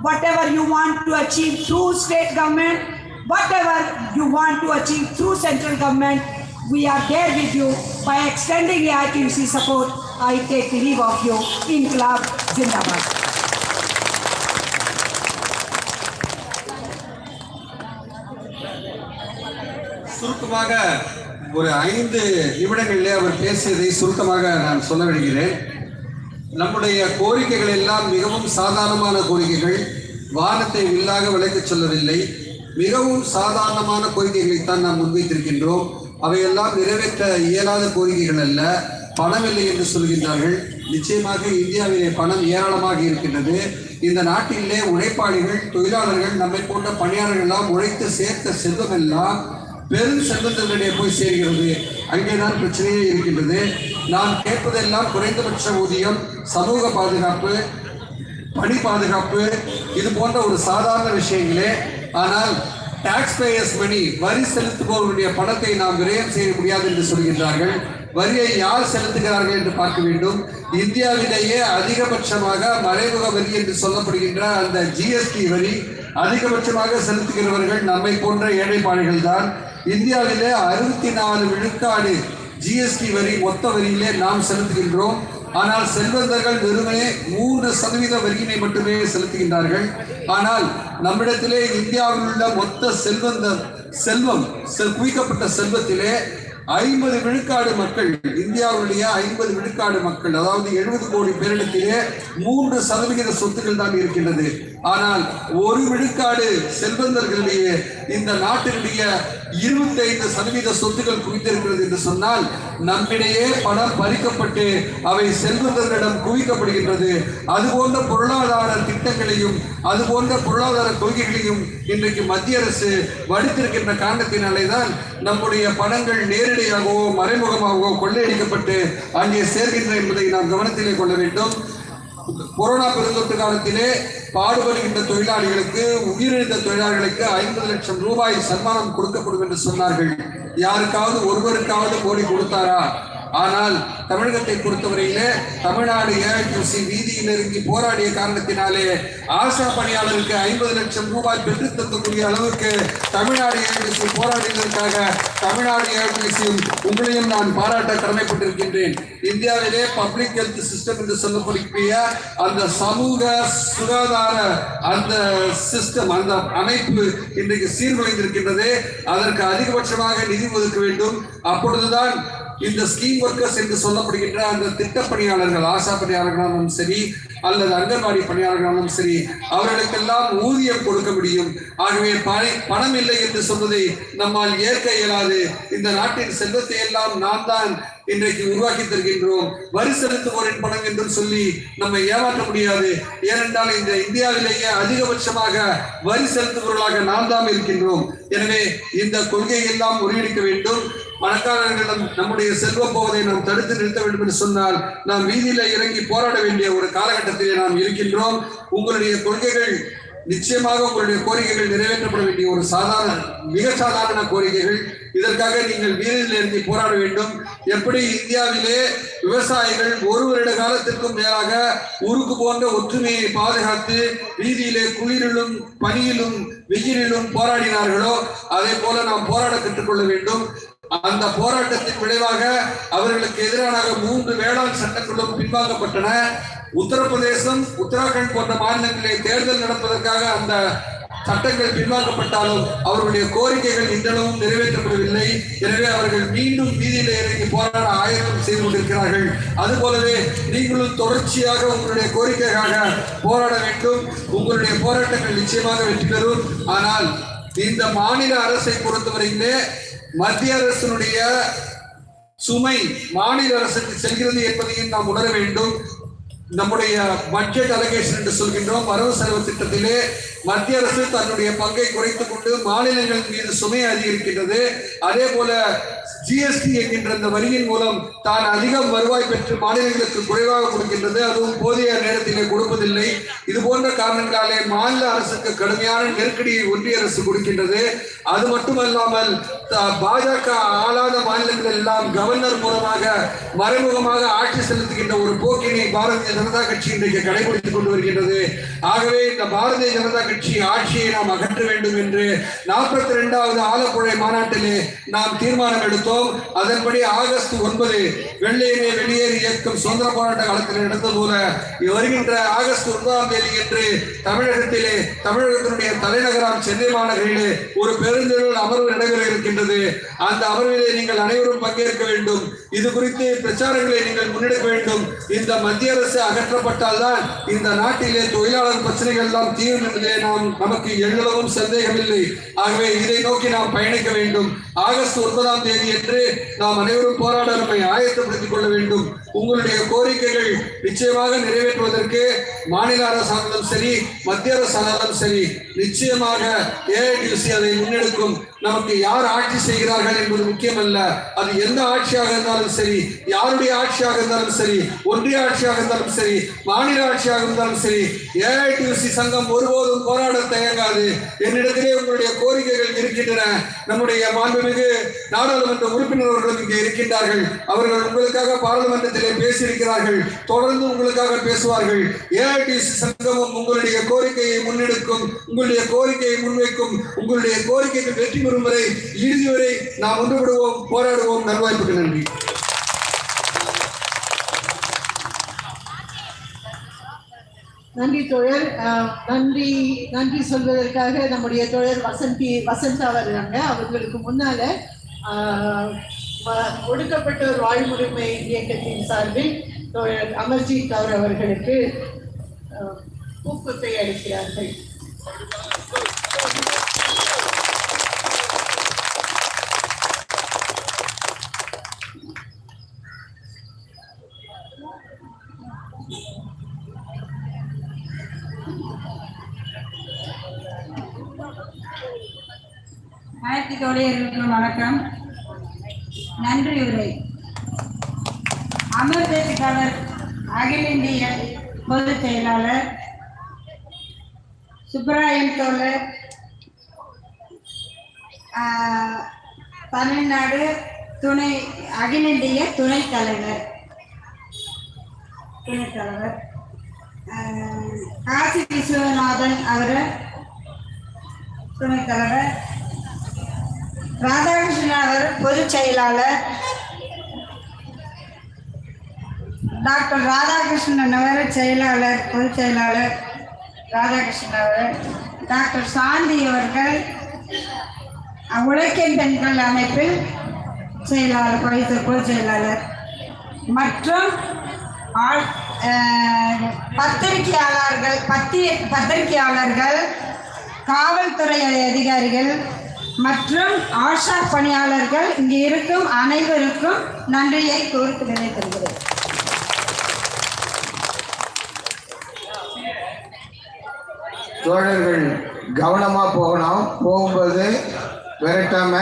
whatever you want to achieve through state government, whatever you want to achieve through central government, we are there with you. By extending AITUC support, I take leave of you. Inqilab Zindabad. சுருக்கமாக ஒரு 5 நிமிடங்களிலே அவர் பேசியதை சுருக்கமாக நான் சொல்ல விடுகிறேன். நம்முடைய கோரிக்கைகள் எல்லாம் மிகவும் சாதாரணமான கோரிக்கைகள். வானத்தை வில்லாக விளக்கச் சொல்லவில்லை. மிகவும் சாதாரணமான கோரிக்கைகளைத்தான் நாம் முன்வைத்திருக்கின்றோம். அவையெல்லாம் நிறைவேற்ற இயலாத கோரிக்கைகள் அல்ல. பணம் இல்லை என்று சொல்கின்றார்கள். நிச்சயமாக இந்தியாவிலே பணம் ஏராளமாக இருக்கின்றது. இந்த நாட்டிலே உழைப்பாளிகள், தொழிலாளர்கள், நம்மை போன்ற பணியாளர்கள் எல்லாம் உழைத்து சேர்த்த செல்வம் எல்லாம் பெரும் செல்வந்தர்களிடையே போய் சேர்கிறது. அங்கேதான் பிரச்சனையே இருக்கின்றது. நாம் கேட்பதெல்லாம் குறைந்தபட்ச ஊதியம், சமூக பாதுகாப்பு, பணி பாதுகாப்பு, இது போன்ற ஒரு சாதாரண விஷயங்களே. ஆனால் டாக்ஸ் பேயர்ஸ் மணி, வரி செலுத்துபவர்களுடைய பணத்தை நாம் விரயம் செய்ய முடியாது என்று சொல்கின்றார்கள். வரியை யார் செலுத்துகிறார்கள் என்று பார்க்க வேண்டும். இந்தியாவிலேயே அதிகபட்சமாக மறைமுக வரி என்று சொல்லப்படுகின்ற அந்த ஜிஎஸ்டி வரி அதிகபட்சமாக செலுத்துகிறவர்கள் நம்மை போன்ற ஏழைப்பாளிகள் தான். இந்தியாவிலே 64 விழுக்காடு ஜிஎஸ்டி வரி மொத்த வரியிலே நாம் செலுத்துகின்றோம். ஆனால் செல்வந்தர்கள் வெறுமனே 3% வரியினை மட்டுமே செலுத்துகின்றார்கள். ஆனால் நம்மிடத்திலே இந்தியாவில் உள்ள மொத்த செல்வம் குவிக்கப்பட்ட செல்வத்திலே 50 விழுக்காடு மக்கள், இந்தியாவுடைய 50 விழுக்காடு மக்கள், அதாவது 70 கோடி பேரிடத்திலே 3% சொத்துக்கள் தான் இருக்கின்றது. ஆனால் 1 விழுக்காடு செல்வந்தர்களிடையே இந்த நாட்டினுடைய 25% சொத்துக்கள் குவித்திருக்கிறது என்று சொன்னால், நம்மிடையே பணம் பறிக்கப்பட்டு அவை செல்வந்தர்களிடம் குவிக்கப்படுகின்றது. அதுபோன்ற பொருளாதார திட்டங்களையும் அதுபோன்ற பொருளாதார கொள்கைகளையும் இன்றைக்கு மத்திய அரசு வடித்திருக்கின்ற காரணத்தினாலே தான் நம்முடைய பணங்கள் நேரடியாகவோ மறைமுகமாகவோ கொள்ளையடிக்கப்பட்டு அங்கே சேர்கின்ற என்பதை நாம் கவனத்திலே கொள்ள வேண்டும். கொரோனா பெருந்தொற்று காலத்திலே பாடுபடுகின்ற தொழிலாளிகளுக்கு, உயிரிழந்த தொழிலாளிகளுக்கு 50 லட்சம் ரூபாய் சன்மானம் கொடுக்கப்படும் என்று சொன்னார்கள். யாருக்காவது ஒருவருக்காவது மோடி கொடுத்தாரா? ஆனால் தமிழகத்தை பொறுத்தவரையிலே தமிழ்நாடு AITUC வீதியில் இறங்கி போராடிய காரணத்தினாலே ஆஷா பணியாளருக்கு 50 லட்சம் ரூபாய் பெற்றுத் தரக்கூடிய அளவுக்கு தமிழ்நாடு AITUC போராடியதற்காக தமிழ்நாடு AITUC உங்களையும் நான் பாராட்ட கடமைப்பட்டிருக்கின்றேன். இந்தியாவிலே பப்ளிக் ஹெல்த் சிஸ்டம் என்று சொல்லக்கூடிய அந்த சமூக சுகாதார அந்த சிஸ்டம், அந்த அமைப்பு இன்றைக்கு சீர்குலைந்திருக்கின்றது. அதற்கு அதிகபட்சமாக நிதி ஒதுக்க வேண்டும். அப்பொழுதுதான் இந்த ஸ்கீம் ஒர்க்கர்ஸ் என்று சொல்லப்படுகின்ற அந்த திட்ட பணியாளர்கள், ஆஷா பணியாளர்களாலும் சரி அல்லது அங்கன்வாடி பணியாளர்களாலும் சரி, அவர்களுக்கெல்லாம் ஊதியம் கொடுக்க முடியும். ஆகவே பணம் இல்லை என்று சொல்வதை நம்மால் ஏற்க இயலாது. இந்த நாட்டின் செல்வத்தை எல்லாம் நாம் தான் இன்றைக்கு உருவாக்கி தருகின்றோம். வரி செலுத்துவோரின் பணம் என்று சொல்லி நம்மை ஏமாற்ற முடியாது. ஏனென்றால் இந்த இந்தியாவிலேயே அதிகபட்சமாக வரி செலுத்துபவர்களாக நாம் தான் இருக்கின்றோம். எனவே இந்த கொள்கையை எல்லாம் முறியடிக்க வேண்டும். பணக்காரர்களிடம் நம்முடைய செல்வம் போவதை நாம் தடுத்து நிறுத்த வேண்டும் என்று சொன்னால் நாம் வீதியில இறங்கி போராட வேண்டிய ஒரு காலகட்டத்திலே நாம் இருக்கின்றோம். உங்களுடைய கொள்கைகள் நிச்சயமாக உங்களுடைய கோரிக்கைகள் நிறைவேற்றப்பட வேண்டிய ஒரு மிக சாதாரண கோரிக்கைகள். இதற்காக நீங்கள் வீதியில் இறங்கி போராட வேண்டும். எப்படி இந்தியாவிலே விவசாயிகள் ஒரு வருட காலத்திற்கும் மேலாக உருக்கு போன்ற ஒற்றுமையை பாதுகாத்து வீதியிலே குளிரிலும் பனியிலும் வெயிலிலும் போராடினார்களோ அதே போல நாம் போராட கற்றுக்கொள்ள வேண்டும். அந்த போராட்டத்தின் விளைவாக அவர்களுக்கு எதிரான 3 வேளாண் சட்டங்களும் பின்வாங்கப்பட்டன. உத்தரப்பிரதேசம், உத்தராகண்ட் போன்ற மாநிலங்களிலே தேர்தல் நடப்பதற்காக அந்த சட்டங்கள் பின்வாங்கப்பட்டாலும் அவர்களுடைய கோரிக்கைகள் இன்றளவும் நிறைவேற்றப்படவில்லை. எனவே அவர்கள் மீண்டும் வீதியில இறங்கி போராட ஆயத்தம் செய்து கொண்டிருக்கிறார்கள். அதுபோலவே நீங்களும் தொடர்ச்சியாக உங்களுடைய கோரிக்கைக்காக போராட வேண்டும். உங்களுடைய போராட்டங்கள் நிச்சயமாக வெற்றி பெறும். ஆனால் இந்த மாநில அரசை பொறுத்தவரையிலே மத்திய அரசினுடைய சுமை மாநில அரசுக்கு செல்கிறது என்பதையும் நாம் உணர வேண்டும். நம்முடைய பட்ஜெட் அலோகேஷன் என்று சொல்கின்றோம், வரவு செலவு திட்டத்திலே மத்திய அரசு தன்னுடைய பங்கை குறைத்துக் கொண்டு மாநிலங்கள் மீது சுமை அதிகரிக்கின்றது. அதே போல ஜிஎஸ்டி என்கின்ற இந்த வரியின் மூலம் தான் அதிகம் வருவாய் பெற்று மாநிலங்களுக்கு குறைவாக கொடுக்கின்றது. அதுவும் போதிய நேரத்திலே கொடுப்பதில்லை. இது போன்ற காரணங்களாலே மாநில அரசுக்கு கடுமையான நெருக்கடியை ஒன்றிய அரசு கொடுக்கின்றது. அது மட்டுமல்லாமல் பாஜக ஆளாத மாநிலங்கள் எல்லாம் கவர்னர் மூலமாக மறைமுகமாக ஆட்சி செலுத்துகின்ற ஒரு போக்கினை பாரதிய ஜனதா கட்சி இன்றைக்கு கடைபிடித்துக் கொண்டு வருகின்றது. ஆகவே இந்த பாரதிய ஜனதா கட்சி ஆட்சியை நாம் அகற்ற வேண்டும் என்று 42வது ஆலப்புழை மாநாட்டிலே நாம் தீர்மானம் எடுத்தோம். அதன்படி ஆகஸ்ட் 9 வெள்ளையனே வெளியேறு இயக்கம் சுதந்திர போராட்ட காலத்தில் நடந்தது போல வருகின்ற ஆகஸ்ட் 9ஆம் தேதி என்று தமிழகத்தினுடைய தலைநகராம் சென்னை மாநகரிலே ஒரு பெருந்தொழில் அமர்வு நடைபெற இருக்கின்றது. அந்த அமர்விலே நீங்கள் அனைவரும் பங்கேற்க வேண்டும். இது குறித்து பிரச்சாரங்களை நீங்கள் முன்னெடுக்க வேண்டும். இந்த மத்திய அரசு அகற்றப்பட்டால் தான் இந்த நாட்டிலே தொழிலாளர் பிரச்சனைகள் எல்லாம் தீரும் என்பதிலே நமக்கு எவ்வளவும் சந்தேகமில்லை. ஆகவே இதை நோக்கி நாம் பயணிக்க வேண்டும். ஆகஸ்ட் 9ஆம் தேதி என்று நாம் அனைவரும் போராட நம்மை ஆயத்தப்படுத்திக் கொள்ள வேண்டும். உங்களுடைய கோரிக்கைகள் நிச்சயமாக நிறைவேற்றுவதற்கு மாநில அரசாங்கம் சரி, மத்திய அரசாங்கம் சரி, நிச்சயமாக ஏஐடியூசி அதை முன்னெடுக்கும். நமக்கு யார் ஆட்சி செய்கிறார்கள் என்பது முக்கியமல்ல. அது எந்த ஆட்சியாக இருந்தாலும் சரி, யாருடைய ஆட்சியாக இருந்தாலும் சரி, ஒன்றிய ஆட்சியாக இருந்தாலும் சரி, மாநில ஆட்சியாக இருந்தாலும் சரி, ஏஐடியூசி சங்கம் ஒருபோதும் போராட தயங்காது. என்னிடத்திலே உங்களுடைய கோரிக்கைகள் இருக்கின்றன. நம்முடைய மாண்புமிகு நாடாளுமன்ற உறுப்பினர்களும் இங்கே இருக்கின்றார்கள். அவர்கள் உங்களுக்காக பாராளுமன்றத்திலே பேசியிருக்கிறார்கள். தொடர்ந்து உங்களுக்காக பேசுவார்கள். ஏஐடியூசி சங்கமும் உங்களுடைய கோரிக்கையை முன்னெடுக்கும், உங்களுடைய கோரிக்கையை முன்வைக்கும். உங்களுடைய கோரிக்கைக்கு வெற்றி பெறும் வரை, இறுதி வரை நாம் ஒன்றுபடுவோம், போராடுவோம். நல்வாய்ப்புக்கு நன்றி. நன்றி தோழர். நன்றி சொல்வதற்காக நம்முடைய தோழர் வசந்தா வருகிறாங்க. அவர்களுக்கு முன்னால ஒடுக்கப்பட்டோர் வாழ்வுரிமை இயக்கத்தின் சார்பில் தோழர் அமர்ஜித் கவுர் அவர்களுக்கு ஊக்கத்தை அளிக்கிறார்கள். அனைத்து தோழியர்களுக்கும் வணக்கம். நன்றி உரை. அமர்ஜித் கவுர் அகில இந்திய பொதுச் செயலாளர், சுப்ராயன் தோழர் தமிழ்நாடு அகில இந்திய துணைத் தலைவர், காசி விஸ்வநாதன் அவர் துணைத் தலைவர், ராதாகிருஷ்ணன் அவர் பொதுச் செயலாளர், டாக்டர் ராதாகிருஷ்ணன் அவர் செயலாளர், பொதுச் செயலாளர் ராதாகிருஷ்ணன் அவர், டாக்டர் சாந்தி அவர்கள் உழைக்கும் பெண்கள் அமைப்பில் செயலாளர், பொதுச் செயலாளர், மற்றும் பத்திரிகையாளர்கள், காவல்துறை அதிகாரிகள் மற்றும் ஆஷா பணியாளர்கள், இங்கு இருக்கும் அனைவருக்கும் நன்றியை கூறி நினைத்திருக்கிறேன். தோழர்கள் கவனமா போகணும். போகும்போது விரட்டாம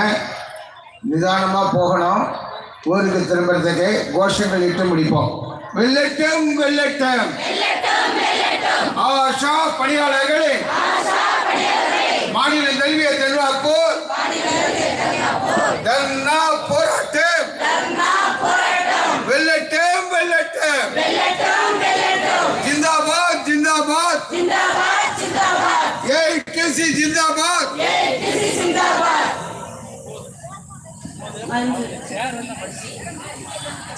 நிதானமா போகணும். ஊருக்கு திரும்புறதுக்கு கோஷங்கள் இட்டு முடிப்போம். வெல்லட்டும் வெல்லட்டும் ஆஷா பணியாளர்களே மாநில தழுவிய தெருவாப்பூர் தர்ணா போராட்டம் வெல்லட்டும் வெல்லட்டும் ஜிந்தாபாத் ஜிந்தாபாத் ஏஐடிசி ஜிந்தாபாத்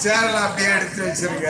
சேர்லாம் அப்படியே எடுத்து வச்சிருக்க